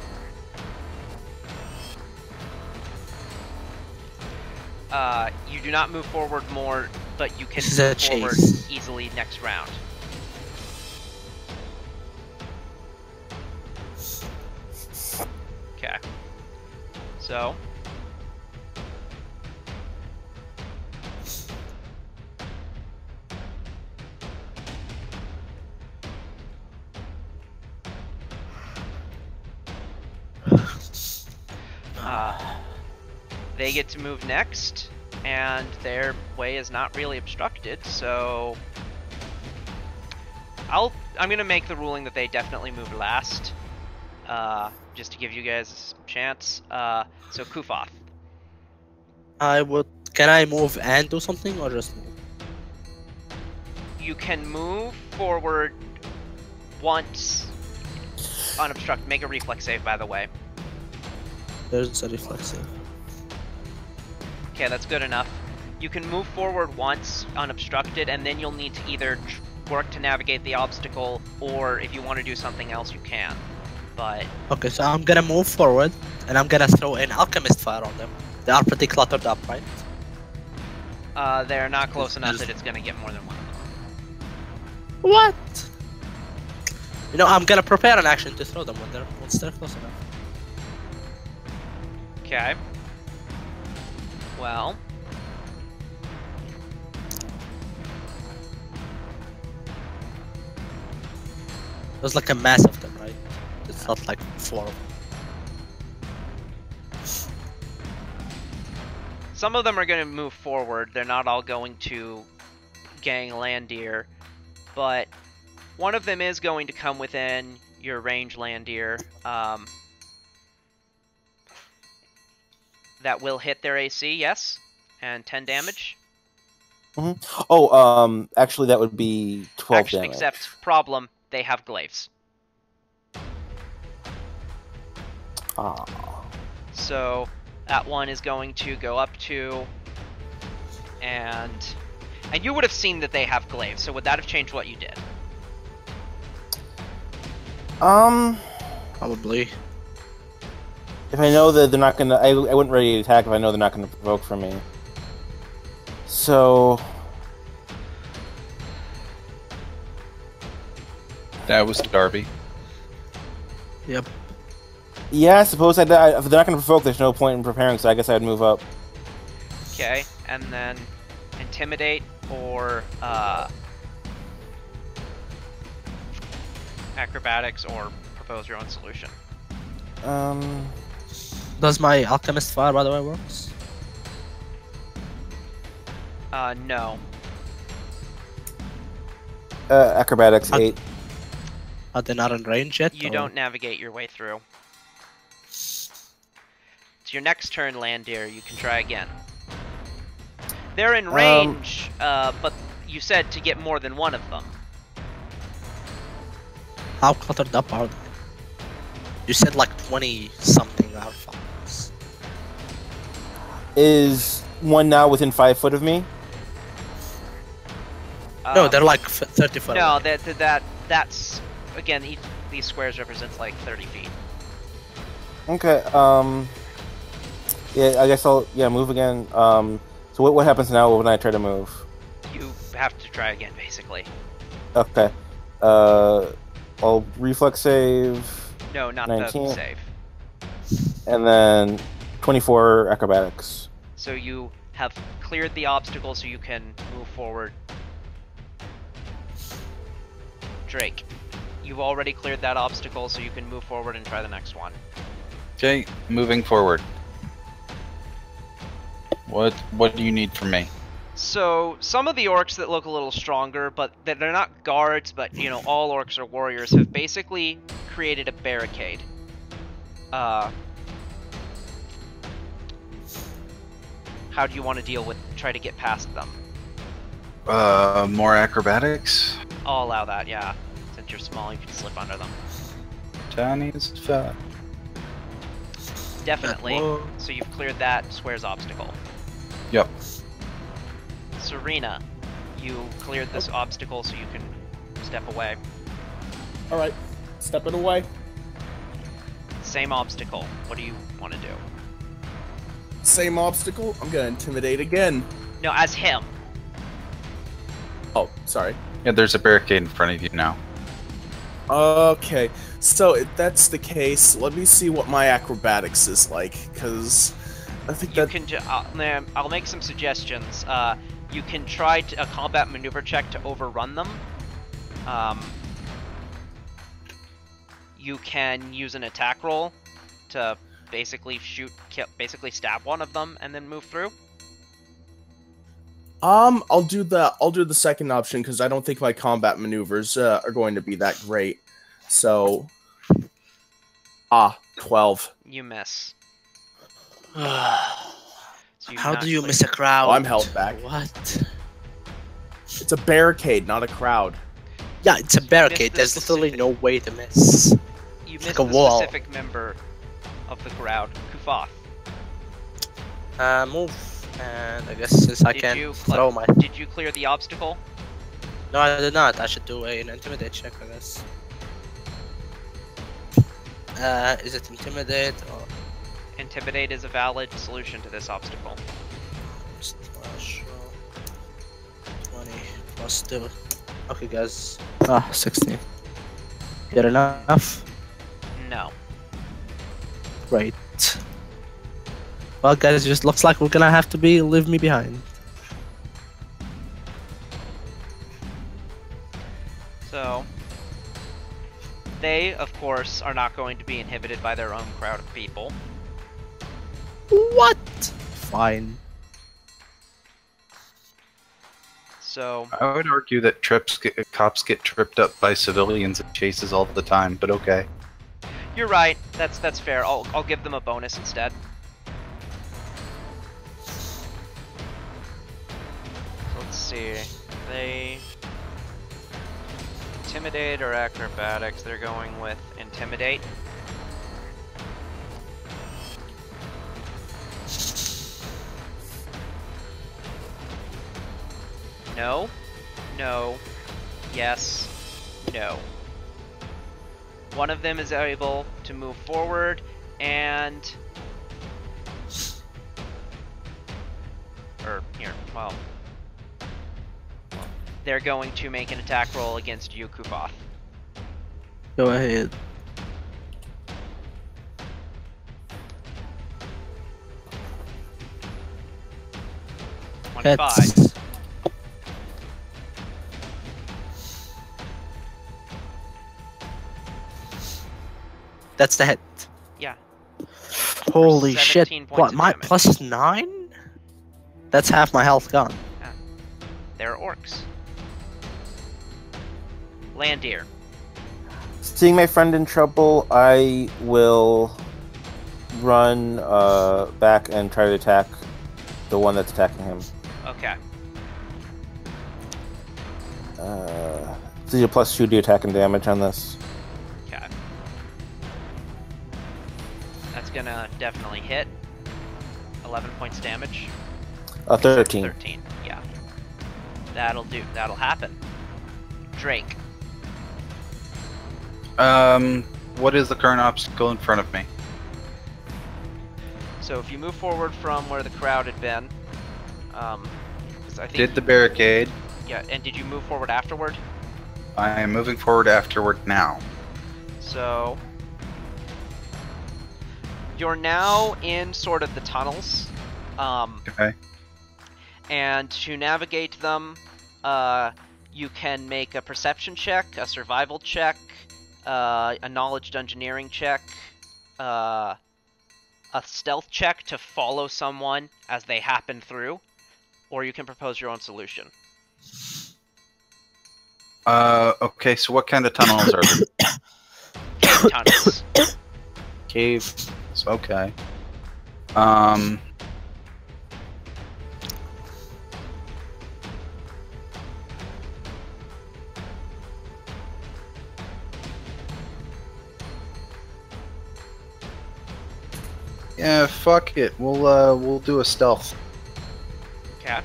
You do not move forward more, but you can This is a move forward chase. easily next round. Okay. So. They get to move next, and their way is not really obstructed, so I'm gonna make the ruling that they definitely move last, just to give you guys a chance. So Kufoth. Can I move and do something, or just move? You can move forward once unobstructed. Make a reflex save, by the way. There's a reflex save. Okay, that's good enough. You can move forward once unobstructed, and then you'll need to either work to navigate the obstacle, or if you want to do something else, you can. But Okay, so I'm gonna move forward, and I'm gonna throw an alchemist fire on them. They are pretty cluttered up, right? they're not close enough that it's gonna get more than one of them. What? You know, I'm gonna prepare an action to throw them once they're close enough. Okay. Well. There's like a mass of them, right? It's not like 4 of them. Some of them are going to move forward. They're not all going to gang Landir. But one of them is going to come within your range, Landir. That will hit their AC, yes? And 10 damage? Mm-hmm. Oh, actually, that would be 12 Actually, damage. except problem, they have glaives. Ah. So that one is going to go up to And you would have seen that they have glaives, so would that have changed what you did? Probably. If I know that they're not gonna, I wouldn't ready to attack if I know they're not gonna provoke from me. So That was Darby. Yep. yeah, I suppose if they're not gonna provoke, there's no point in preparing. So I guess I'd move up. Okay, and then intimidate or acrobatics or propose your own solution. Does my alchemist fire, by the way, works? No. Acrobatics 8. Are they not in range yet? You or- don't navigate your way through. It's your next turn, Landir. You can try again. They're in range, but you said to get more than one of them. How cluttered up are they? You said like 20-something alphas. Is one now within 5 foot of me? No, they're like 30 foot No, away. that's again. These squares represents like 30 feet. Okay. Yeah, I guess I'll move again. So what happens now when I try to move? You have to try again, basically. Okay. I'll reflex save, No, not 19. the save. and then 24 acrobatics. So you have cleared the obstacle, so you can move forward. Drake, you've already cleared that obstacle, so you can move forward and try the next one. Okay, moving forward. What do you need from me? So, some of the orcs that look a little stronger, but they're not guards, but, you know, all orcs are warriors, have basically created a barricade. How do you want to try to get past them? More acrobatics? I'll allow that, yeah. Since you're small, you can slip under them. Tiny is fat. Definitely. Whoa. So you've cleared that square's obstacle. Yep. Serena, you cleared this obstacle, so you can step away. Alright, stepping away. Same obstacle. What do you want to do? Same obstacle. I'm gonna intimidate again. No, as him. Oh, sorry. Yeah, there's a barricade in front of you now. Okay, so if that's the case, let me see what my acrobatics is like, because I think You that... can. I'll make some suggestions. You can try a combat maneuver check to overrun them. You can use an attack roll to basically basically stab one of them and then move through. I'll do the second option, because I don't think my combat maneuvers are going to be that great. So, 12. You miss. So How not do you clear. miss a crowd? Oh, I'm held back. What? It's a barricade, not a crowd. Yeah, it's a barricade. the There's literally specific- no way to miss. You It's missed like a the wall. specific member of the crowd, Kufoth. Move. And I guess since I Did can you throw my... Did you clear the obstacle? No, I did not. I should do an intimidate check, I guess. Is it intimidate or... Intimidate is a valid solution to this obstacle. Slash roll. 20 plus 2. Okay, guys. 16. Good enough? No. Great. Well, guys, it just looks like we're gonna have to leave me behind. So, they, of course, are not going to be inhibited by their own crowd of people. What? Fine. So, I would argue that cops get tripped up by civilians and chases all the time, but okay. you're right. That's fair. I'll give them a bonus instead. So let's see. They intimidate or acrobatics? They're going with intimidate. No. No. Yes. No. One of them is able to move forward, and... here, well... They're going to make an attack roll against you, Kufoth. Go ahead. Hits. That's the hit. Yeah. Holy shit. 17 points What, of my damage. plus 9? That's half my health gone. They're orcs. Landir. Seeing my friend in trouble, I will run back and try to attack the one that's attacking him. Okay. So you +2 to attack and damage on this. Okay. That's gonna definitely hit. 11 points damage. 13. 13, yeah. That'll do. That'll happen. Drake. What is the current obstacle in front of me? So if you move forward from where the crowd had been, 'cause I think Did the barricade. yeah, and did you move forward afterward? I am moving forward afterward now. So you're now in sort of the tunnels, Okay. and to navigate them, you can make a perception check, a survival check, a knowledge engineering check, a stealth check to follow someone as they happen through, or you can propose your own solution. Okay, so what kind of tunnels are there? Cave tunnels. Caves. Okay. Yeah, fuck it. We'll do a stealth. Okay.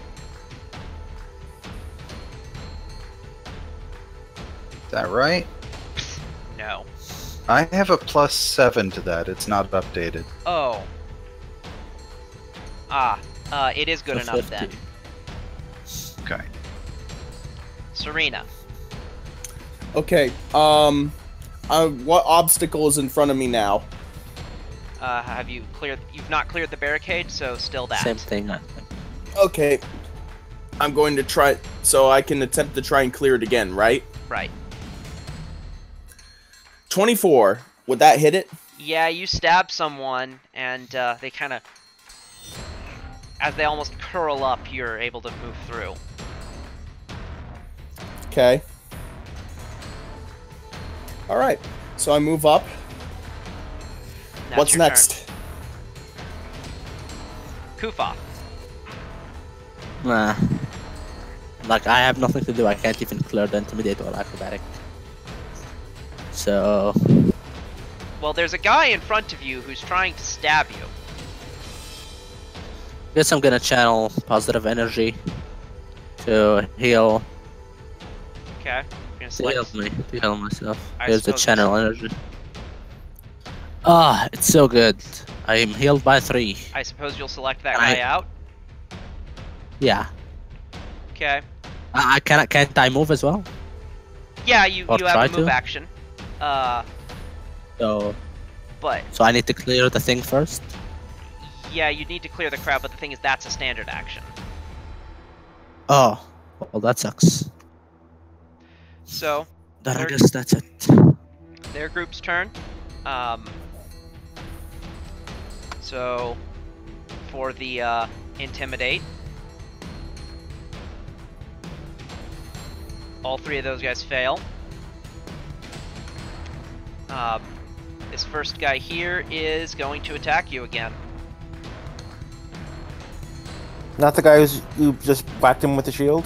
Is that right? No. I have a +7 to that. It's not updated. Oh. It is good enough then. Okay. Serena. Okay. What obstacle is in front of me now? Have you cleared? You've not cleared the barricade, so still that. Same thing, I think. Okay. I'm going to try, so I can attempt to try and clear it again, right? Right. 24. Would that hit it? Yeah, you stab someone, and they kind of, as they almost curl up, you're able to move through. Okay. Alright. So I move up. That's What's your next? turn. Kufoth. Nah. Like, I have nothing to do. I can't even clear the intimidate or acrobatic. So... Well, there's a guy in front of you who's trying to stab you. guess I'm gonna channel positive energy to heal. Okay. You're gonna To heal select. me. To heal myself. I Here's the suppose channel energy. Ah, it's so good. I am healed by 3. I suppose you'll select that guy out. Yeah. Okay. Can't I move as well? Yeah, you Or have try a move to? action. So But I need to clear the thing first? yeah, you need to clear the crowd. But the thing is, that's a standard action. Oh. Well, that sucks. So Then I They're- guess that's it. their group's turn. So for the intimidate, all 3 of those guys fail. This first guy here is going to attack you again. Not the guy who just whacked him with the shield?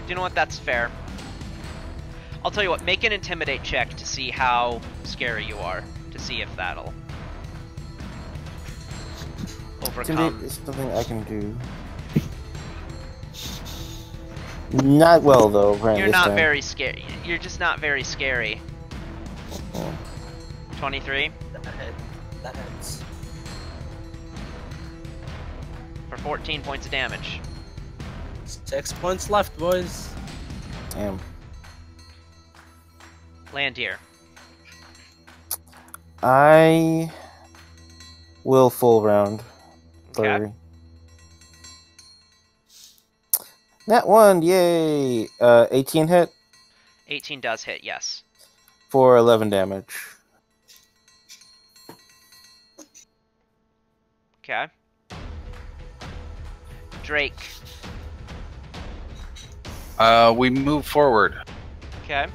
You know what? That's fair. I'll tell you what. Make an intimidate check to see how scary you are. To see if that'll overcome. Intimidate is something I can do. Not well though. Apparently You're this not time. very scary. You're just not very scary. 23 That hits. for 14 points of damage. 6 points left, boys. Damn. Landier. I will full round. Okay. Sorry. That one, yay! 18 hit 18 does hit, yes. for 11 damage. Okay. Drake. We move forward, Okay.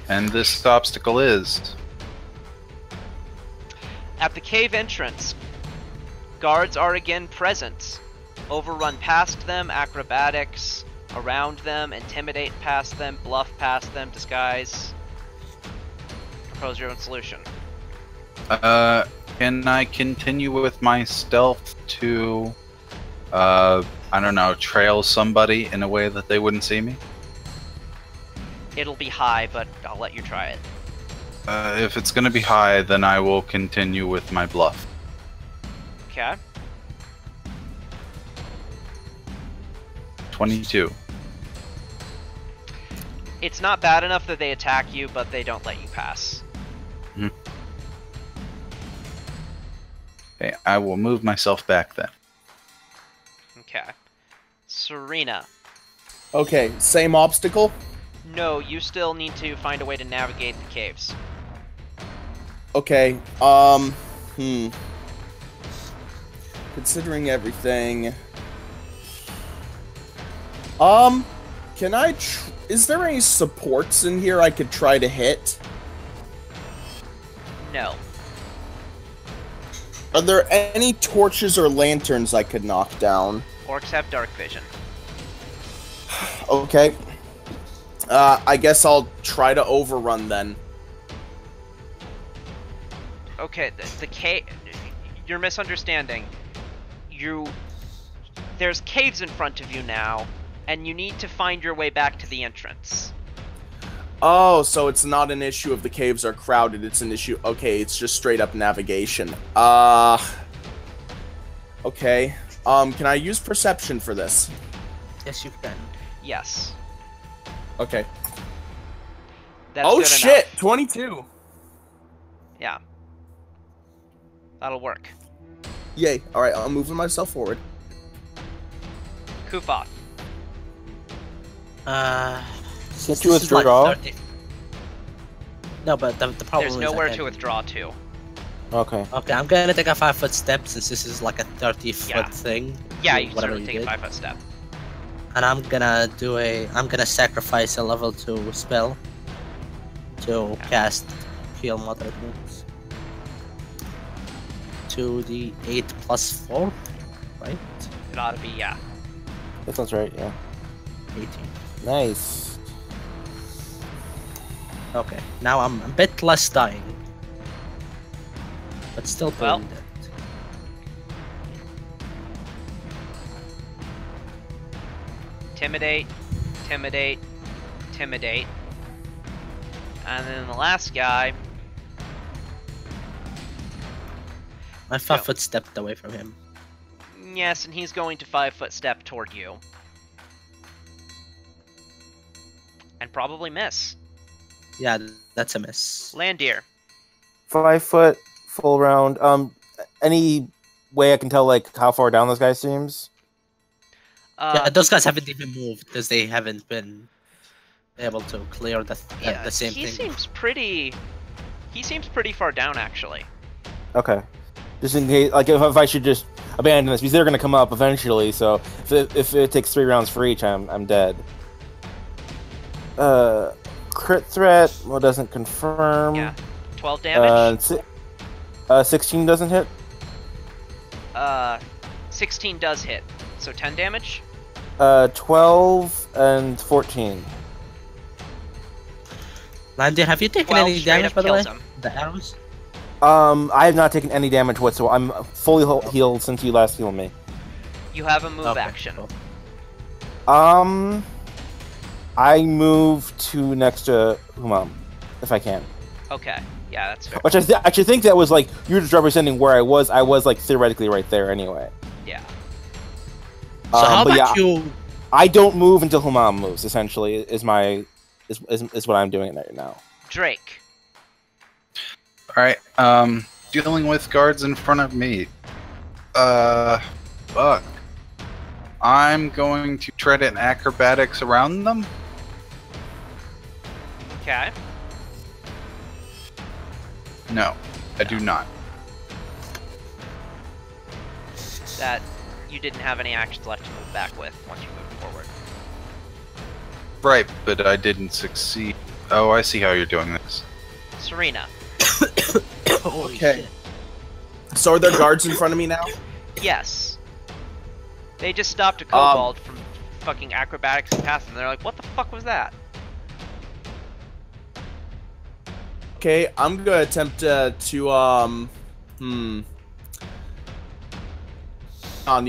and this obstacle is. At the cave entrance, guards are again present. Overrun past them, acrobatics around them, intimidate past them, bluff past them, disguise. Propose your own solution. Can I continue with my stealth to, I don't know, trail somebody in a way that they wouldn't see me? It'll be high, but I'll let you try it. If it's gonna be high, then I will continue with my bluff. Okay. 22. It's not bad enough that they attack you, but they don't let you pass. Okay, I will move myself back then. Okay. Serena. Okay, same obstacle. No, you still need to find a way to navigate the caves. Okay, considering everything, can I? Is there any supports in here I could try to hit? No. Are there any torches or lanterns I could knock down? Orcs have dark vision. Okay. I guess I'll try to overrun then. Okay, the cave. You're misunderstanding. There's caves in front of you now, and you need to find your way back to the entrance. Oh, so it's not an issue of the caves are crowded, it's an issue... Okay, it's just straight up navigation. Okay. Can I use perception for this? Yes, you can. Yes. Okay. That's Oh good shit! enough. 22! Yeah. That'll work. Yay. Alright, I'm moving myself forward. Kufa. Can't This you is like withdraw? 30. No, but the problem There's is nowhere I to withdraw to. Okay. Okay, I'm gonna take a 5-foot step since this is like a 30-foot Yeah. thing. Yeah, to you can whatever certainly take a did. 5-foot step. And I'm gonna sacrifice a level 2 spell to cast Heal Moderate Wounds. To the 8 plus 4, right? It ought to be, yeah. That sounds right, yeah. 18. Nice. Okay, now I'm a bit less dying. But still Well. pretty dead. Intimidate, intimidate, intimidate. And then the last guy, I 5-foot stepped away from him. yes, and he's going to 5-foot step toward you. And probably miss. Yeah, that's a miss. Landier. 5 foot, full round. Any way I can tell like how far down this guy seems? Yeah, those guys haven't even moved because they haven't been able to clear the same he thing. He seems pretty far down, actually. Okay. Just in case, like if I should just abandon this because they're gonna come up eventually. So if it takes 3 rounds for each, I'm dead. Crit threat. Well, doesn't confirm. Yeah. 12 damage. 16 doesn't hit. 16 does hit. So 10 damage? 12 and 14. Landy, have you taken 12 any straight damage up by the way? kills him. The arrows? I have not taken any damage whatsoever. I'm fully healed since you last healed me. You have a move Okay, action. cool. I move to next to Humam, if I can. Okay. Yeah, that's fair. Which I actually think that was like you're just representing where I was. I was like theoretically right there anyway. Yeah. So how but about yeah, you? I don't move until Humam moves. Essentially, is what I'm doing right now. Drake. All right. Dealing with guards in front of me. Fuck. I'm going to try to acrobatics around them. Okay. No, I do not. That you didn't have any actions left to move back with once you moved forward. Right, but I didn't succeed. Oh, I see how you're doing this. Serena. Holy Okay. shit. So are there guards in front of me now? Yes. They just stopped a kobold from fucking acrobatics and past them. They're like, what the fuck was that? Okay, I'm gonna attempt to you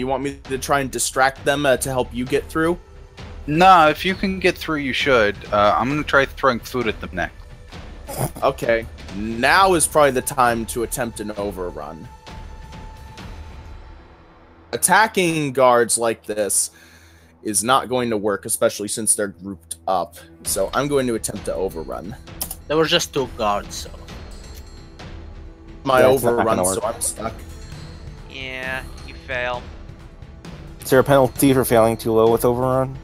want me to try and distract them to help you get through? Nah, if you can get through, you should. I'm gonna try throwing food at them next. Okay, now is probably the time to attempt an overrun. Attacking guards like this is not going to work, especially since they're grouped up. So I'm going to attempt to overrun. There were just 2 guards, so. My Yeah, it's not overrun, gonna so work. I'm stuck. Yeah, you fail. Is there a penalty for failing too low with overrun?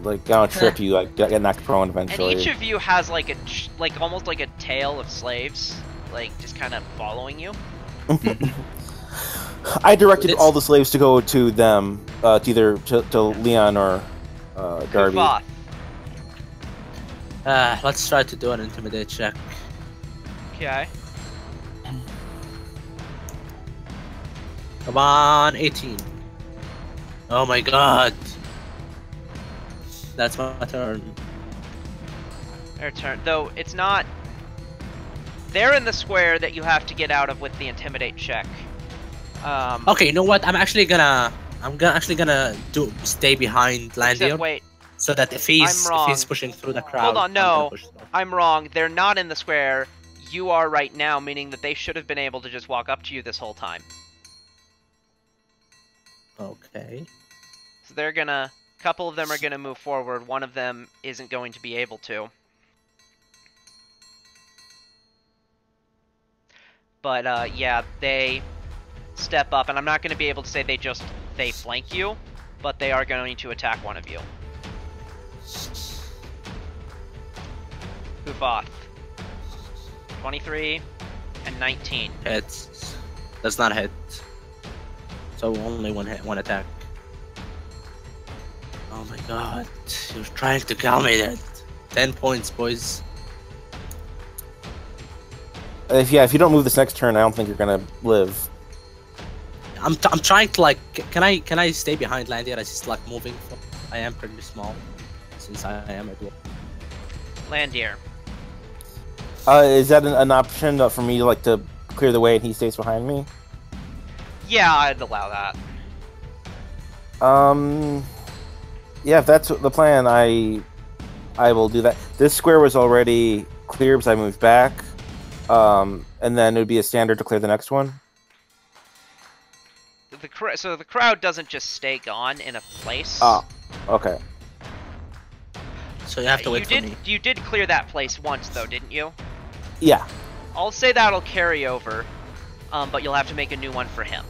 Like, I don't trip you, like, get knocked prone And eventually. each of you has like almost like a tail of slaves, like just kind of following you. I directed It's- all the slaves to go to them, to either to Leon or Darby. Kufoth. Let's try to do an intimidate check. Okay. Come on, 18. Oh my god. That's my turn. Their turn. Though it's not. They're in the square that you have to get out of with the intimidate check. Okay, you know what? I'm actually gonna stay behind Except, Landion, wait, so that if I'm he's wrong. pushing through the crowd. hold on. I'm gonna No, push through. I'm wrong. They're not in the square. You are right now, meaning that they should have been able to just walk up to you this whole time. Okay. So they're gonna. A couple of them are gonna move forward. One of them isn't going to be able to. But yeah, they step up, and I'm not going to be able to say they flank you, but they are going to attack one of you. Kufoth. 23 and 19. Hits. Does not hit. So only one hit, one attack. Oh my god. You're trying to kill me then. 10 points, boys. If you don't move this next turn, I don't think you're gonna live. I'm trying to like. Can I stay behind Landier as he's like moving? I am pretty small, since I am a dwarf. Landier. Is that an option for me like to clear the way and he stays behind me? Yeah, I'd allow that. Yeah, if that's the plan, I will do that. This square was already clear because I moved back. And then it would be a standard to clear the next one. So the crowd doesn't just stay gone in a place. Ah, okay. So you have to wait for me. You did clear that place once, though, didn't you? Yeah. I'll say that'll carry over, but you'll have to make a new one for him.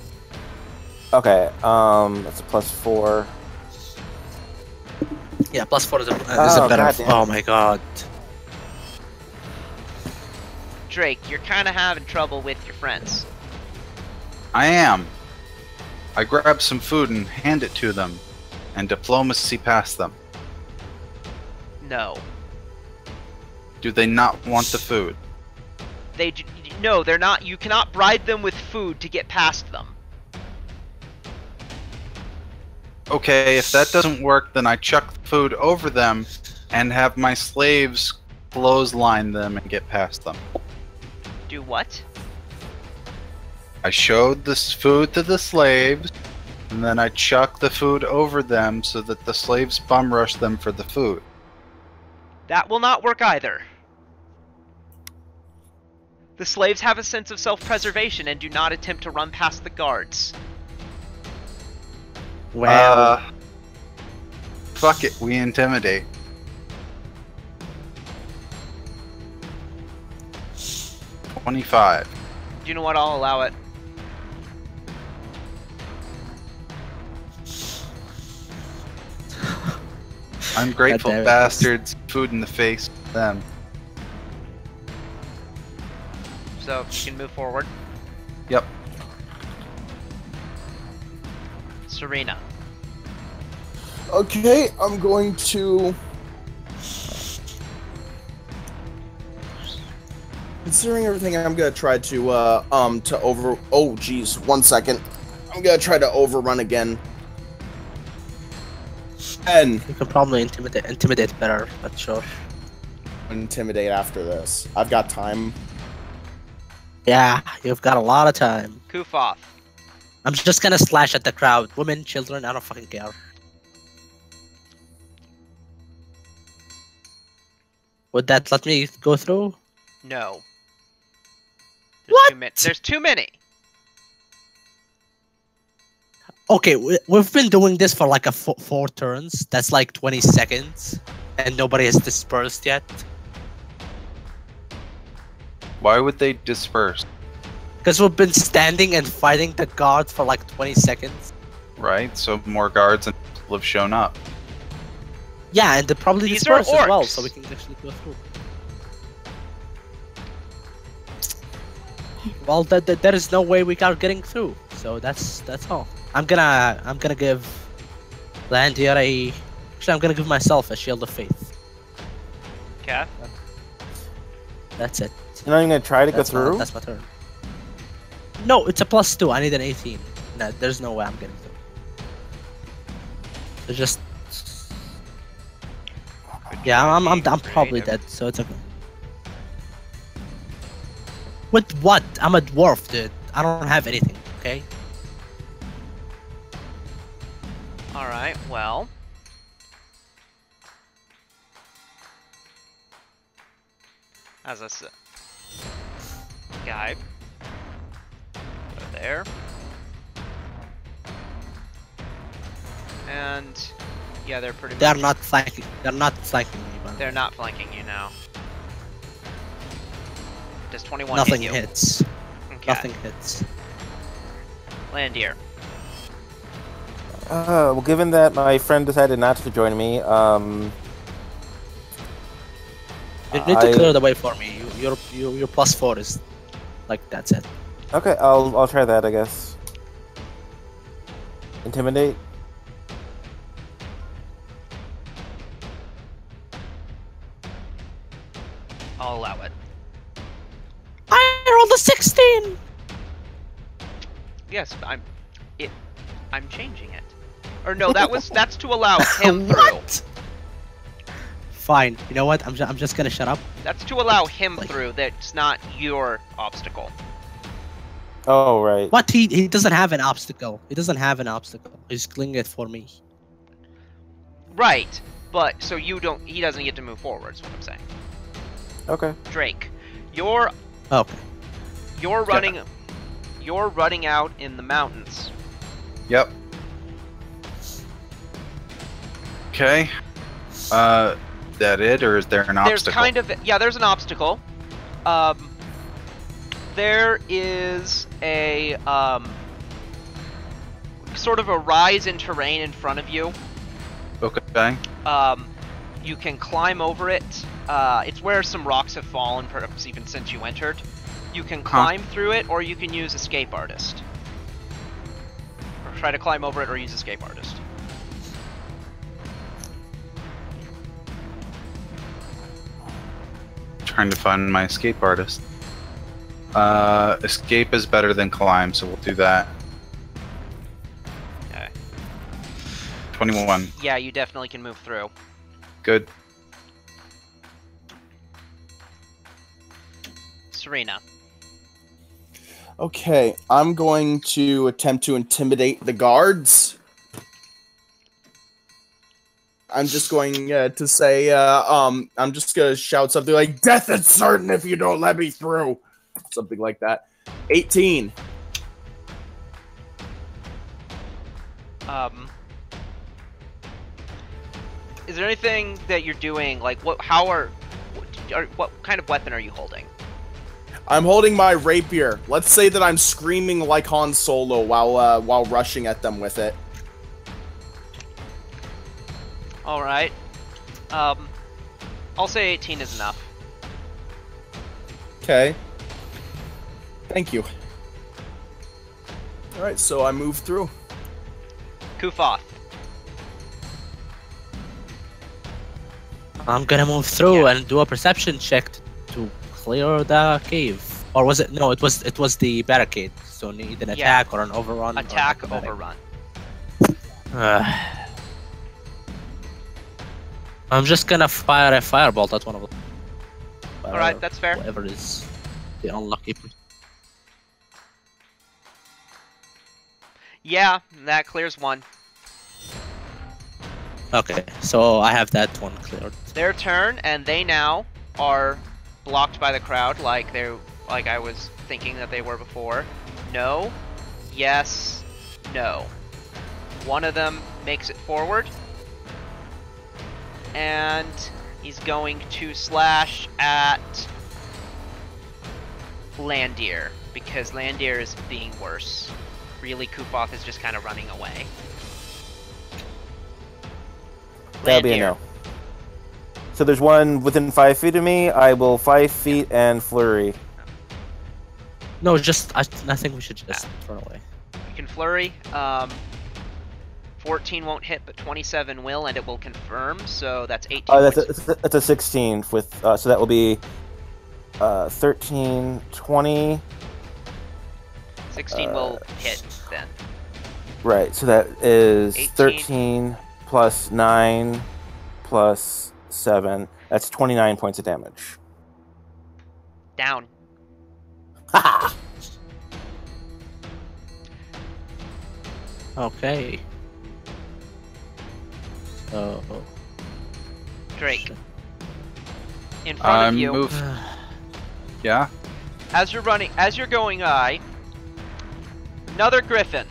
Okay. That's a +4. Yeah, +4 is a Oh, better. goddamn. Oh my god. Drake, you're kind of having trouble with your friends. I am. I grab some food and hand it to them, and diplomacy past them. No. Do they not want the food? No, they're not. You cannot bribe them with food to get past them. Okay, if that doesn't work, then I chuck the food over them and have my slaves clothesline them and get past them. Do what? I showed this food to the slaves, and then I chuck the food over them so that the slaves bum rush them for the food. That will not work either. The slaves have a sense of self-preservation and do not attempt to run past the guards. Well, Fuck it, we intimidate. $25. Do you know what? I'll allow it. Ungrateful God damn it. bastards. Food in the face. Them. So you can move forward. Yep. Serena. Okay, I'm going to. Considering everything, I'm gonna try to over. Oh, geez, 1 second. I'm gonna try to overrun again. And you can probably intimidate better, but sure. intimidate after this. I've got time. Yeah, you've got a lot of time. Kufoth. I'm just gonna slash at the crowd. Women, children, I don't fucking care. Would that let me go through? No. What? There's too many. Okay, we've been doing this for like 4 turns. That's like 20 seconds. And nobody has dispersed yet. Why would they disperse? Because we've been standing and fighting the guards for like 20 seconds. Right? So more guards and people have shown up. Yeah, and they probably These are dispersed as well, orcs. so we can actually go through. Well, there is no way we are getting through. So that's all. I'm gonna give Landier a. Actually, I'm gonna give myself a shield of faith. Okay. That's it. You're not even gonna try to go through? That's my turn. No, it's a +2. I need an 18. No, there's no way I'm getting through. It's just. Yeah, I'm probably dead, so it's okay. With what? I'm a dwarf, dude. I don't have anything, okay? Alright, well. As I said. Guy. Go there. And yeah, they're pretty They're much not flanking. They're not flanking me, but they're not flanking you now. Does 21 nothing hit you? hits. Okay. Nothing hits. Landier. Well, given that my friend decided not to join me, You need to clear the way for me. Your +4 is like that's it. okay, I'll try that, I guess. Intimidate. I'll allow it. I rolled a 16. Yes, I'm changing it. Or no, that's to allow him through. What? Fine. You know what? I'm just gonna shut up. That's to allow him through. That's not your obstacle. Oh, right. What? He doesn't have an obstacle. He doesn't have an obstacle. He's clearing it for me. Right, but so you don't. He doesn't get to move forward. Is what I'm saying. Okay. Drake, you're Okay. running. You're running out in the mountains. Yep. Okay. That it, or is there an There's obstacle? kind of there's an obstacle. There is a sort of a rise in terrain in front of you. Okay. You can climb over it. It's where some rocks have fallen, perhaps even since you entered. You can climb through it, or you can use Escape Artist. Or try to climb over it, or use Escape Artist. Trying to find my escape artist. Escape is better than climb, so we'll do that. Okay. 21. Yeah, you definitely can move through. Good. Serena. Okay, I'm going to attempt to intimidate the guards. I'm just going to say, I'm just going to shout something like, "Death is certain if you don't let me through." Something like that. 18. Is there anything that you're doing? Like, what kind of weapon are you holding? I'm holding my rapier. Let's say that I'm screaming like Han Solo while rushing at them with it. All right. I'll say 18 is enough. Okay. Thank you. All right, so I move through. Kufoth. I'm gonna move through and do a perception check to clear the cave. Or was it? No, it was the barricade. So need an attack or an overrun. Attack, overrun. I'm just gonna fire a firebolt at one of them. Alright, that's fair. Whatever is the unlucky. Yeah, that clears one. Okay, so I have that one cleared. Their turn, and they now are blocked by the crowd, like I was thinking that they were before. No. Yes. No. One of them makes it forward. And he's going to slash at Landier, because Landier is being worse. Really, Kufoth is just kind of running away. That'll be a no. So there's one within 5 feet of me. I will 5 feet and flurry. No, I think we should just run away. You can flurry. 14 won't hit, but 27 will, and it will confirm. So that's 18. That's a 16 with. So that will be 13, 20. 16 will hit then. Right. So that is 18. 13 plus 9 plus 7. That's 29 points of damage. Down. Ha! Okay. So Drake. In front of you. Move. Yeah. As you're going by, another griffin.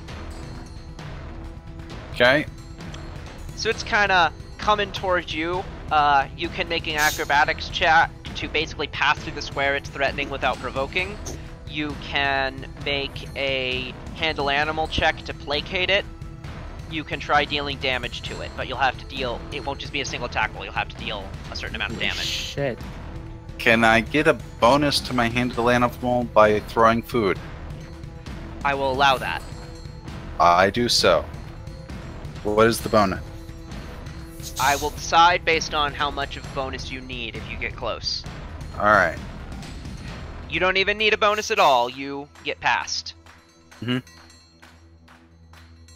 Okay. So it's kind of coming towards you. You can make an acrobatics check to basically pass through the square it's threatening without provoking. You can make a handle animal check to placate it. You can try dealing damage to it, but you'll have to deal. It won't just be a single attack roll. You'll have to deal a certain amount of damage. Shit. Can I get a bonus to my handle animal by throwing food? I will allow that. I do so. What is the bonus? I will decide based on how much of bonus you need if you get close. Alright. You don't even need a bonus at all. You get past.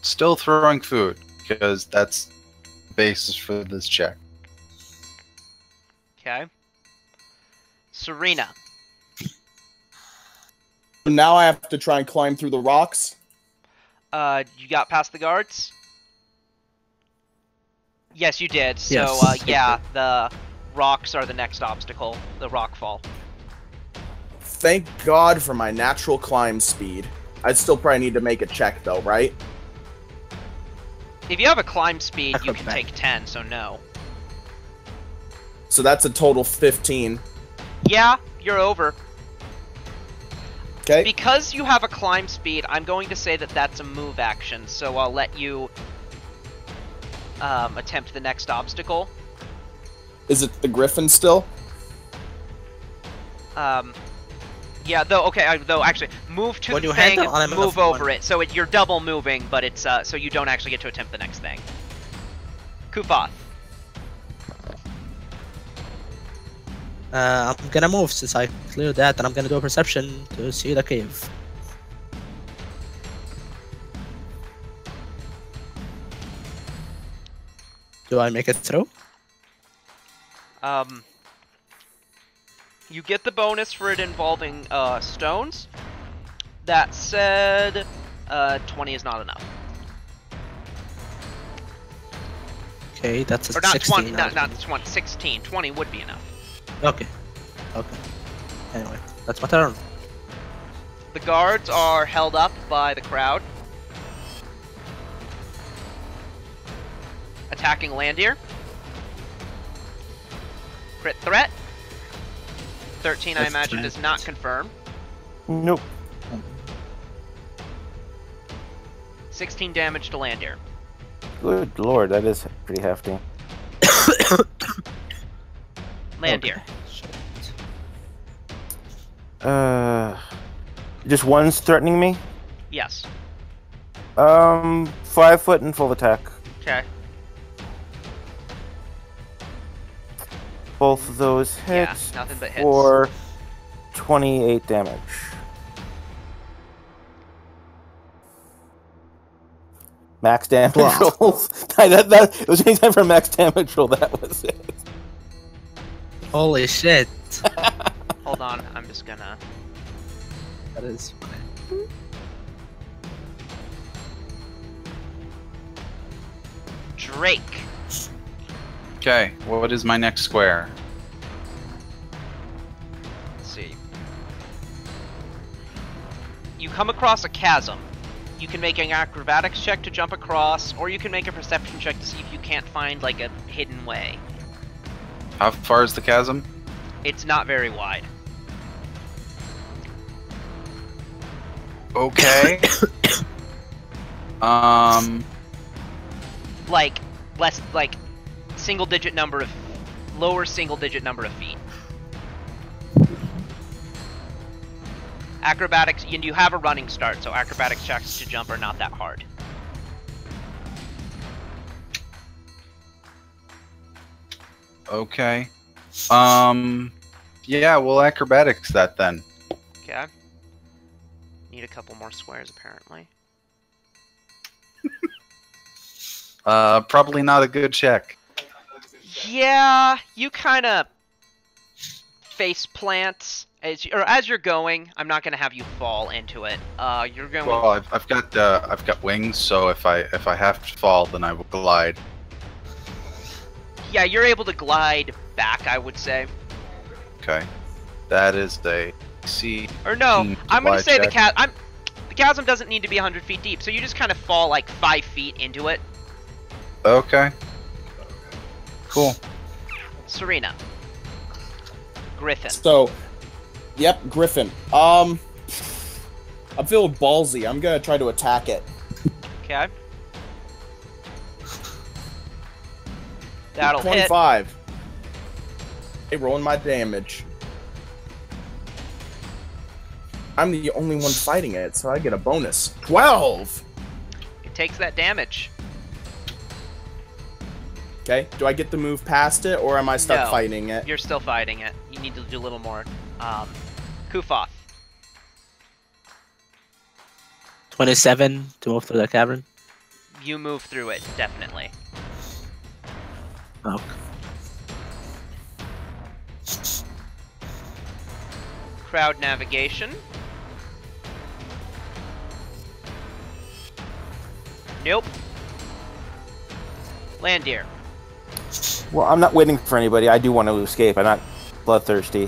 Still throwing food, because that's the basis for this check. Okay. Serena. Now I have to try and climb through the rocks. You got past the guards? Yes, you did. So, Yes. yeah, the rocks are the next obstacle. The rock fall. Thank God for my natural climb speed. I'd still probably need to make a check, though, right? If you have a climb speed, you can take 10, so no. So that's a total 15. Yeah, you're over. Okay. Because you have a climb speed, I'm going to say that that's a move action, so I'll let you attempt the next obstacle. Is it the griffin still? Yeah, though, okay, actually, move to When the you thing, handle on a move one. over it, so you're double moving, but it's, so you don't actually get to attempt the next thing. Kufoth. I'm gonna move since I cleared that, and I'm gonna do a perception to see the cave. Do I make it through? You get the bonus for it involving stones. That said, 20 is not enough. Okay, that's a Or not 16. 20, not 20, 16. 20 would be enough. Okay. Okay. Anyway, that's my turn. The guards are held up by the crowd. Attacking Landier. Crit threat. 13, I That's imagine, right. does not confirm. Nope. 16 damage to Landier. Good lord, that is pretty hefty. Landier. Shit. Just one's threatening me. Yes. 5 foot and full attack. Okay. Both of those Yeah, hits nothing but hits. for 28 damage. Max damage Wow. rolls. It was any time for a max damage roll. That was it. Holy shit. Hold on, I'm just gonna... That is. Drake. Okay, what is my next square? Let's see. You come across a chasm. You can make an acrobatics check to jump across, or you can make a perception check to see if you can't find, like, a hidden way. How far is the chasm? It's not very wide. Okay. Like, less, like, single-digit number of... lower single-digit number of feet. Acrobatics, and you have a running start, so acrobatics checks to jump are not that hard. Okay. Yeah, we'll acrobatics that then. Okay. Need a couple more squares, apparently. Probably not a good check. Yeah, you kind of face plant as you're going. I'm not gonna have you fall into it. You're going. Well, I've got wings, so if I have to fall, then I will glide. Yeah, you're able to glide back, I would say. Okay. That is a C. Or no, I'm gonna glide say check. the chasm doesn't need to be 100 feet deep, so you just kind of fall like 5 feet into it. Okay. Cool. Serena. Griffin. So, yep, Griffin. I'm feeling ballsy. I'm gonna try to attack it. Okay. That'll hit. 25. Hey, rolling my damage. I'm the only one fighting it, so I get a bonus. 12! It takes that damage. Okay, do I get to move past it, or am I stuck No, fighting it? You're still fighting it. You need to do a little more. Kufoth. 27 to move through the cavern. You move through it, definitely. Oh. Crowd navigation. Nope. Landier. Well, I'm not waiting for anybody. I do want to escape. I'm not bloodthirsty.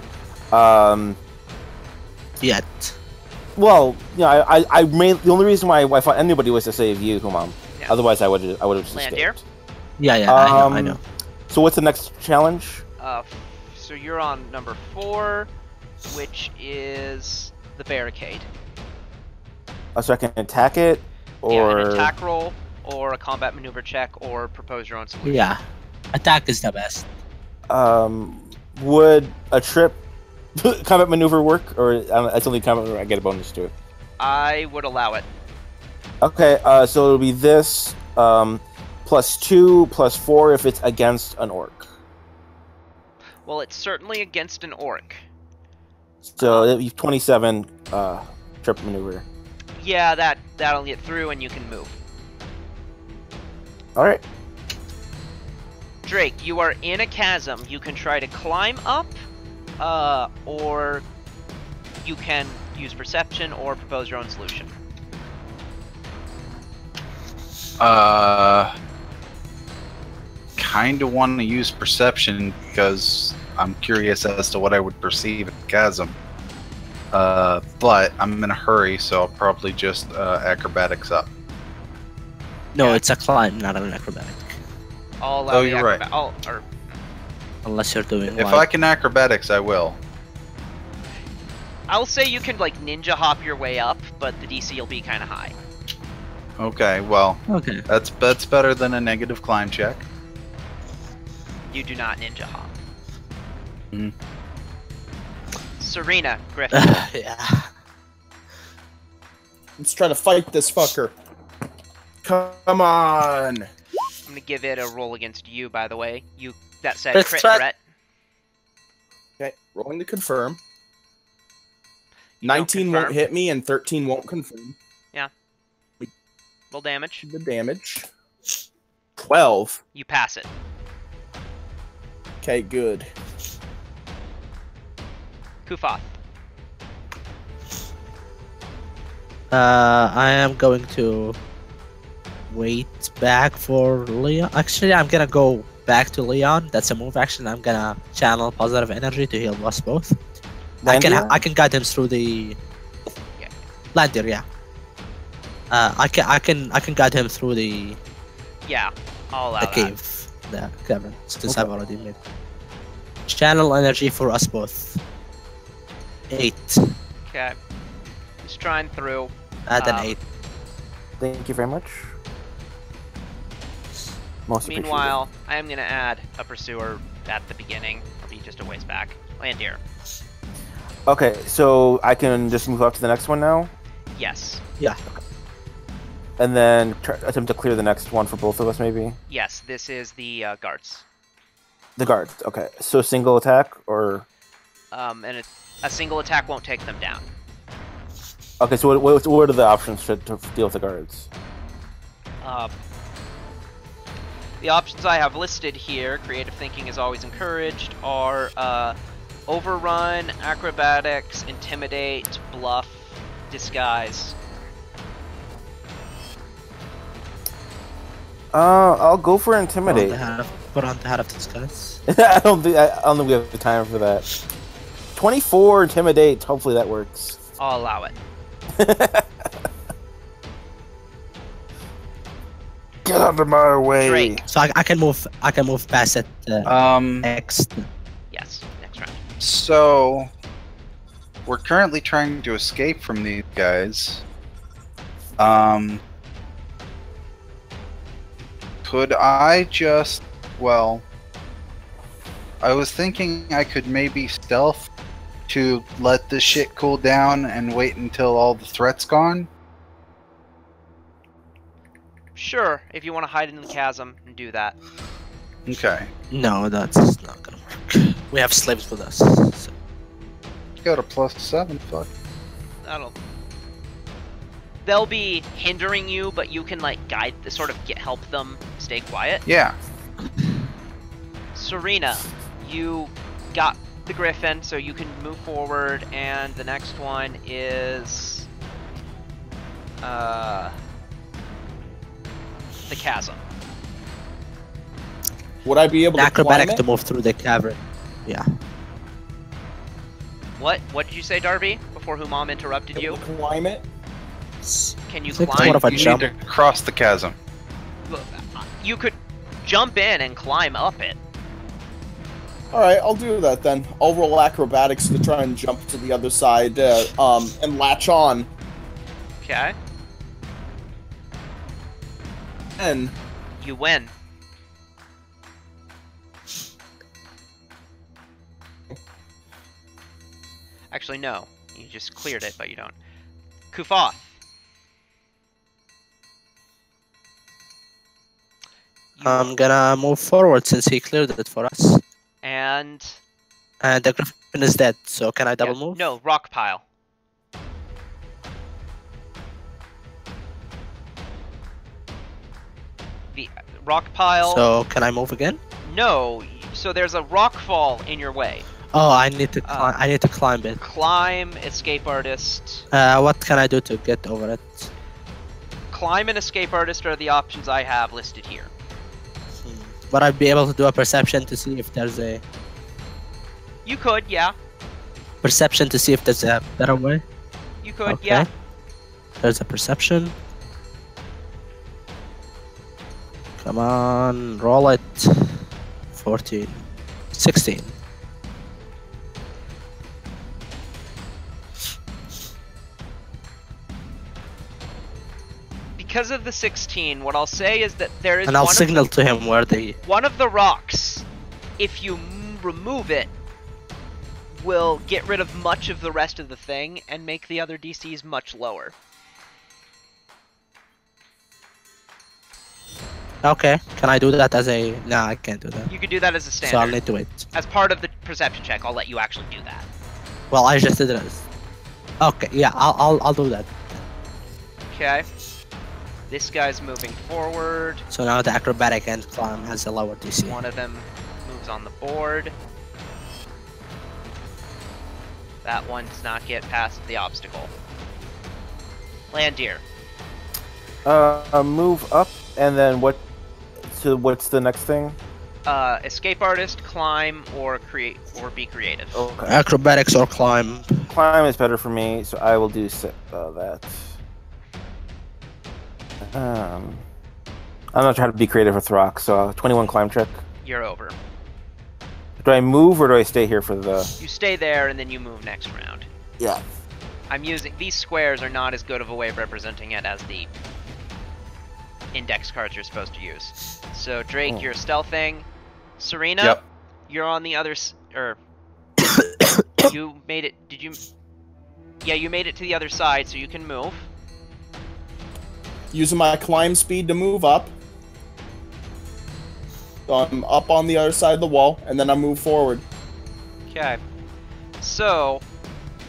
Yet. Well, you know, I made the only reason why I fought anybody was to save you, Humam. Yeah. Otherwise, I would have just Landier. escaped. Yeah, I know. So what's the next challenge? So you're on number 4, which is the barricade. So I can attack it, Yeah, or an attack roll, or a combat maneuver check, or propose your own solution. Yeah. Attack is the best. would a trip combat maneuver work, or it's only combat maneuver? I get a bonus to it. I would allow it. Okay, so it'll be this +2 +4 if it's against an orc. Well, it's certainly against an orc. So it'll be 27 trip maneuver. Yeah, that'll get through, and you can move. All right. Drake, you are in a chasm. You can try to climb up, or you can use perception or propose your own solution. Kind of want to use perception because I'm curious as to what I would perceive at the chasm. But I'm in a hurry, so I'll probably just acrobatics up. No, Yeah. it's a climb, not an acrobatic. I'll allow Oh, the you're right. Unless you're doing If like... I can acrobatics, I will. I'll say you can like ninja hop your way up, but the DC will be kind of high. Okay, well, Okay. that's better than a negative climb check. You do not ninja hop. Mhm. Serena, Griffin. Yeah. Let's try to fight this fucker. Come on. I'm gonna give it a roll against you, by the way. That said Crit crit threat. threat. Okay, rolling to confirm. You don't 19 confirm. won't hit me, and 13 won't confirm Roll damage. the damage. 12. You pass it. Okay, good. Kufoth. I am going to wait back for Leon. Actually, I'm gonna go back to Leon. That's a move action. I'm gonna channel positive energy to heal us both. Landier? I can guide him through the Yeah. Landier, yeah. I can guide him through the Yeah, I'll allow the that. cave, the cavern, since I've already made. Channel energy for us both. 8. Okay. Just trying through. Add an Um, 8. Thank you very much. Most Meanwhile, I am gonna add a pursuer at the beginning. I'll be just a ways back. Landier. appreciated. Okay, so I can just move up to the next one now, Yes. and then attempt to clear the next one for both of us, maybe. Yes, this is the guards. The guards. Okay, so single attack or And a single attack won't take them down. okay. So what are the options to deal with the guards? The options I have listed here, creative thinking is always encouraged, are overrun, acrobatics, intimidate, bluff, disguise. I'll go for intimidate. Put on the hat of disguise. I don't think we have the time for that. 24 intimidate. Hopefully that works. I'll allow it. Get out of my way. Drake. So I can move past it next. Yes, next round. So we're currently trying to escape from these guys. Could I just, well, I was thinking I could maybe stealth to let this shit cool down and wait until all the threat's gone. Sure, if you want to hide in the chasm and do that. Okay. No, that's not gonna work. We have slaves with us. So. Got a +7, fuck. They'll be hindering you, but you can like guide, sort of help them stay quiet. Yeah. Serena, you got the griffin, so you can move forward, and the next one is the chasm. Would I be able to climb Acrobatic it? to move through the cavern. Yeah. What did you say, Darby? Before whom Mom interrupted you? Able to climb it? Can you It's like climb? more of a You jump. need to cross the chasm. You could jump in and climb up it. Alright, I'll do that then. I'll roll acrobatics to try and jump to the other side, and latch on. Okay. And You win. Actually, no. You just cleared it, but you don't. Kufoth. I'm gonna move forward since he cleared it for us. And And the griffin is dead, so can I double yeah, move? no, rock pile. The rock pile. So can I move again? No, so there's a rock fall in your way. Oh, I need to climb. I need to climb it. Climb, escape artist. What can I do to get over it? Climb and escape artist are the options I have listed here. But I'd be able to do a perception to see if there's a You could, yeah. perception to see if there's a better way. You could, Okay. yeah. There's a perception. Come on, roll it. 14. 16. Because of the 16, what I'll say is that there is And I'll signal to him where the... one of the rocks, if you remove it, will get rid of much of the rest of the thing and make the other DCs much lower. Okay, can I do that as a... Nah, I can't do that. You could do that as a So I'll standard. need to wait. As part of the perception check, I'll let you actually do that. Well, I just did it as... Okay, yeah, I'll do that. Okay. This guy's moving forward. So now the acrobatic and climb has a lower DC. One of them moves on the board. That one does not get past the obstacle. Landir. Move up, and then what? So what's the next thing? Escape artist, climb, or create, or be creative. Okay. Acrobatics or climb. Climb is better for me, so I will do that. I'm not trying to be creative with rock, so 21 climb check. You're over. Do I move or do I stay here for the? You stay there and then you move next round. Yeah. I'm using these squares are not as good of a way of representing it as the index cards you're supposed to use. So Drake, you're stealthing. Serena, Yep. you're on the other you made it. Did you? Yeah, you made it to the other side, so you can move. Using my climb speed to move up. So I'm up on the other side of the wall, and then I move forward. Okay. So,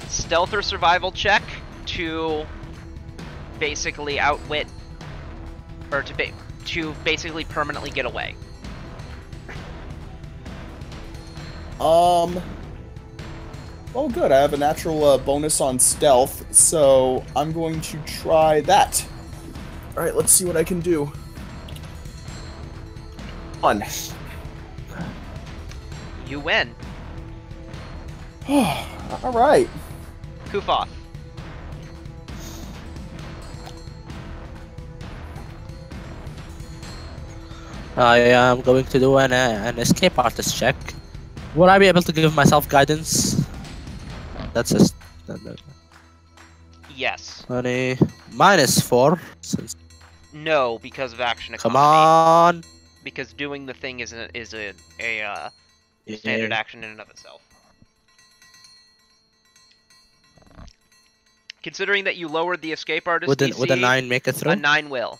stealth or survival check to basically outwit, or to basically permanently get away. Oh, good. I have a natural bonus on stealth, so I'm going to try that. All right, let's see what I can do. 1. You win. All right. Kufoth. I am going to do an escape artist check. Would I be able to give myself guidance? That's a Yes. 20 minus 4. Since No, because of action come economy. on, Because doing the thing is a standard Yeah. action in and of itself. Considering that you lowered the escape artist Would a DC, 9 make it through? a 9 will.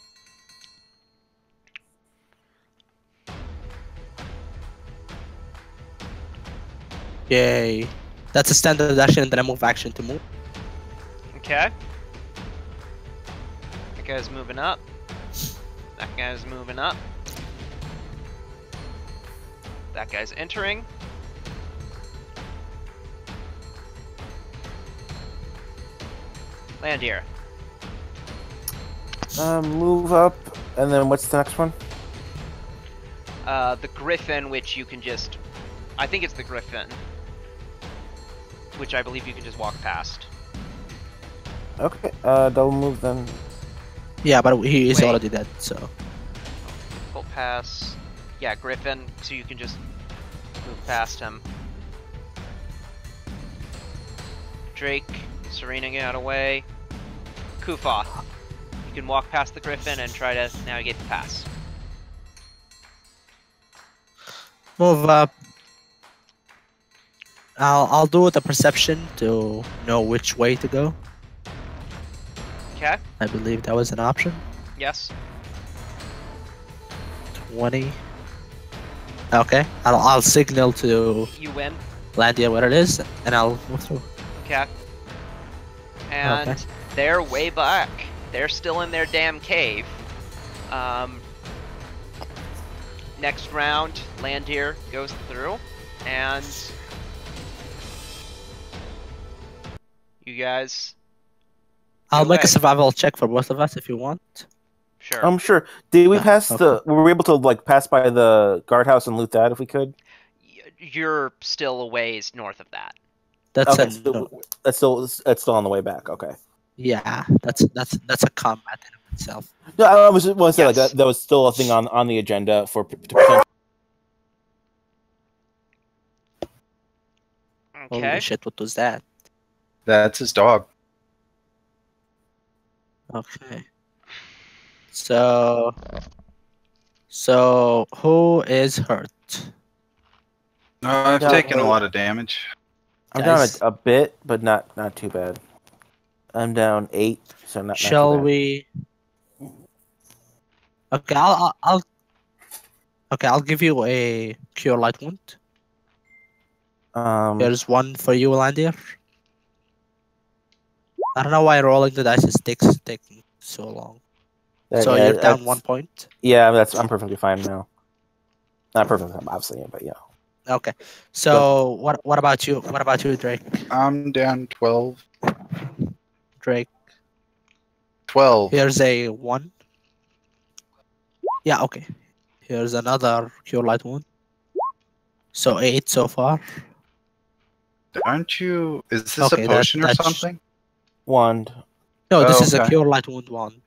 Yay! That's a standard action, and then I move action to move. Okay. That guy's moving up. That guy's moving up. That guy's entering. Landir. Move up, and then what's the next one? The Griffin, which you can just... I think it's the Griffin. Which I believe you can just walk past. Okay, double move then. Yeah, but he is Wait. already dead, so. Full pass. Yeah, Griffin, so you can just move past him. Drake, Serena, get out of the way. Kufoth. You can walk past the Griffin and try to navigate the pass. Move up. I'll do the perception to know which way to go. Okay? I believe that was an option. Yes? 20. Okay, I'll signal to You win. Landia where it is, and I'll move through. Okay. And Okay. they're way back. They're still in their damn cave. Next round, Landir goes through, and You guys. I'll make away. a survival check for both of us if you want. Sure. Sure. Did we pass okay. were we able to like pass by the guardhouse and loot that if we could? You're still a ways north of that. That's Okay, a so no. that's still on the way back. Okay. Yeah, that's a combat in of itself. No, I was just want to say like Yes. that was still a thing on the agenda for to potentially. Okay. Holy shit, what was that? That's his dog. Okay. So who is hurt? I've Yeah, taken a well- lot of damage. I'm Guys. down a bit, but not too bad. I'm down 8, so not. Shall not too we? Okay, I'll give you a cure light wound. bad. Here's one for you, Landir. I don't know why rolling the dice is taking so long. So yeah, you're down that's- 1 point. Yeah, I'm perfectly fine now. Not perfectly, obviously, but yeah. Okay. So what about you? What about you, Drake? I'm down 12. Drake. 12. Here's a 1. Yeah, okay. Here's another cure light wound. So 8 so far. Aren't you? Is this Okay, a potion or that's- something? Wand. No, this Oh, is a okay. cure light wound 1.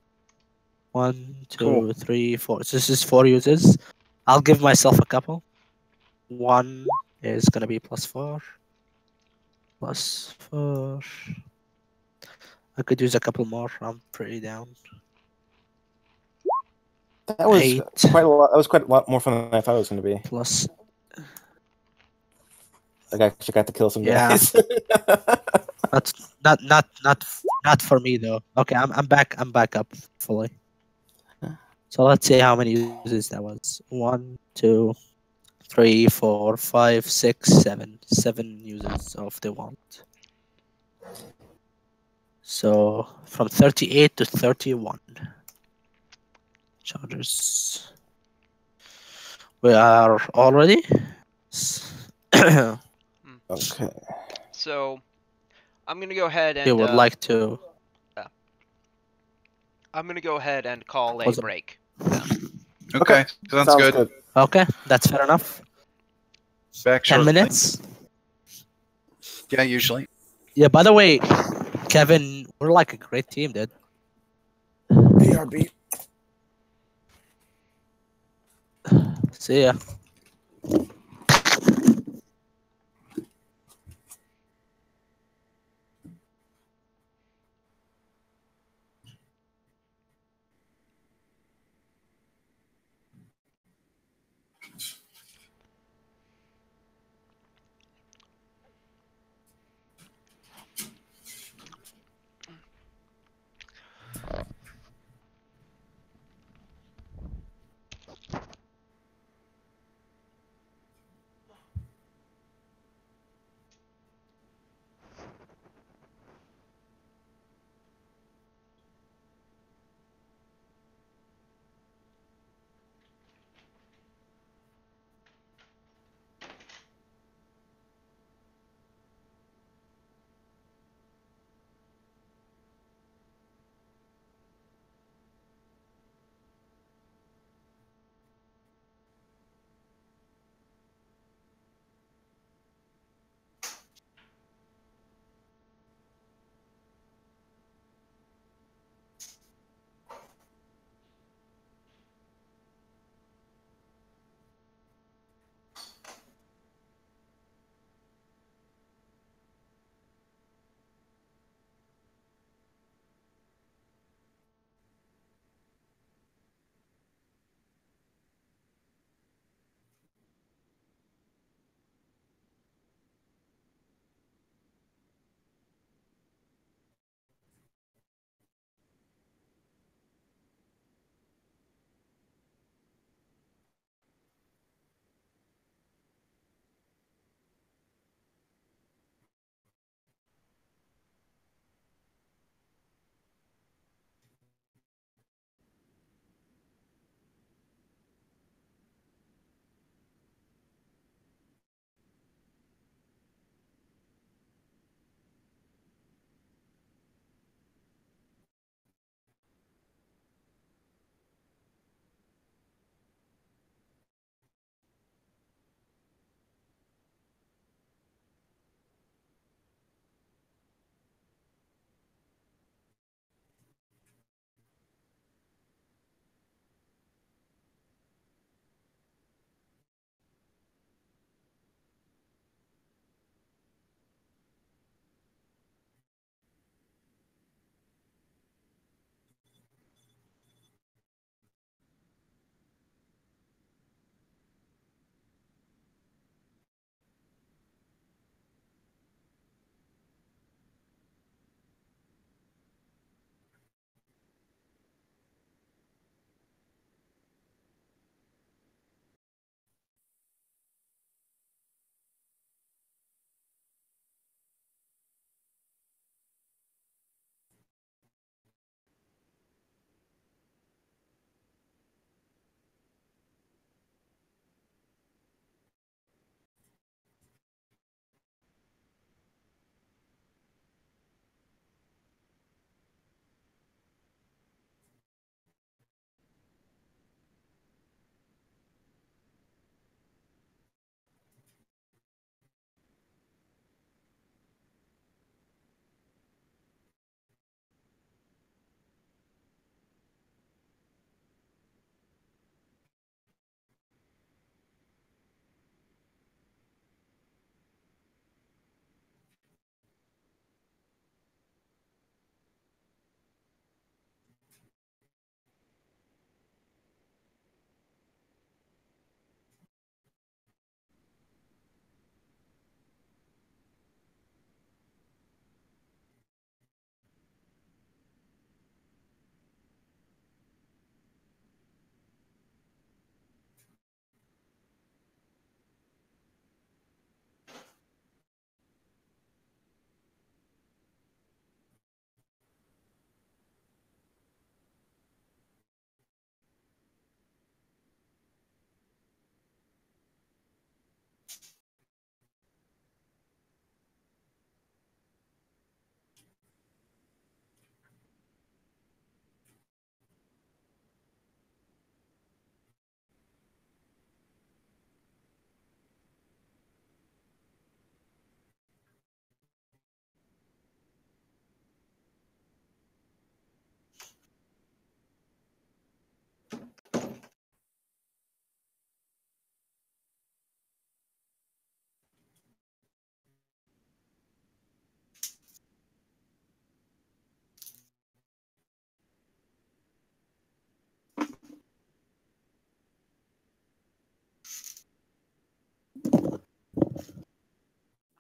1, 2, Cool. 3, 4. So this is 4 uses. I'll give myself a couple. 1 is gonna be +4. +4. I could use a couple more. I'm pretty down. That was 8 quite a lot. That was quite a lot more fun than I thought it was going to be. plus. Like I actually got to kill some Yeah. guys. That's not for me though. Okay, I'm back. I'm back up fully. So let's see how many uses that was. 1, 2, 3, 4, 5, 6, 7. 7 uses of the wand. So from 38 to 31. Chargers. We are all ready. Okay. So I'm gonna go ahead and You would like to. I'm gonna go ahead and call a Was it- break. Okay, sounds good. Okay, that's fair enough. Back 10 shortly. minutes. Yeah, usually. Yeah, by the way, Kevin, we're like a great team, dude. BRB. See ya.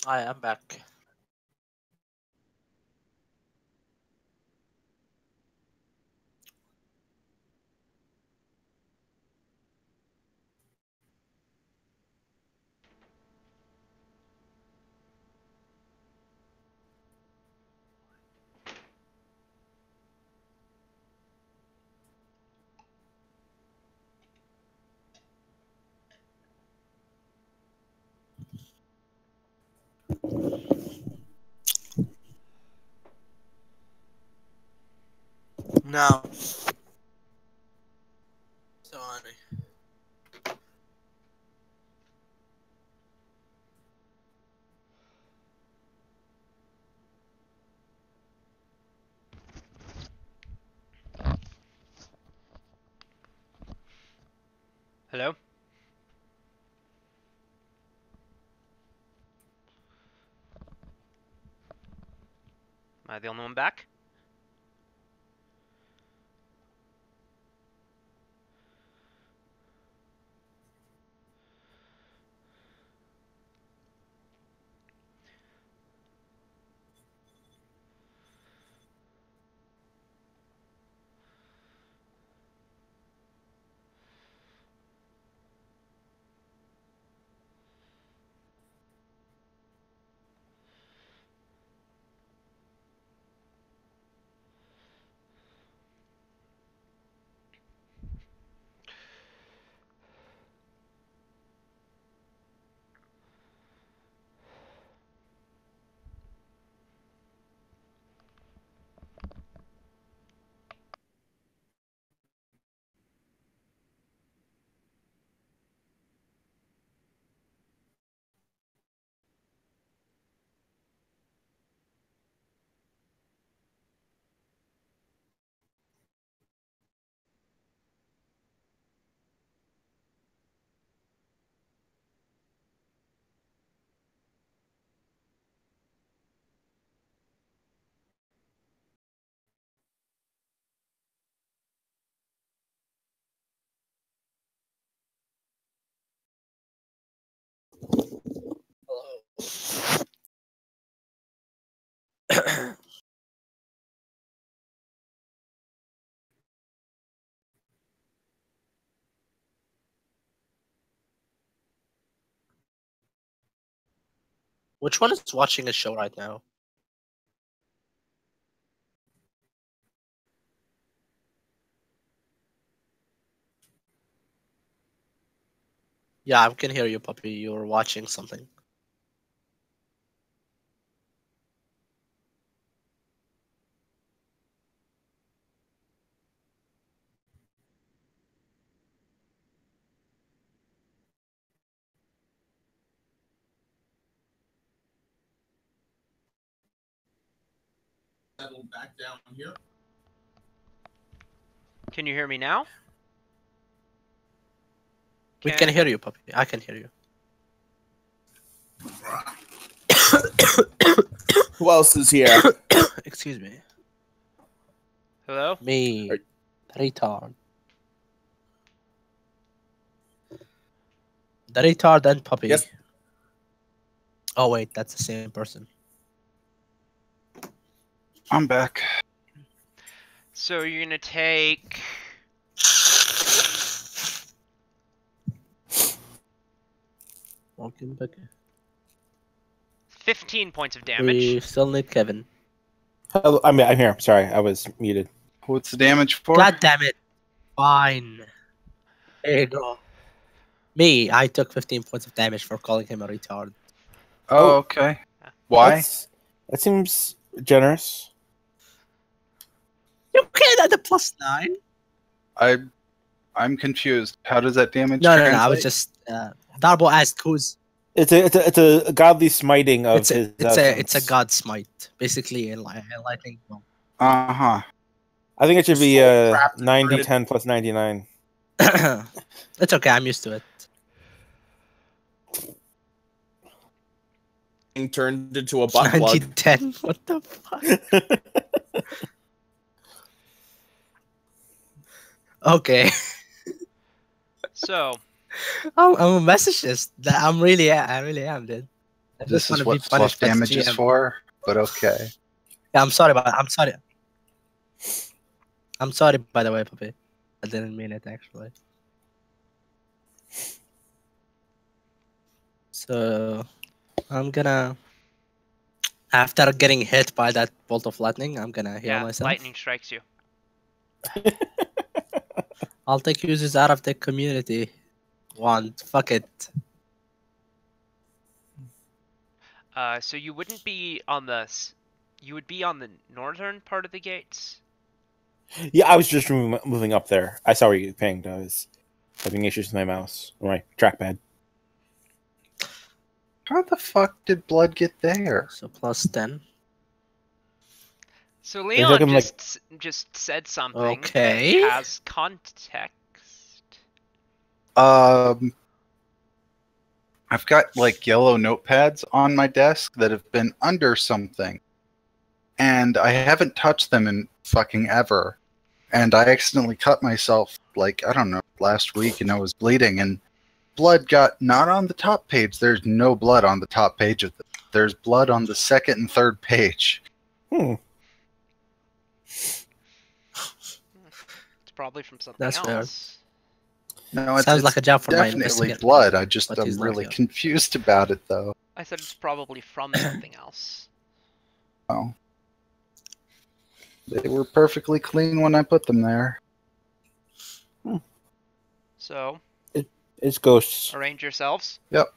I am back. No. Sorry. Hello? Am I the only one back? Hello. Which one is watching a show right now? Yeah, I can hear you, puppy. You're watching something. Settle back down here. Can you hear me now? We can hear you, puppy. I can hear you. Who else is here? Excuse me. Hello? Me. The retard. The retard and puppy. Yes. Oh wait, that's the same person. I'm back. So you're gonna take... Welcome back. 15 points of We damage. still need Kevin. Hello, I'm here. Sorry, I was muted. What's the damage for? God damn it. Fine. There you go. Me, I took 15 points of damage for calling him a retard. Oh, okay. Why? That seems generous. You can't add a +9. I'm confused. How does that damage No, translate? I was just Darbo asked who's. It's a godly smiting of his. It's a god smite, basically a lightning bolt. Uh-huh. I think it should be Trapped 90-10 plus 99. It's okay, I'm used to it. Turned into a butt plug. 90-10. What the fuck? Okay. So, I'm a messagist. I really am, dude. This is wanna what be fluff punished by the damage is GM. for, but okay. Yeah, I'm sorry, I'm sorry. I'm sorry, by the way, Puppy. I didn't mean it, actually. So, I'm gonna... After getting hit by that bolt of lightning, I'm gonna heal Yeah, myself. lightning strikes you. I'll take users out of the community. Wand. Fuck it. So you wouldn't be on the... You would be on the northern part of the gates? Yeah, I was just moving up there. I saw where you pinged. I was having issues with my mouse or my trackpad. How the fuck did blood get there? So plus 10. So They're Leon talking, like- just said something Okay. that has context. I've got like yellow notepads on my desk that have been under something, and I haven't touched them in fucking ever. And I accidentally cut myself, like, I don't know, last week, and I was bleeding, and blood got not on the top page. There's no blood on the top page of it. There's blood on the second and third page. It's probably from something That's fair. else. No, it's, Sounds like a job for my definitely investigator. blood. But I'm he's not really here. confused about it, though. I said it's probably from something else. Oh. They were perfectly clean when I put them there. So, It's ghosts. arrange yourselves. That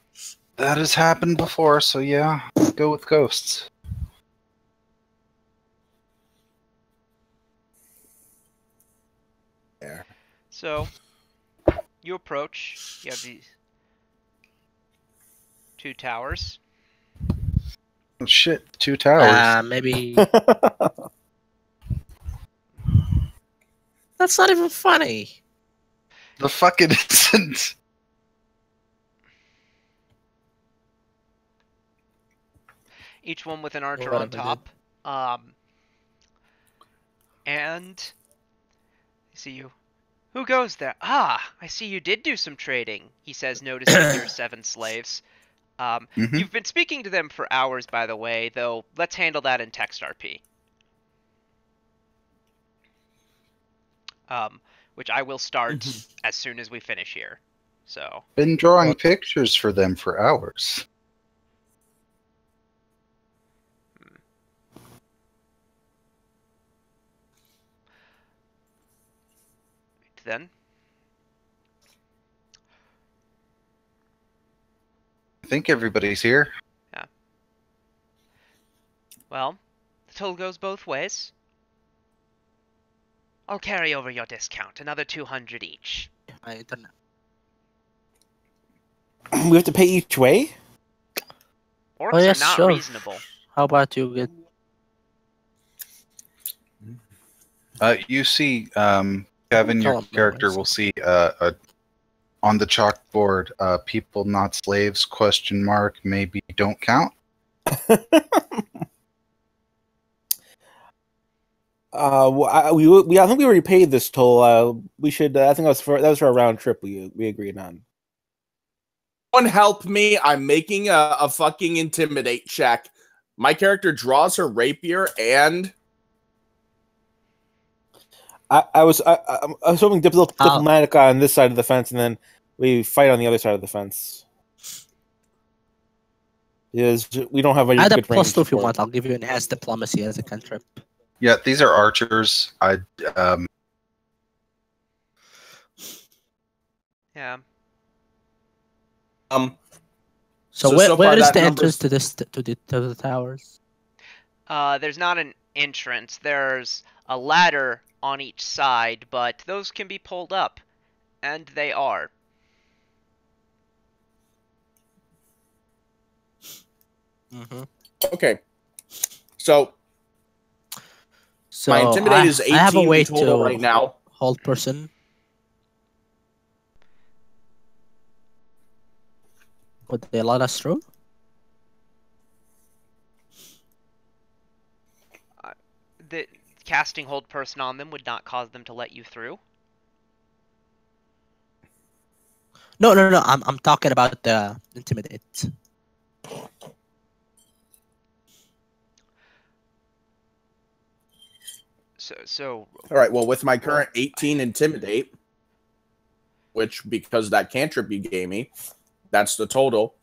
has happened before, so yeah, go with ghosts. There. So, you approach. You have these 2 towers. Oh, shit, 2 towers. Maybe... That's not even funny. The fuck it isn't. Each one with an archer Whatever, on top. And I see you. Who goes there? Ah, I see you did do some trading, he says, noticing your 7 slaves. Mhm. You've been speaking to them for hours, by the way, though let's handle that in text RP. Which I will start as soon as we finish here. So, Been drawing pictures for them for hours. then. I think everybody's here. Well, the toll goes both ways. I'll carry over your discount, another 200 each. I don't know. We have to pay each way? Orcs yes, are not sure. reasonable. How about you get... You see, Kevin, your Tell 'em character anyways. will see on the chalkboard, people not slaves, ? Maybe don't count. I think we already paid this toll. We should. I think that was for a round trip. We agreed on. Someone help me! I'm making a fucking intimidate check. My character draws her rapier and I was hoping diplomatic on this side of the fence, and then we fight on the other side of the fence. Because we don't have a Add a good plus range 2 if you for it. want. I'll give you enhanced diplomacy as a cantrip. Yeah, these are archers. Yeah. So So where far is that the number's- entrance to the towers? There's not an entrance. There's a ladder on each side, but those can be pulled up. And they are. okay. So So my intimidate is 18 I have a way total to right now. hold person. Would they let us through? The casting hold person on them would not cause them to let you through. No. I'm talking about the intimidate. So All right. Well, with my current 18 intimidate, which because of that cantrip you gave me, that's the total.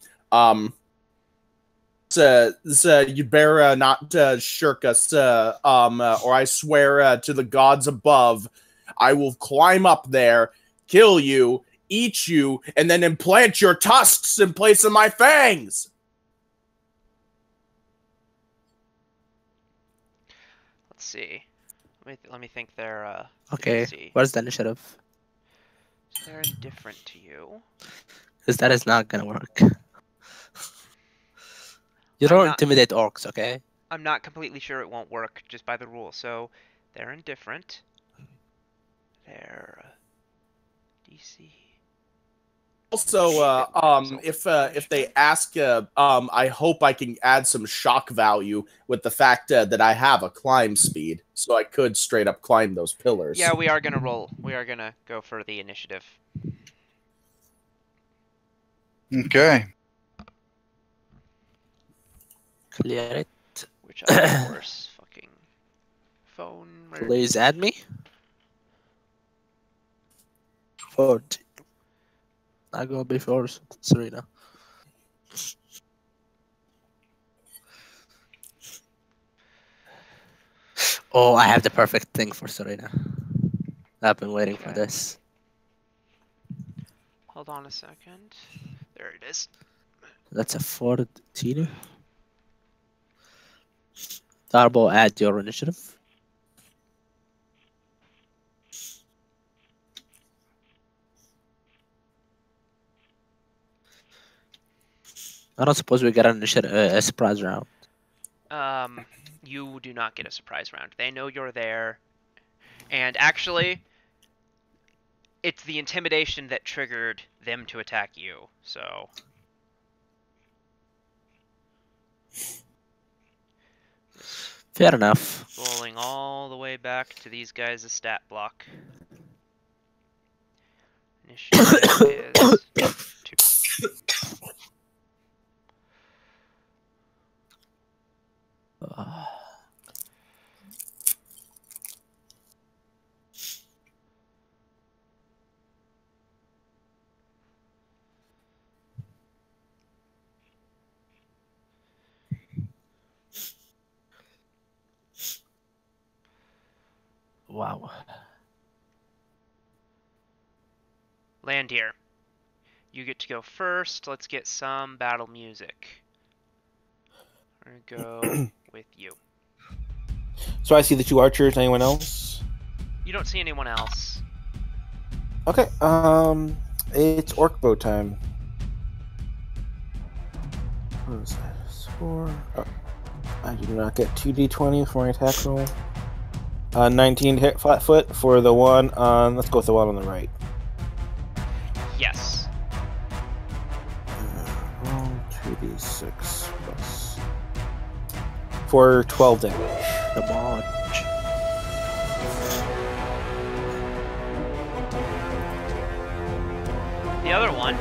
So you better not shirk us, or I swear to the gods above, I will climb up there, kill you, eat you, and then implant your tusks in place of my fangs. let's see. Let me think. They're Okay, let's see. where's the initiative? They're indifferent to you. Because that is not gonna work. You I'm don't not- intimidate orcs, okay? I'm not completely sure it won't work just by the rules. So they're indifferent. They're DC. Also, if they ask, I hope I can add some shock value with the fact that I have a climb speed, so I could straight up climb those pillars. Yeah, we are gonna roll. We are gonna go for the initiative. Okay. Clear it. Which I of course fucking phone. Please add me. 40. I go before Serena. Oh, I have the perfect thing for Serena. I've been waiting for Okay. this. Hold on a second. There it is. That's a 14. Darbo, add your initiative. I don't suppose we get an initiative, a surprise round. You do not get a surprise round. They know you're there. And actually, it's the intimidation that triggered them to attack you. So Fair enough. rolling all the way back to these guys' stat block. Initiative is 2. Wow. Land here. You get to go first. Let's get some battle music. We're gonna go with you. So I see the 2 archers. Anyone else? You don't see anyone else. Okay. It's orc bow time. What is that? 4. Oh, I do not get 2d20 for my attack roll. 19 to hit flat-foot for the one on. Let's go with the one on the right. Yes. Roll 2d6 plus for 12 damage. Come on. The other one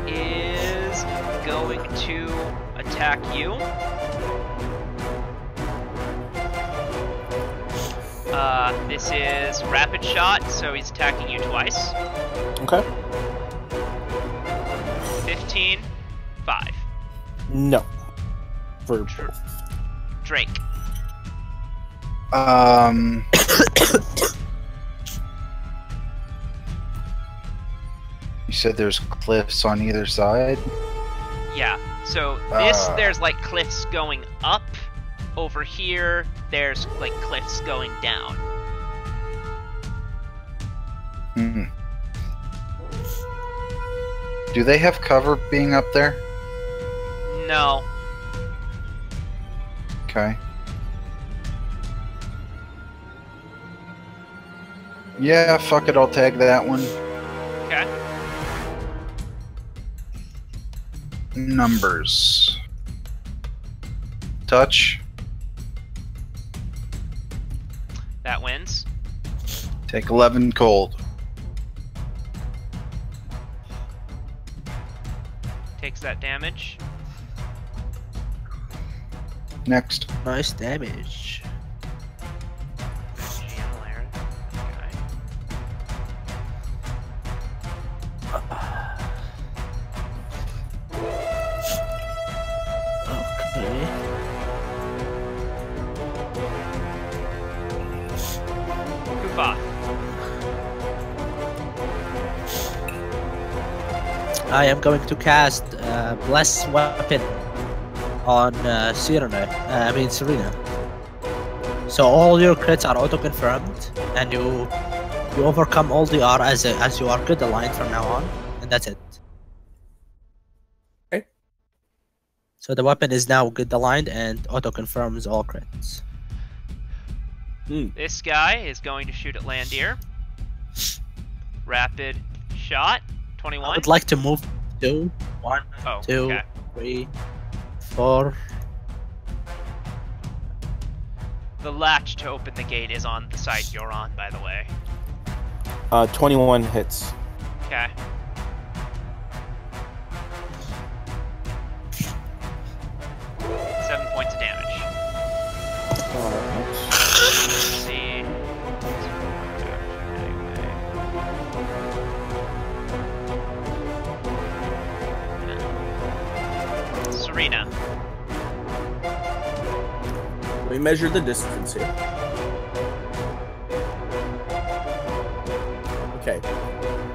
is going to attack you. This is rapid shot, so he's attacking you twice. Okay. 15, 5. No. For Drake. You said there's cliffs on either side? Yeah. So there's like cliffs going up. Over here, there's like cliffs going down. Hmm. Do they have cover being up there? No. Okay. Yeah, fuck it, I'll tag that one. Okay. Numbers. Touch. That wins. Take 11 cold. Takes that damage. Next. Nice damage. Okay. Kufa. I am going to cast Bless Weapon on Serena. Serena. So all your crits are auto-confirmed, and you overcome all the R as you are good aligned from now on, and that's it. Okay. So the weapon is now good aligned and auto-confirms all crits. This guy is going to shoot at Landier. Rapid shot. 21. I would like to move 2, 1, Oh, 2, okay. 3, 4. The latch to open the gate is on the side you're on, by the way. 21 hits. Okay. Seven points of damage. Let's see. Serena. We measure the distance here. Okay.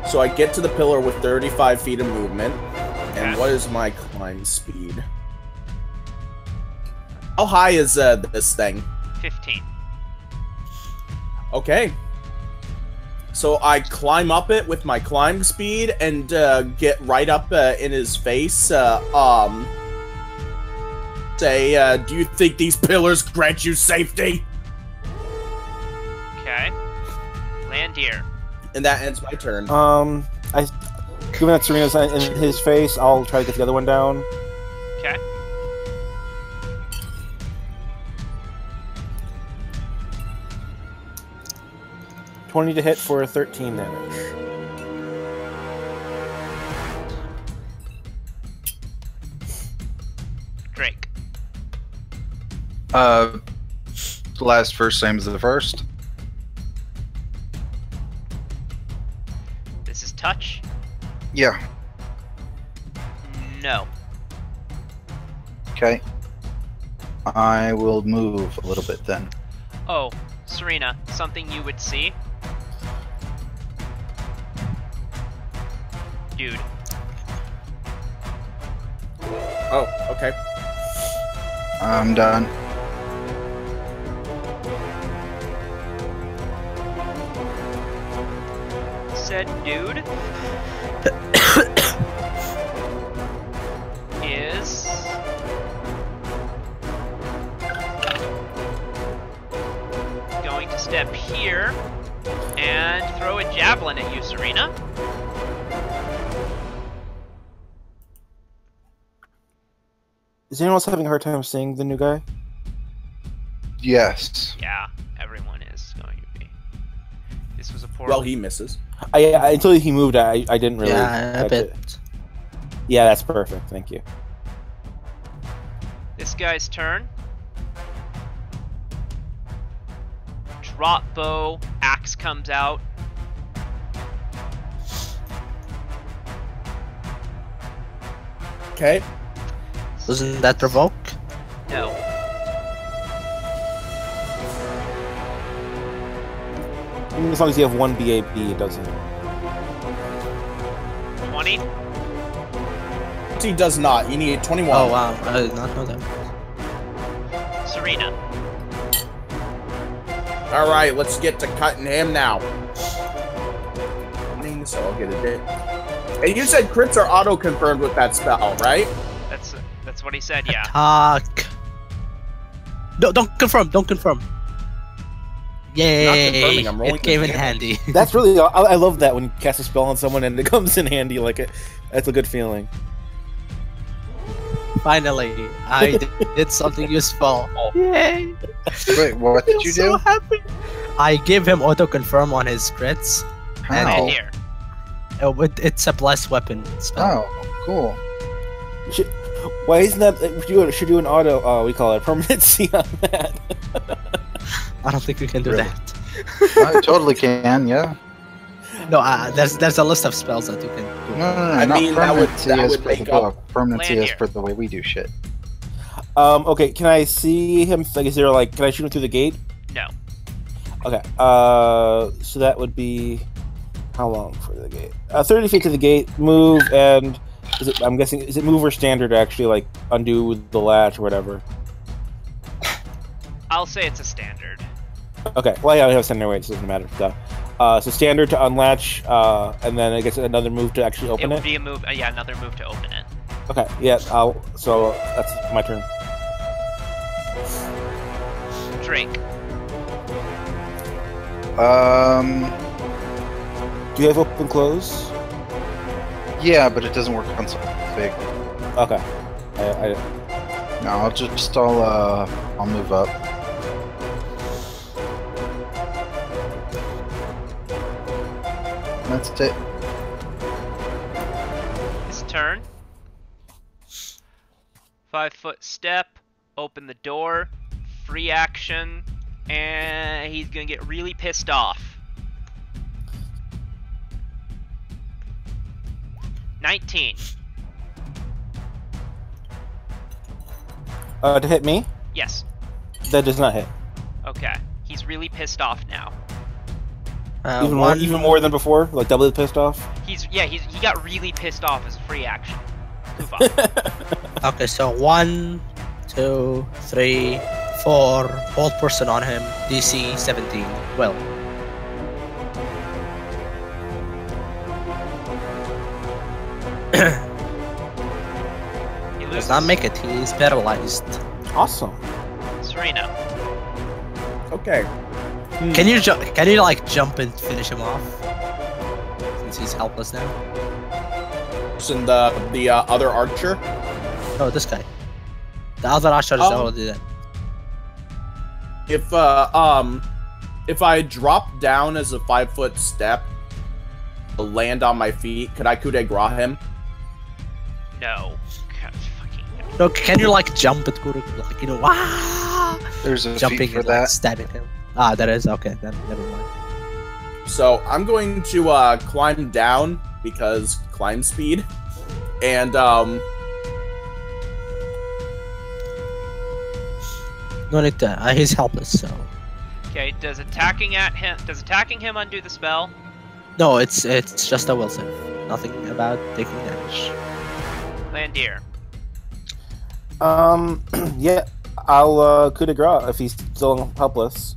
So I get to the pillar with 35 feet of movement. And Okay. what is my climb speed? How high is this thing? 15. Okay. So I climb up it with my climb speed and get right up in his face. Say, do you think these pillars grant you safety? Okay. Landier. And that ends my turn. Given that Serena's in his face, I'll try to get the other one down. Okay. $20 to hit for 13 damage. Drake. The last first same as the first. This is touch. Yeah. No. Okay. I will move a little bit then. Oh, Serena, something you would see. Dude. Oh, okay. I'm done. Said dude is going to step here and throw a javelin at you, Serena. Is anyone else having a hard time seeing the new guy? Yes. Yeah, everyone is going to be. This was a poor. Well, he misses. Until he moved, I didn't really. Yeah, a catch bit. it. Yeah, that's perfect. Thank you. This guy's turn. Drop bow, axe comes out. Okay. Doesn't that provoke? No. As long as you have one BAB, it doesn't. 20. He does not. You need 21. Oh wow, I did not know that. Serena. All right, let's get to cutting him now. So I'll get a hit. And you said crits are auto-confirmed with that spell, right? That's what he said, yeah. Attack. No, don't confirm. Don't confirm. Yay! confirming, I'm rolling It came the in damage. handy. That's really. I love that when you cast a spell on someone and it comes in handy. Like it. That's a good feeling. Finally, I did something useful. Yay! Wait, what did you so do? happy. I give him auto confirm on his crits. And How? here. It's a blessed weapon spell. Oh, cool. Why isn't that? Should do an auto. We call it permanency on that. I don't think we can do Really? that. I totally can, yeah. No, there's a list of spells that you can do. No, I not mean, that would- permanency that is would for the make up- book. Permanency Land is here. for the way we do shit. Okay, can I see him? Like, is there like? Can I shoot him through the gate? No. Okay. So that would be how long for the gate? 30 feet to the gate. Move and I'm guessing is it move or standard to actually like undo the latch or whatever? I'll say it's a standard. Okay. Well, yeah, I have standard weight, so it doesn't matter. So standard to unlatch, and then I guess another move to actually It open would it. be a move. Yeah, another move to open it. Okay. Yeah. So that's my turn. Drake. Do you have open close? Yeah, but it doesn't work on something big. Okay. No, I'll move up. That's it. His turn. 5-foot step. Open the door. Free action. And he's gonna get really pissed off. 19. To hit me? Yes. That does not hit. Okay. He's really pissed off now. Even more than before, like doubly pissed off. He got really pissed off as a free action. Move on. Okay, so 1, 2, 3, 4. Hold person on him. DC 17. Well. He Does loses. not make it. He's paralyzed. Awesome. Serena. Okay. Can you like jump and finish him off? Since he's helpless now. And the other archer. No, this guy. The other archer is already dead. If I drop down as a 5-foot step, land on my feet, could I coup de grace him? No. God, fucking no. No, can you like jump and go to like There's a jumping feat for and like, that. stabbing him? Ah, that is okay. Then never mind. So I'm going to climb down because climb speed, and No need to. He's helpless, so. Okay, does attacking him undo the spell? No, it's just a will save. Nothing about taking damage. Landier. Yeah, I'll coup de grace if he's still helpless.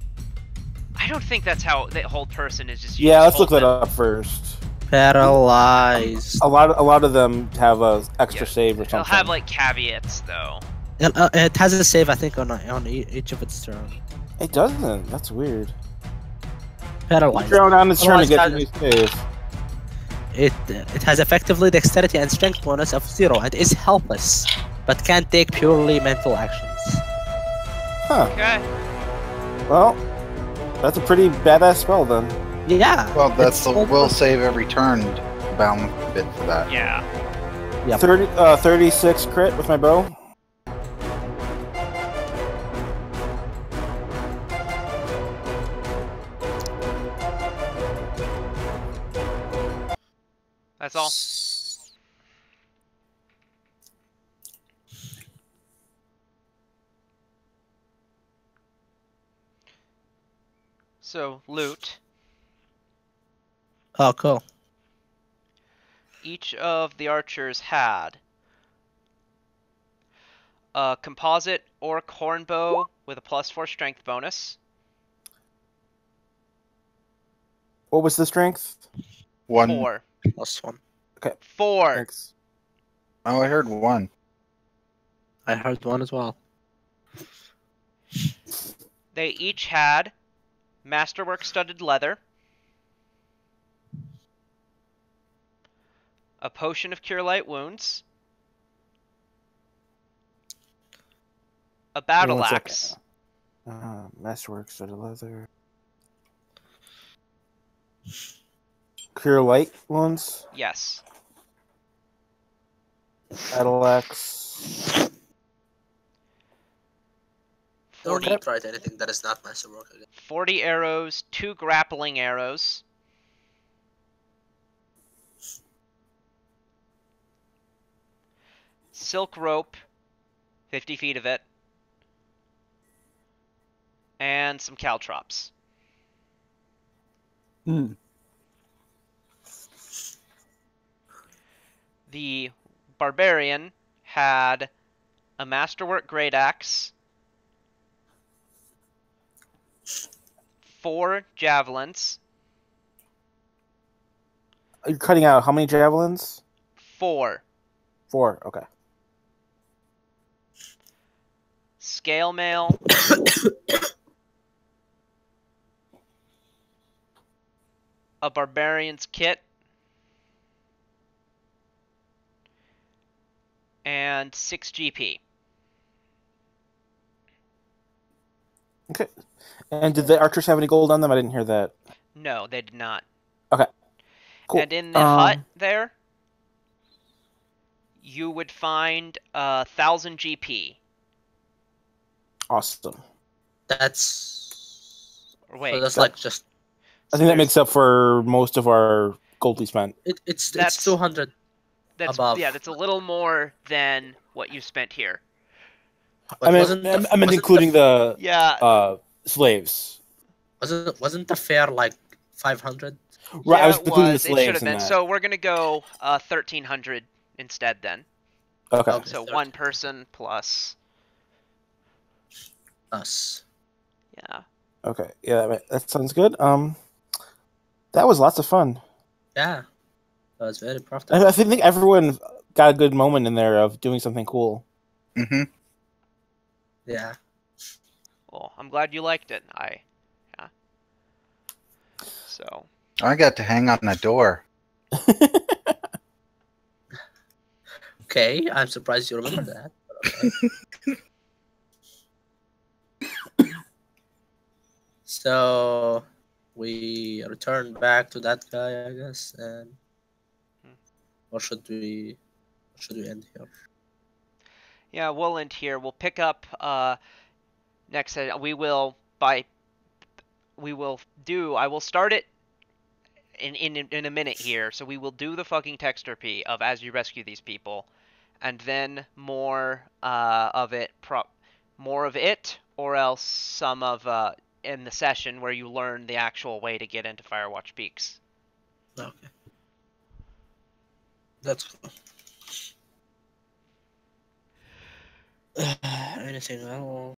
I don't think that's how the whole person is just. Yeah, let's look that up first. Paralyzed. A lot of them have a extra save or They'll something. have like caveats though. It has a save, I think, on each of its turn. It doesn't. That's weird. Paralyzed. Throw on its turn to get a new Paralyzed save. It has effectively dexterity and strength bonus of 0 and is helpless, but can take purely mental actions. Huh. Okay. Well, that's a pretty badass spell then. Yeah. Well, that's it's the all- will save every turn bound bit for that. Yeah. Yep. 36 crit with my bow. That's all. So loot. Oh, cool. Each of the archers had a composite orc hornbow with a +4 strength bonus. What was the strength? 1. 4. +1. 4. Thanks. Oh, I heard 1. I heard 1 as well. They each had masterwork studded leather, a potion of cure light wounds, a battle One second. axe, Masterwork, studded leather. Cure light wounds. yes, Battle axe. Don't 40, try anything that is not masterwork again. 40 arrows, 2 grappling arrows. Silk rope, 50 feet of it. And some caltrops. Hmm. The barbarian had a masterwork great axe, 4 javelins, You're cutting out how many javelins? 4 4. Okay. scale mail, a barbarian's kit, and 6 GP. Okay. And did the archers have any gold on them? I didn't hear that. No, they did not. Okay. Cool. And in the hut there, you would find 1,000 GP. Awesome. That's Or wait, so that's like just I think that makes up for most of our gold we spent. it's That's- 200 that's above. yeah, that's a little more than what you spent here. But I mean, wasn't the- I meant wasn't including the Yeah, slaves. wasn't the fare like 500? Right, yeah, I was it including the was. It should slaves have in been. that. So we're gonna go 1,300 instead then. Okay. Okay. So 13. 1 person plus. Us. Yeah. Okay. Yeah, that sounds good. That was lots of fun. Yeah, that was very profitable. I think everyone got a good moment in there of doing something cool. Mm-hmm. Yeah. Well, I'm glad you liked it. Yeah. So. I got to hang on a door. Okay, I'm surprised you remember that. But okay. So we return back to that guy, I guess, and or should we end here? Yeah, we'll end here. We'll pick up next. I will start it in a minute here. So we will do the fucking texturpy of as you rescue these people, and then more of it, or else some of in the session where you learn the actual way to get into Firewatch Peaks. Okay. That's cool. Anything else?